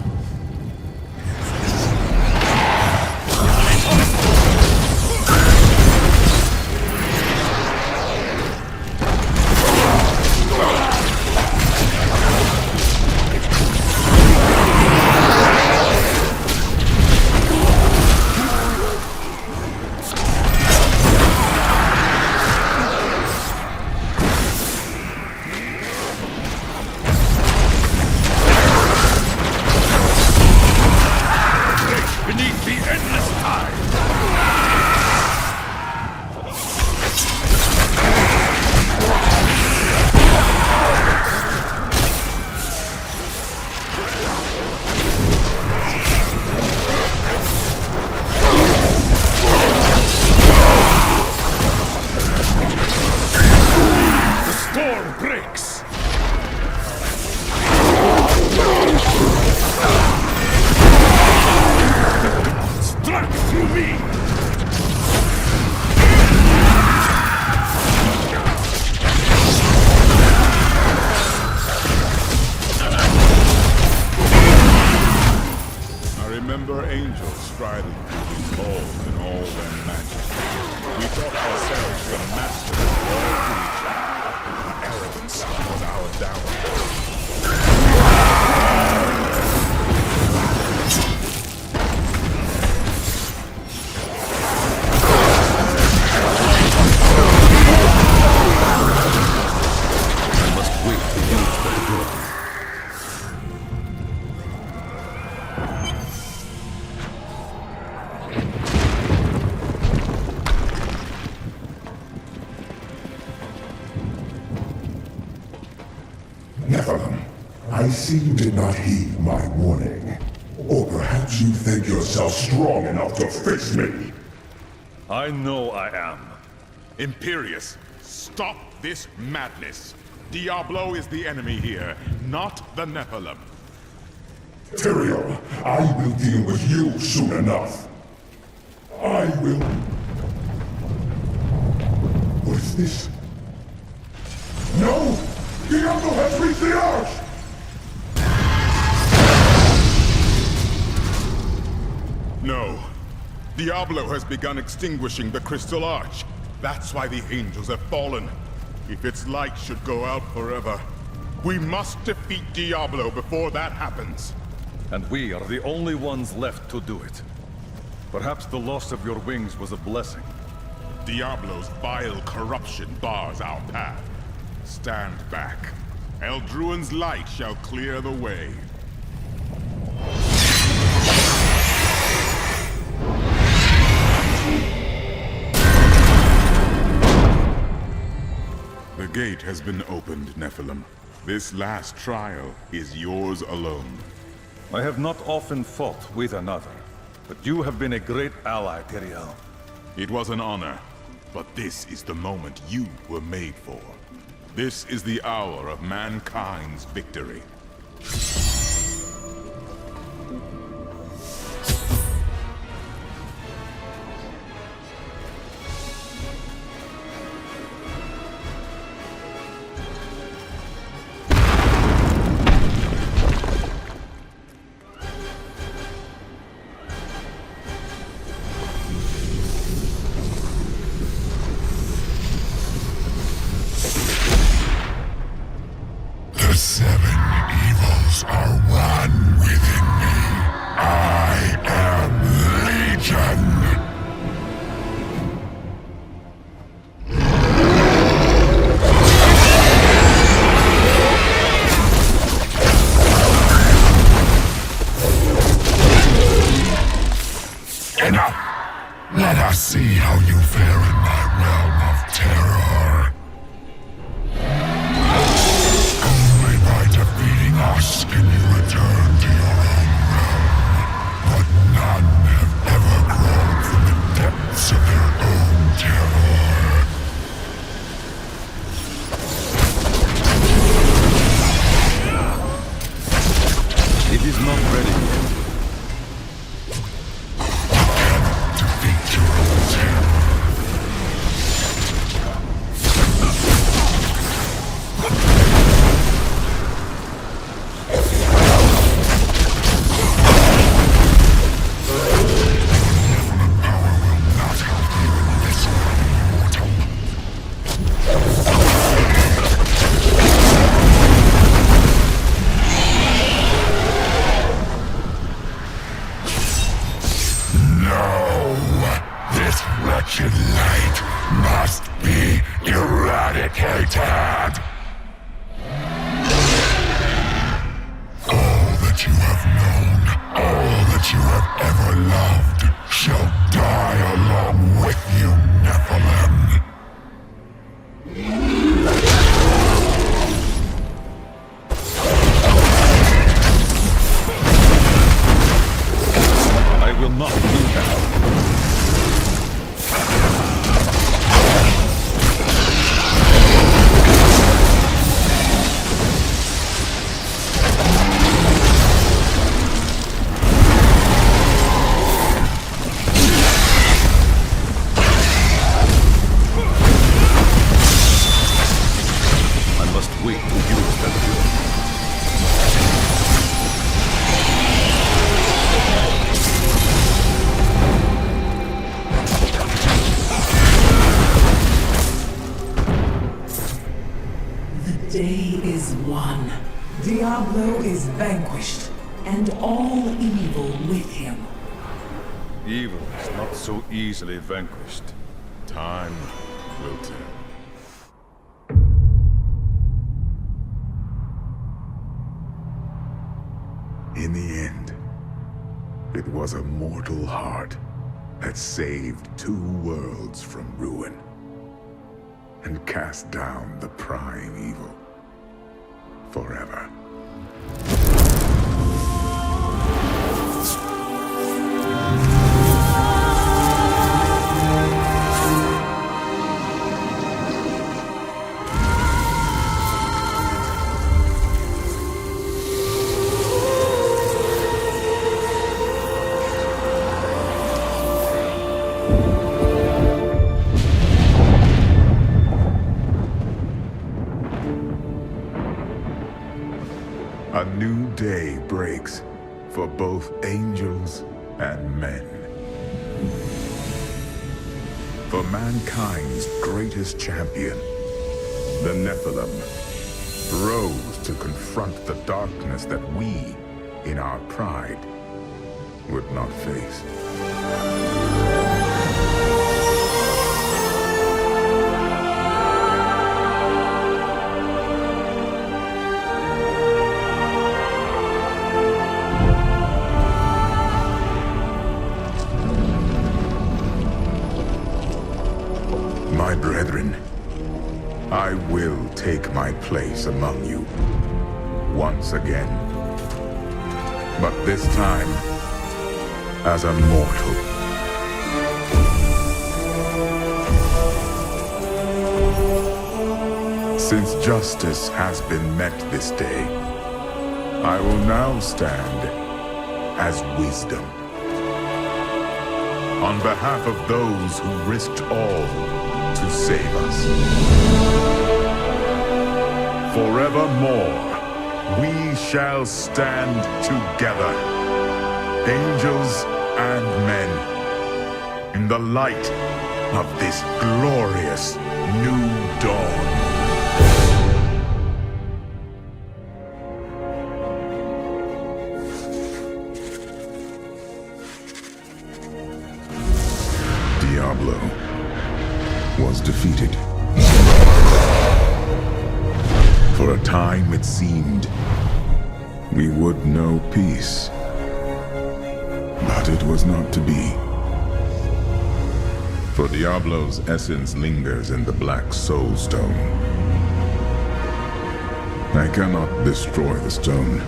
I see you did not heed my warning. Or perhaps you think yourself strong enough to face me. I know I am. Imperius, stop this madness. Diablo is the enemy here, not the Nephilim. Tyrael, I will deal with you soon enough. I will... What is this? No! Diablo has reached the Arch! No. Diablo has begun extinguishing the Crystal Arch. That's why the angels have fallen. If its light should go out forever, we must defeat Diablo before that happens. And we are the only ones left to do it. Perhaps the loss of your wings was a blessing. Diablo's vile corruption bars our path. Stand back. Eldruin's light shall clear the way. The gate has been opened, Nephilim. This last trial is yours alone. I have not often fought with another, but you have been a great ally, Tyrael. It was an honor, but this is the moment you were made for. This is the hour of mankind's victory. Let us see how you fare in my realm of terror. Only by defeating us can you return to your own realm. But none have ever grown from the depths of their own terror. It is not ready yet. Light must be eradicated. All that you have known, all that you have ever loved, shall die along with you, Nephilim. I will not do that. Day is won. Diablo is vanquished, and all evil with him. Evil is not so easily vanquished. Time will tell. In the end, it was a mortal heart that saved 2 worlds from ruin and cast down the prime evil forever. A new day breaks for both angels and men. For mankind's greatest champion, the Nephilim, rose to confront the darkness that we, in our pride, would not face. My brethren, I will take my place among you once again. But this time, as a mortal. Since justice has been met this day, I will now stand as wisdom. On behalf of those who risked all to save us. Forevermore, we shall stand together, angels and men, in the light of this glorious new dawn. Diablo was defeated. For a time it seemed we would know peace. But it was not to be. For Diablo's essence lingers in the Black Soul Stone. I cannot destroy the stone,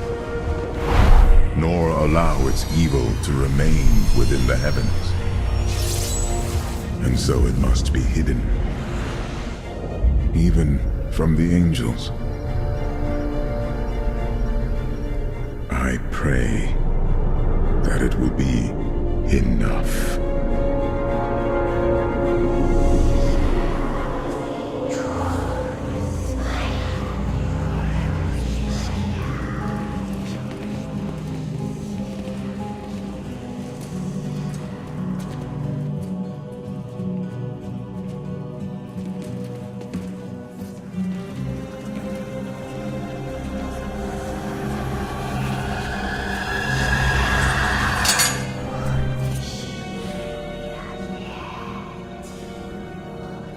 nor allow its evil to remain within the heavens. And so it must be hidden, even from the angels. I pray that it will be enough.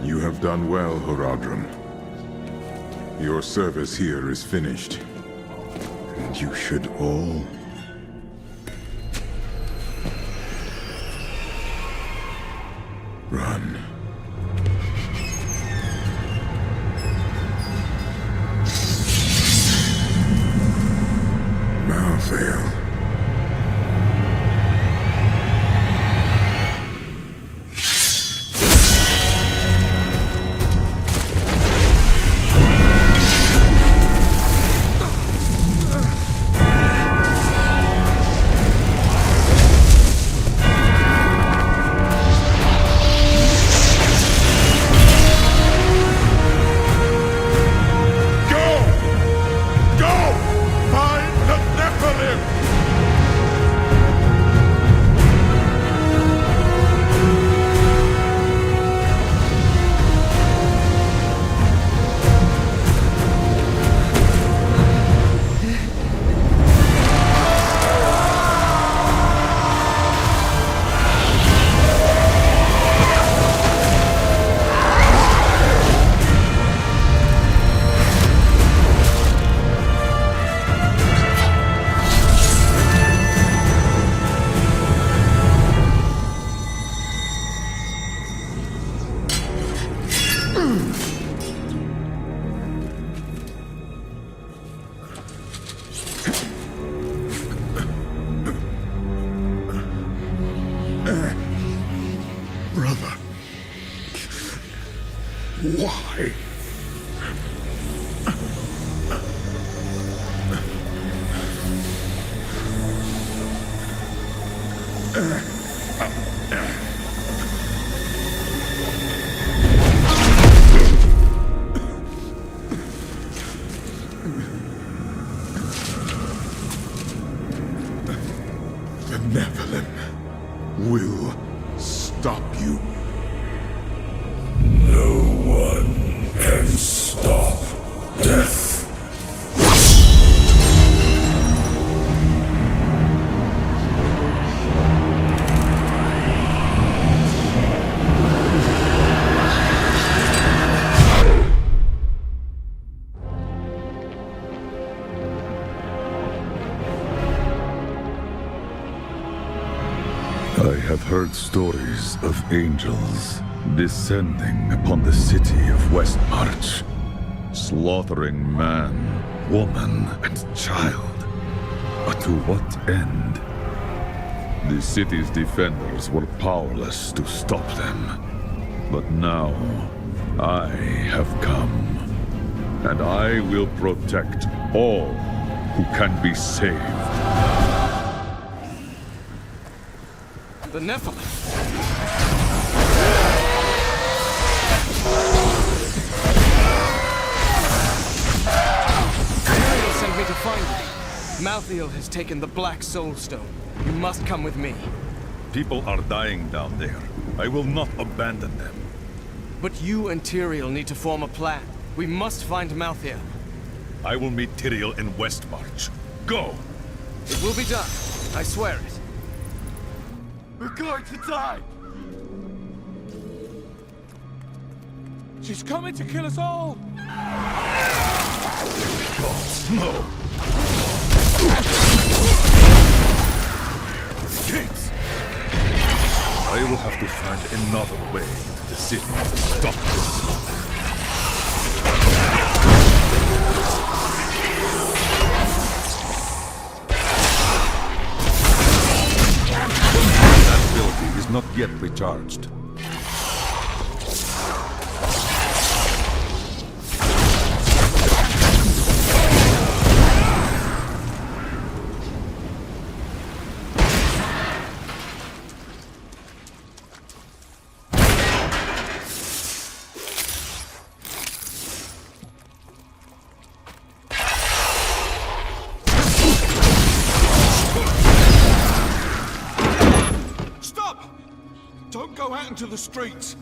You have done well, Horadrim. Your service here is finished. And you should all run. Malthael. Why? The Nephilim will stop you. No one can stop death. I have heard stories of angels descending upon the city of Westmarch, slaughtering man, woman, and child. But to what end? The city's defenders were powerless to stop them. But now, I have come, and I will protect all who can be saved. The Nephilim! Tyrael sent me to find you. Malthael has taken the Black Soul Stone. You must come with me. People are dying down there. I will not abandon them. But you and Tyrael need to form a plan. We must find Malthael. I will meet Tyrael in Westmarch. Go! It will be done. I swear it. We're going to die! She's coming to kill us all! No! Kings! I will have to find another way to the city to stop this. Is not yet recharged. Into the streets.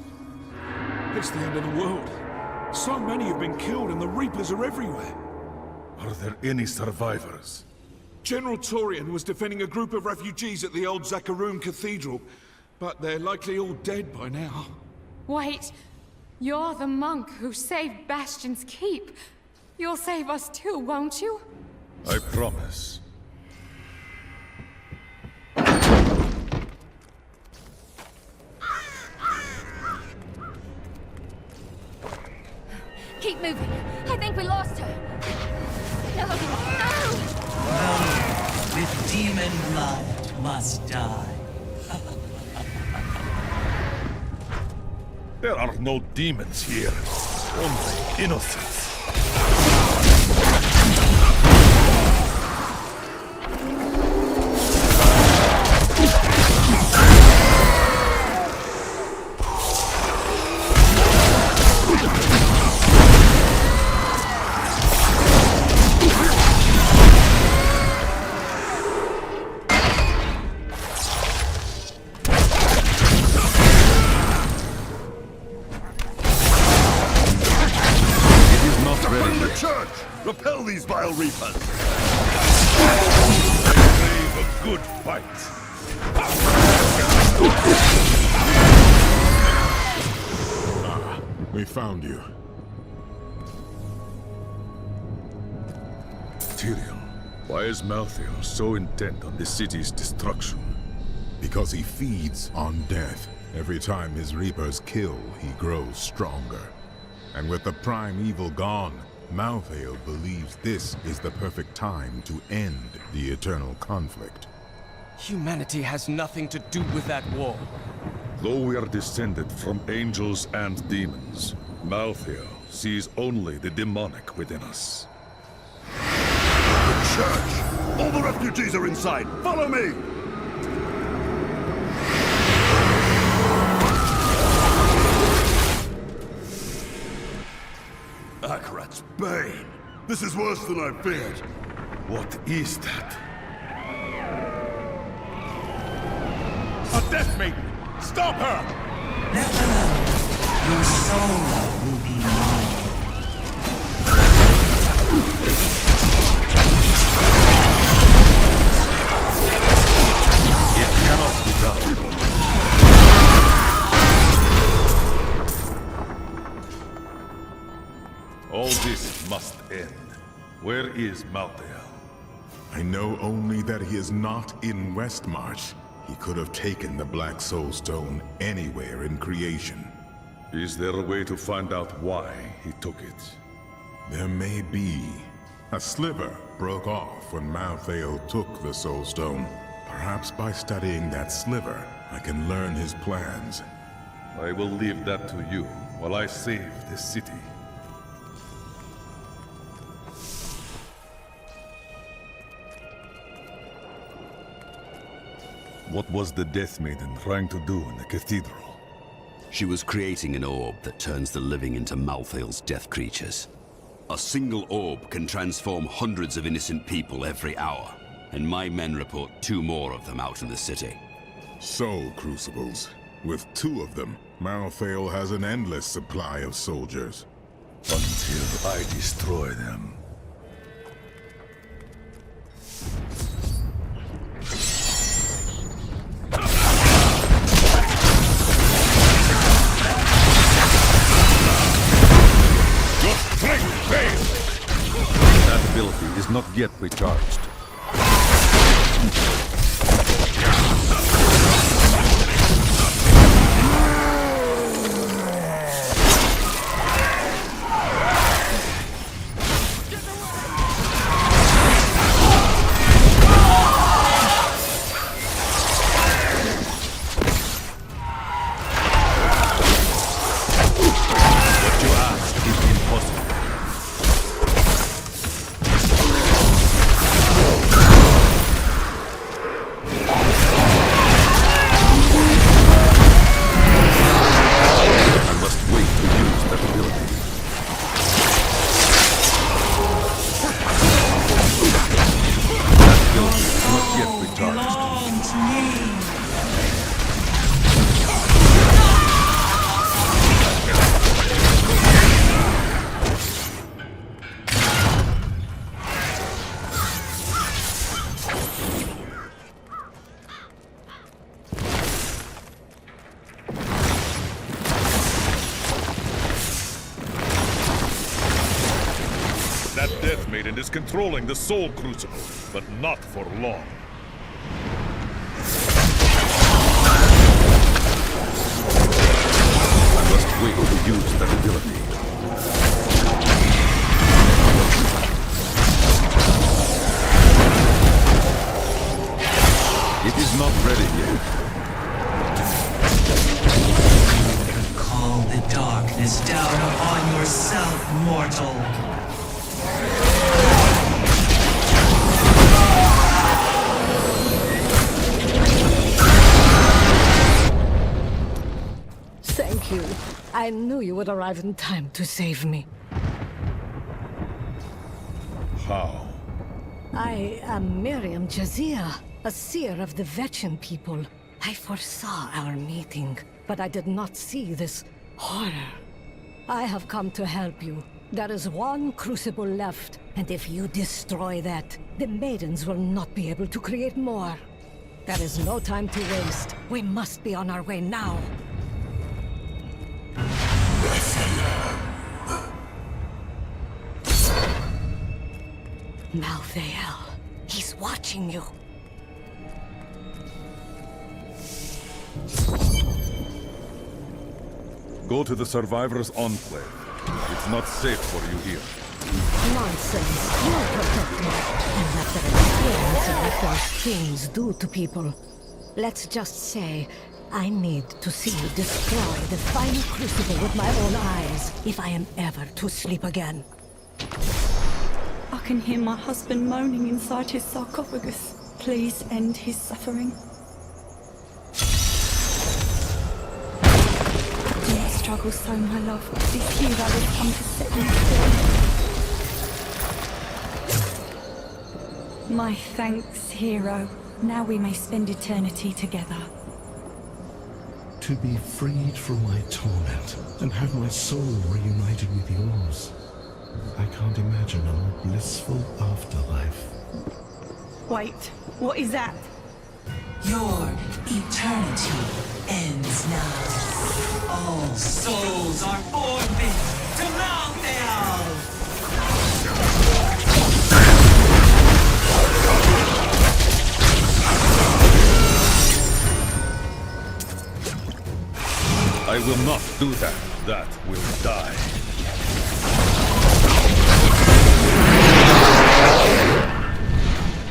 It's the end of the world. So many have been killed and the Reapers are everywhere. Are there any survivors? General Torian was defending a group of refugees at the old Zakharoon Cathedral, but they're likely all dead by now. Wait, you're the monk who saved Bastion's Keep. You'll save us too, won't you? I promise. Keep moving. I think we lost her. No, no! No, with demon blood must die. There are no demons here, only innocents. Repel these vile reapers! Brave a good fight! We found you. Tyrael, why is Malthael so intent on the city's destruction? Because he feeds on death. Every time his reapers kill, he grows stronger. And with the prime evil gone, Malthael believes this is the perfect time to end the eternal conflict. Humanity has nothing to do with that war. Though we are descended from angels and demons, Malthael sees only the demonic within us. The church! All the refugees are inside! Follow me! Akarat's Bane! This is worse than I feared! What is that? A Death Maiden! Stop her! Your soul will be mine. It cannot be done. All this must end. Where is Malthael? I know only that he is not in Westmarch. He could have taken the Black Soul Stone anywhere in creation. Is there a way to find out why he took it? There may be. A sliver broke off when Malthael took the Soul Stone. Perhaps by studying that sliver, I can learn his plans. I will leave that to you while I save this city. What was the Death Maiden trying to do in the cathedral? She was creating an orb that turns the living into Malthael's death creatures. A single orb can transform hundreds of innocent people every hour, and my men report 2 more of them out in the city. Soul Crucibles. With 2 of them, Malthael has an endless supply of soldiers. Until I destroy them. That ability is not yet recharged. What you ask is impossible. That Death Maiden is controlling the Soul Crucible, but not for long. I must wait to use that ability. It is not ready yet. Call the darkness down upon yourself, mortal. Thank you. I knew you would arrive in time to save me. How? I am Miriam Jazia, a seer of the Vetchin people. I foresaw our meeting, but I did not see this horror. I have come to help you. There is one crucible left, and if you destroy that, the maidens will not be able to create more. There is no time to waste. We must be on our way now. Malthael, he's watching you. Go to the Survivors' Enclave. It's not safe for you here. Nonsense. You'll protect me. And after experience of what those things do to people. Let's just say, I need to see you destroy the final crucible with my own eyes, if I am ever to sleep again. I can hear my husband moaning inside his sarcophagus. Please end his suffering. Do not struggle so, my love. This hero has come to set you free. My thanks, hero. Now we may spend eternity together. To be freed from my torment and have my soul reunited with yours. I can't imagine a more blissful afterlife. Wait, what is that? Your eternity ends now. All souls are forbidden to Malthael! I will not do that. That will die.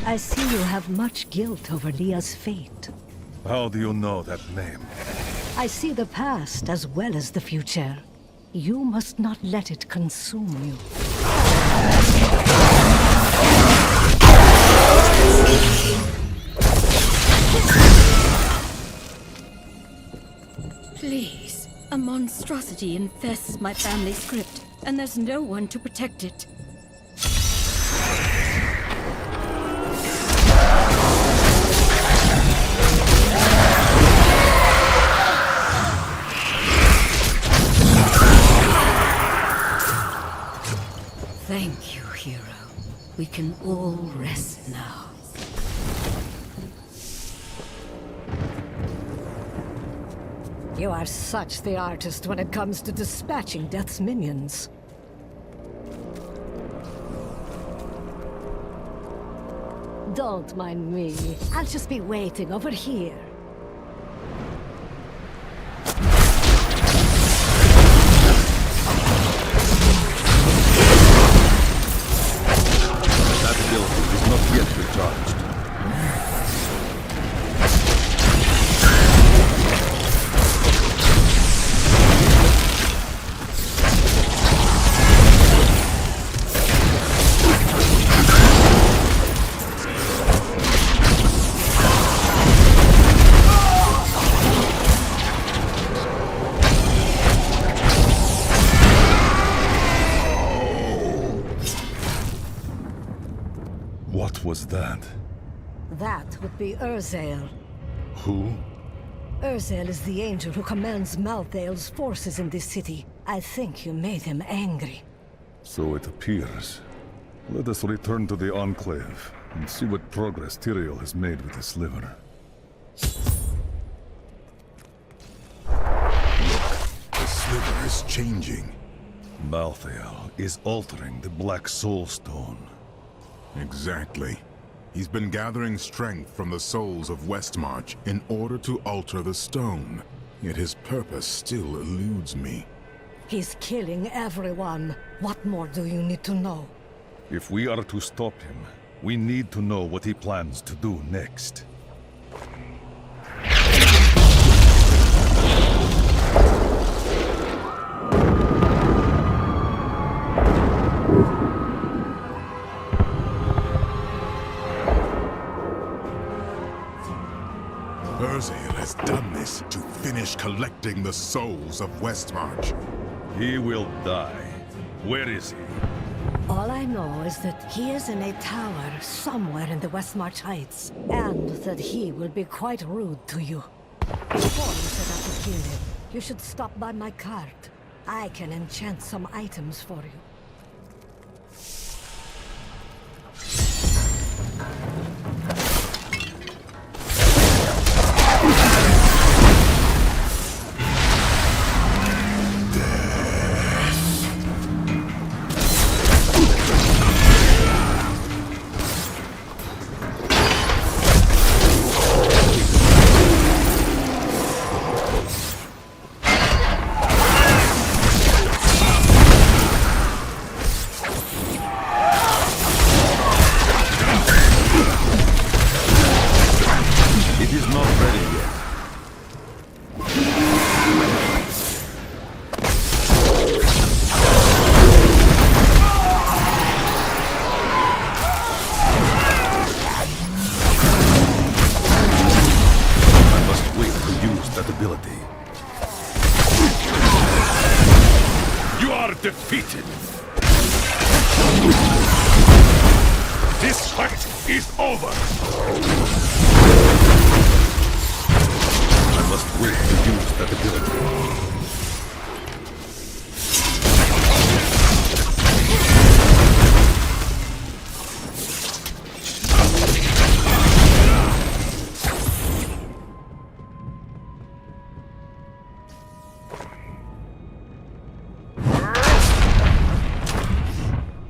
I see you have much guilt over Leah's fate. How do you know that name? I see the past as well as the future. You must not let it consume you. Please. A monstrosity infests my family's crypt, and there's no one to protect it. Thank you, hero. We can all rest now. You are such the artist when it comes to dispatching Death's minions. Don't mind me. I'll just be waiting over here. That ability is not yet recharged. What was that? That would be Urzael. Who? Urzael is the angel who commands Malthael's forces in this city. I think you made him angry. So it appears. Let us return to the Enclave and see what progress Tyrael has made with the sliver. The sliver is changing. Malthael is altering the Black Soul Stone. Exactly. He's been gathering strength from the souls of Westmarch in order to alter the stone. Yet his purpose still eludes me. He's killing everyone. What more do you need to know? If we are to stop him, we need to know what he plans to do next. Urzael has done this to finish collecting the souls of Westmarch. He will die. Where is he? All I know is that he is in a tower somewhere in the Westmarch Heights, and that he will be quite rude to you. Before you set out to kill him, you should stop by my cart. I can enchant some items for you. defeated. This fight is over. I must wait to use that ability.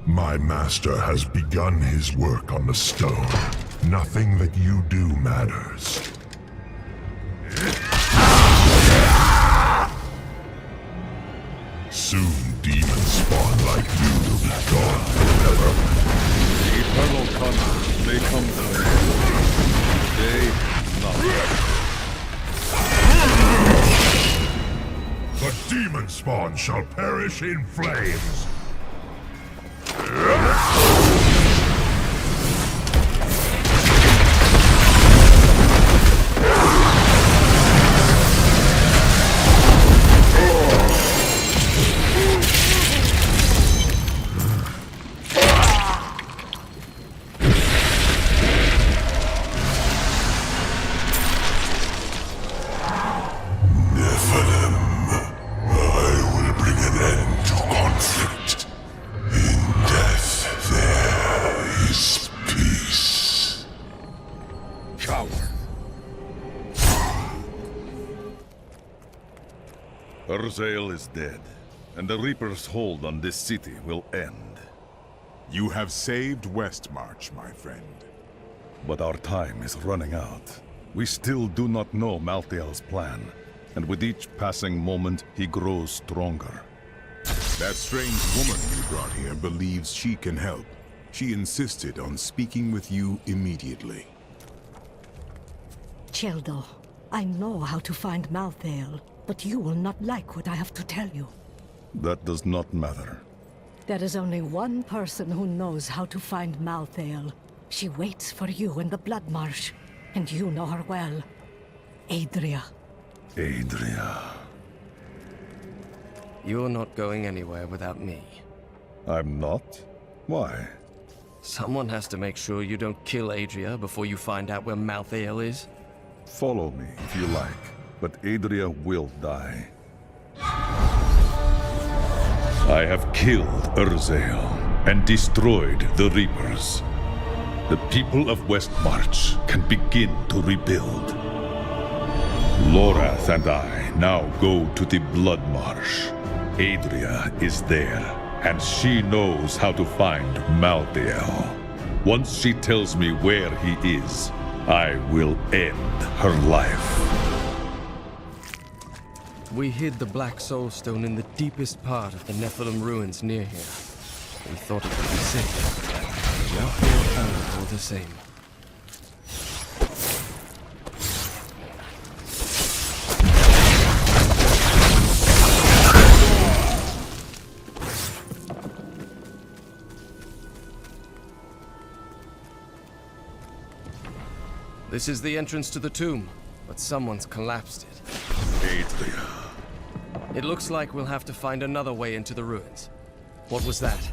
My master has begun his work on the stone. Nothing that you do matters. Soon demons spawn like you will be gone forever. The eternal conflict may come to an end. Today, not. The demon spawn shall perish in flames. Tyrael is dead, and the Reaper's hold on this city will end. You have saved Westmarch, my friend. But our time is running out. We still do not know Malthael's plan, and with each passing moment, he grows stronger. That strange woman you brought here believes she can help. She insisted on speaking with you immediately. Cheldo, I know how to find Malthael, but you will not like what I have to tell you. That does not matter. There is only one person who knows how to find Malthael. She waits for you in the Blood Marsh, and you know her well. Adria. Adria. You're not going anywhere without me. I'm not? Why? Someone has to make sure you don't kill Adria before you find out where Malthael is. Follow me if you like, but Adria will die. I have killed Urzael and destroyed the Reapers. The people of Westmarch can begin to rebuild. Lorath and I now go to the Blood Marsh. Adria is there, and she knows how to find Malthael. Once she tells me where he is, I will end her life. We hid the Black Soul Stone in the deepest part of the Nephilim ruins near here. We thought it would be safe. Now here all the same. This is the entrance to the tomb, but someone's collapsed it. Adria. It looks like we'll have to find another way into the ruins. What was that?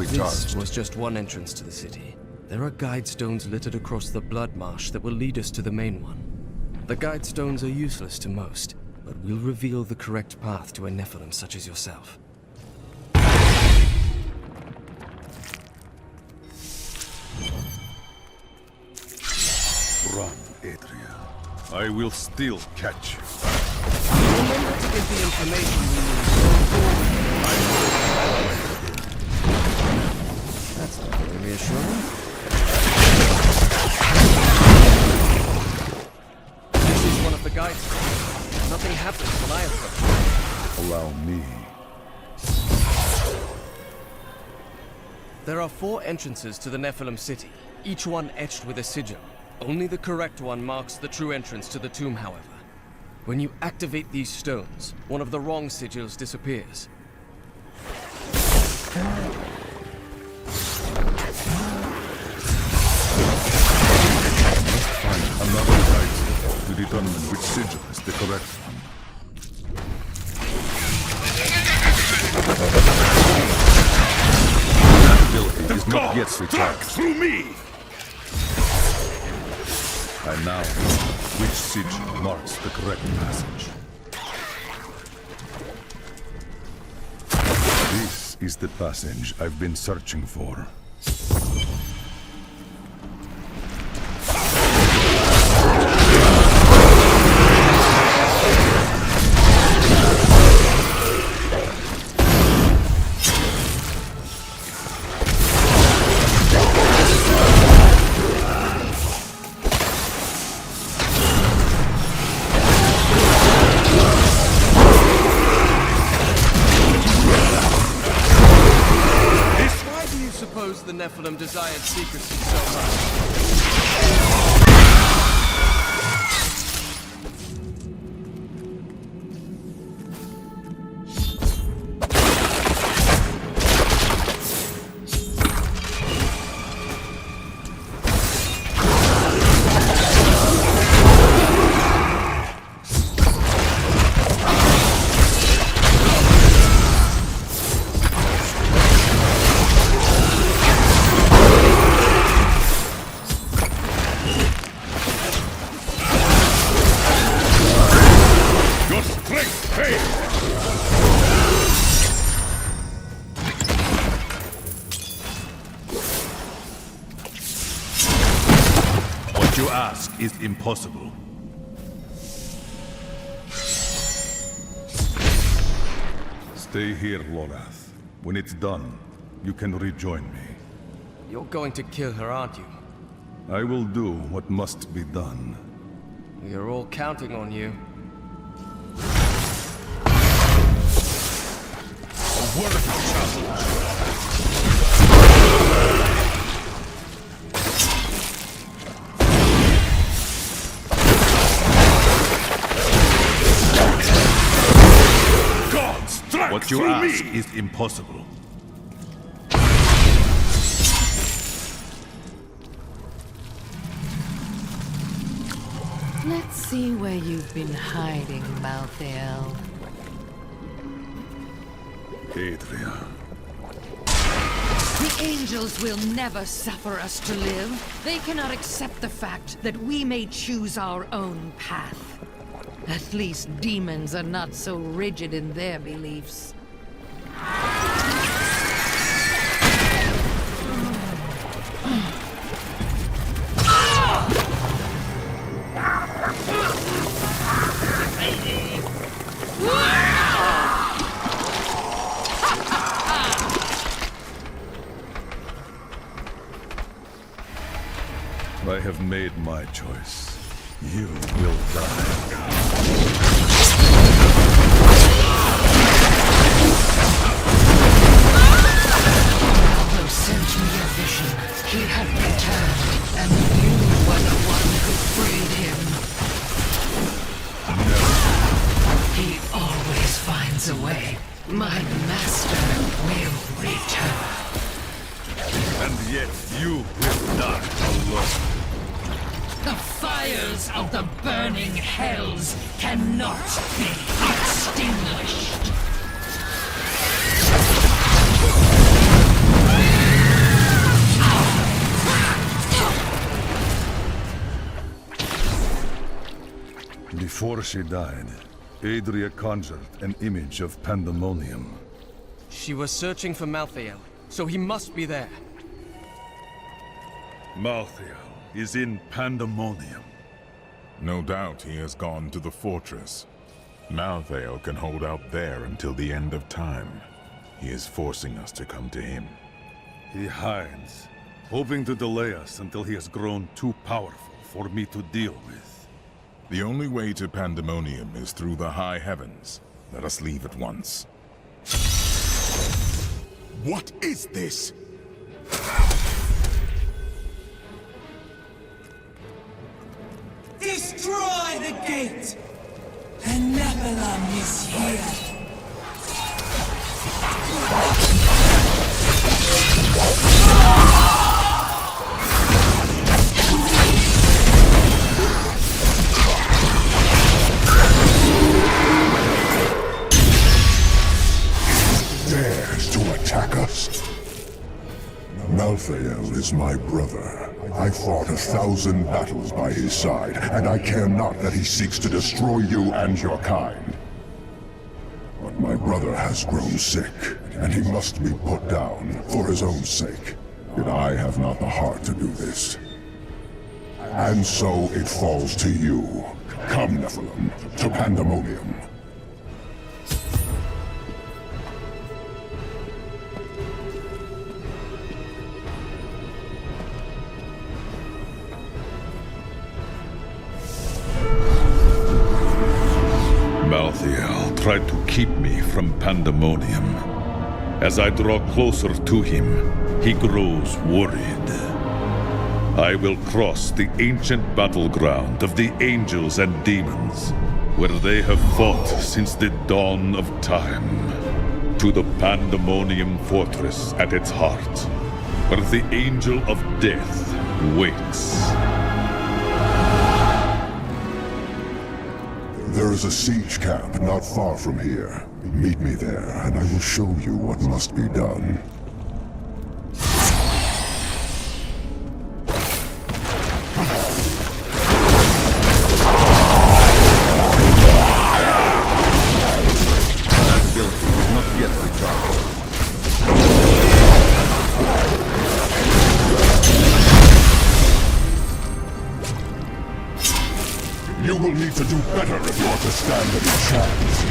This was just one entrance to the city. There are guide stones littered across the Blood Marsh that will lead us to the main one. The guide stones are useless to most, but will reveal the correct path to a Nephilim such as yourself. Run, Adria. I will still catch you. Remember to get the information we need. That's not very reassuring. This is one of the guides. Nothing happens when I approach. Allow me. There are 4 entrances to the Nephilim city, each one etched with a sigil. Only the correct one marks the true entrance to the tomb, however. When you activate these stones, one of the wrong sigils disappears. Another guide to determine which sigil is the correct one. That ability is not yet recharged. Through me! I now know which sigil marks the correct passage. This is the passage I've been searching for. The Nephilim desired secrecy so much. What you ask is impossible. Stay here, Lorath. When it's done, you can rejoin me. You're going to kill her, aren't you? I will do what must be done. We're all counting on you. A worthy challenge. What you ask is impossible. Let's see where you've been hiding, Malthael. Adria. The angels will never suffer us to live. They cannot accept the fact that we may choose our own path. At least demons are not so rigid in their beliefs. I have made my choice. You will die. Diablo sent me a vision. He had returned, and you were the one who freed him. No. He always finds a way. My master will return. And yet you will die alone. The fires of the burning hells cannot be extinguished. Before she died, Adria conjured an image of pandemonium. She was searching for Malthael, so he must be there. Malthael is in pandemonium. No doubt he has gone to the fortress. Malthael can hold out there until the end of time. He is forcing us to come to him. He hides, hoping to delay us until he has grown too powerful for me to deal with. The only way to pandemonium is through the high heavens. Let us leave at once. What is this? Destroy the gate! And Nephilim is here! Dares to attack us? Malthael is my brother. I fought 1,000 battles by his side, and I care not that he seeks to destroy you and your kind. But my brother has grown sick, and he must be put down for his own sake. Yet I have not the heart to do this. And so it falls to you. Come, Nephilim, to Pandemonium. Malthael tried to keep me from Pandemonium. As I draw closer to him, he grows worried. I will cross the ancient battleground of the angels and demons, where they have fought since the dawn of time, to the Pandemonium fortress at its heart, where the angel of death waits. There is a siege camp not far from here. Meet me there, and I will show you what must be done. That ability is not yet recharged. You will need to do better if you are to stand any chance.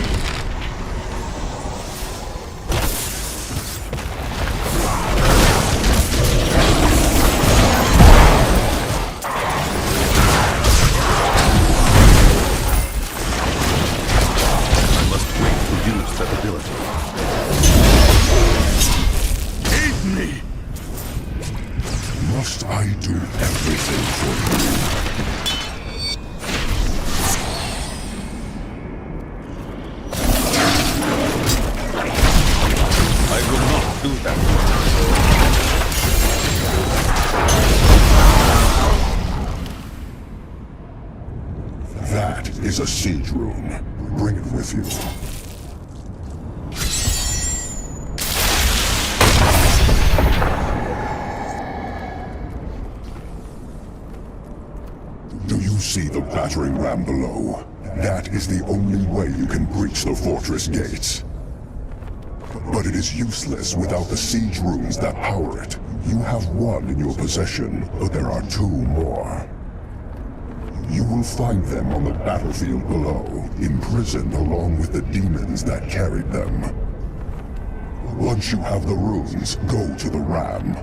I must wait to use that ability. Aid me! Must I do everything for you? Do that. That is a siege rune. Bring it with you. Do you see the battering ram below? That is the only way you can breach the fortress gates. But it is useless without the siege runes that power it. You have one in your possession, but there are 2 more. You will find them on the battlefield below, imprisoned along with the demons that carried them. Once you have the runes, go to the ram.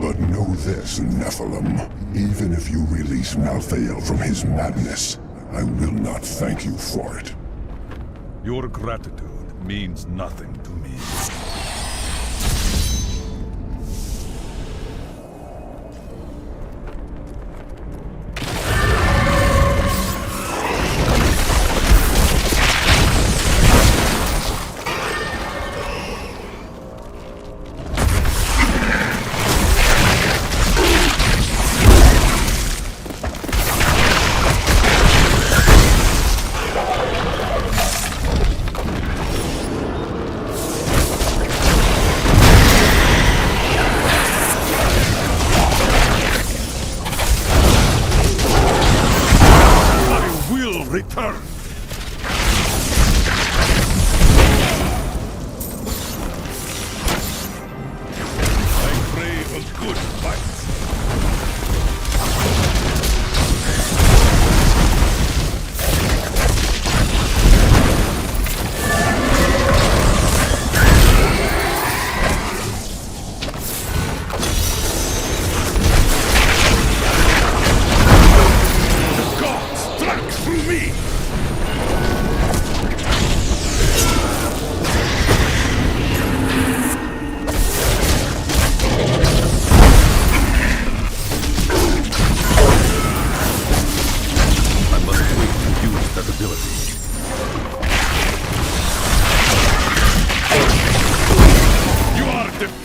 But know this, Nephilim. Even if you release Malthael from his madness, I will not thank you for it. Your gratitude means nothing to me.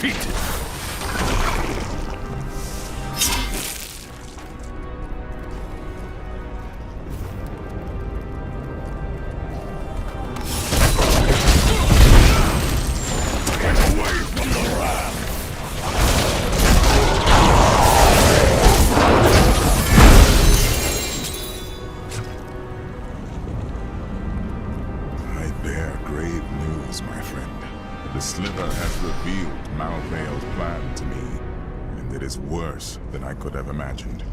defeated. Than I could have imagined.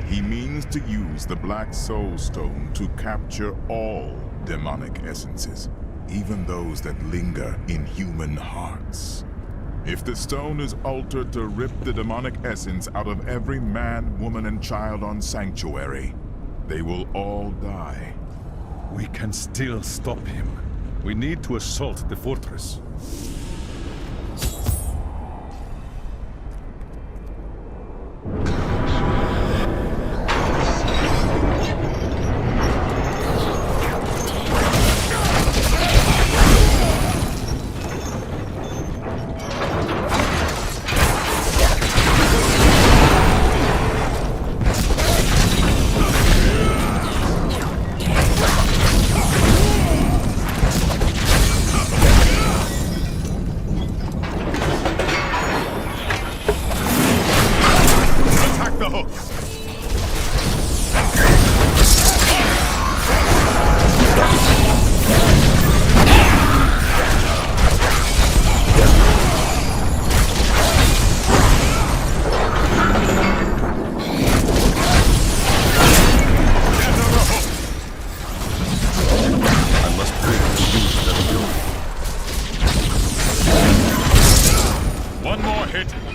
He means to use the Black Soul Stone to capture all demonic essences, even those that linger in human hearts. If the stone is altered to rip the demonic essence out of every man, woman, and child on Sanctuary, they will all die. We can still stop him. We need to assault the fortress.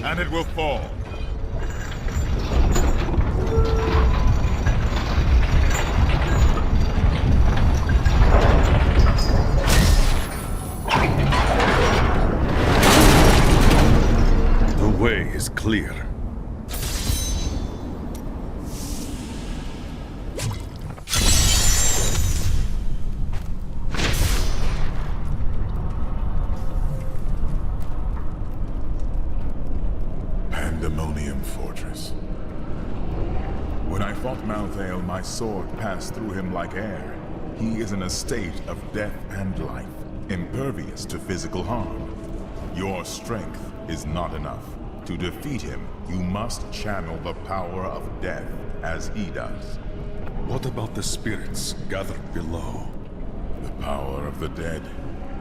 And it will fall. The way is clear. My sword passed through him like air. He is in a state of death and life, impervious to physical harm. Your strength is not enough. To defeat him, you must channel the power of death as he does. What about the spirits gathered below? The power of the dead.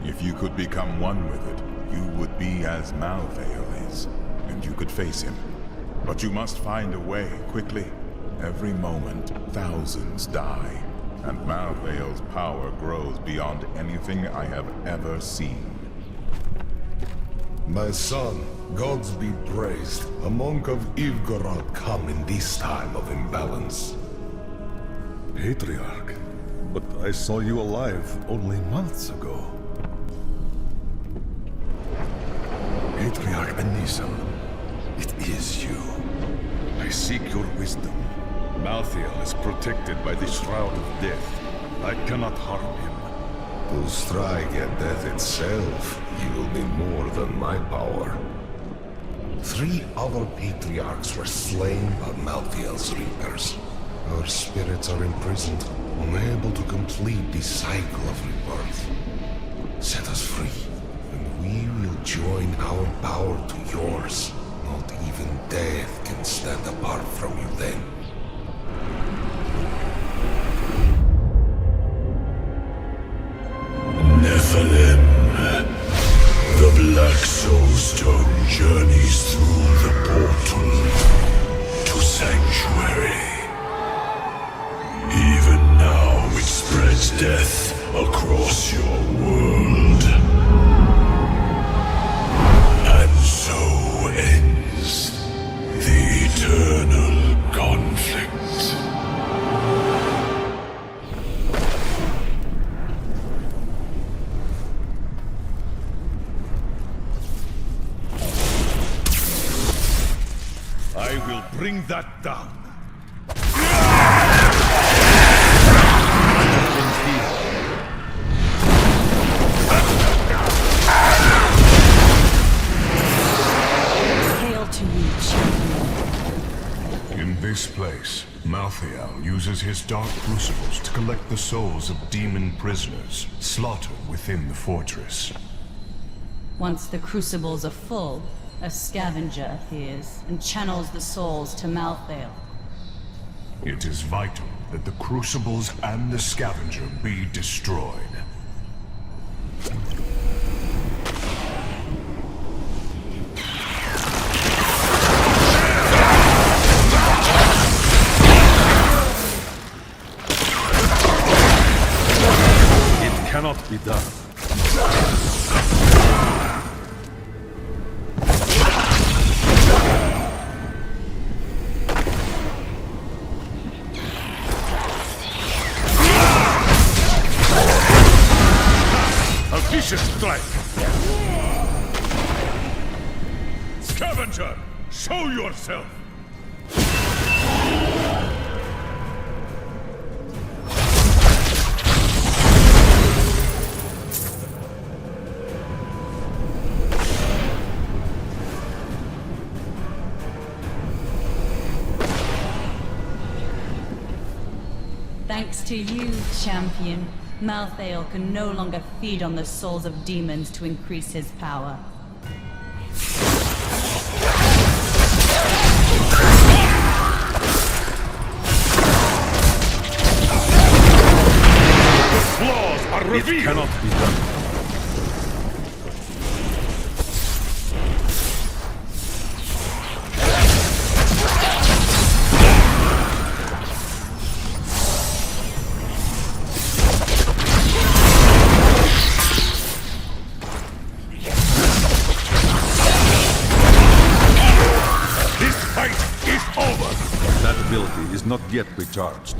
If you could become one with it, you would be as Malthael is, and you could face him. But you must find a way, quickly. Every moment, thousands die, and Malthael's power grows beyond anything I have ever seen. My son, gods be praised. A monk of Ivgorod come in this time of imbalance. Patriarch, but I saw you alive only months ago. Patriarch Anisam, it is you. I seek your wisdom. Malthael is protected by the Shroud of Death. I cannot harm him. To strike at death itself, you will be more than my power. 3 other patriarchs were slain by Malthael's reapers. Our spirits are imprisoned, unable to complete the cycle of rebirth. Set us free, and we will join our power to yours. Not even death can stand apart from you then. Nephilim. The Black Soul Stone journeys through the portal to Sanctuary. Even now it spreads death across your world. And so ends the eternal conflict. I will bring that down. uses his dark crucibles to collect the souls of demon prisoners slaughtered within the fortress. Once the crucibles are full, a scavenger appears and channels the souls to Malthael. It is vital that the crucibles and the scavenger be destroyed. It cannot be done. Vicious strike! Scavenger, show yourself! Thanks to you, champion, Malthael can no longer feed on the souls of demons to increase his power. The flaws are revealed! It cannot be done. Is not yet recharged.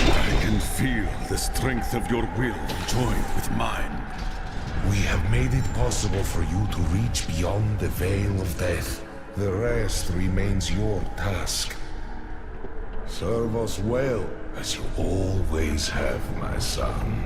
I can feel the strength of your will joined with mine. We have made it possible for you to reach beyond the veil of death. The rest remains your task. Serve us well, as you always have, my son.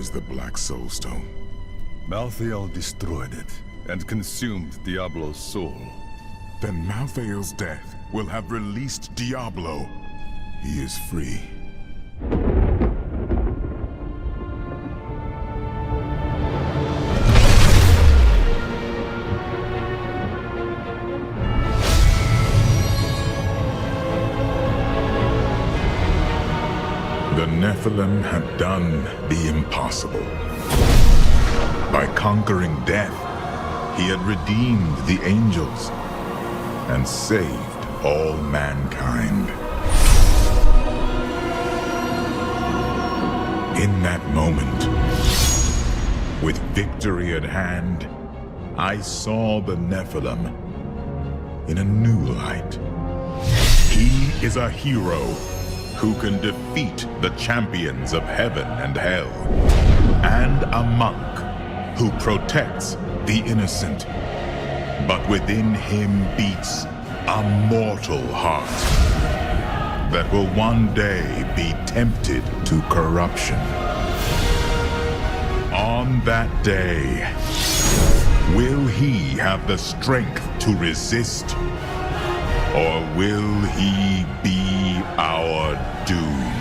is the Black Soulstone? Malthael destroyed it and consumed Diablo's soul. Then Malthael's death will have released Diablo. He is free. The Nephilim had done the impossible. By conquering death, he had redeemed the angels and saved all mankind. In that moment, with victory at hand, I saw the Nephilim in a new light. He is a hero who can defeat the champions of heaven and hell, and a monk who protects the innocent. But within him beats a mortal heart that will one day be tempted to corruption. On that day, will he have the strength to resist, or will he be our doom?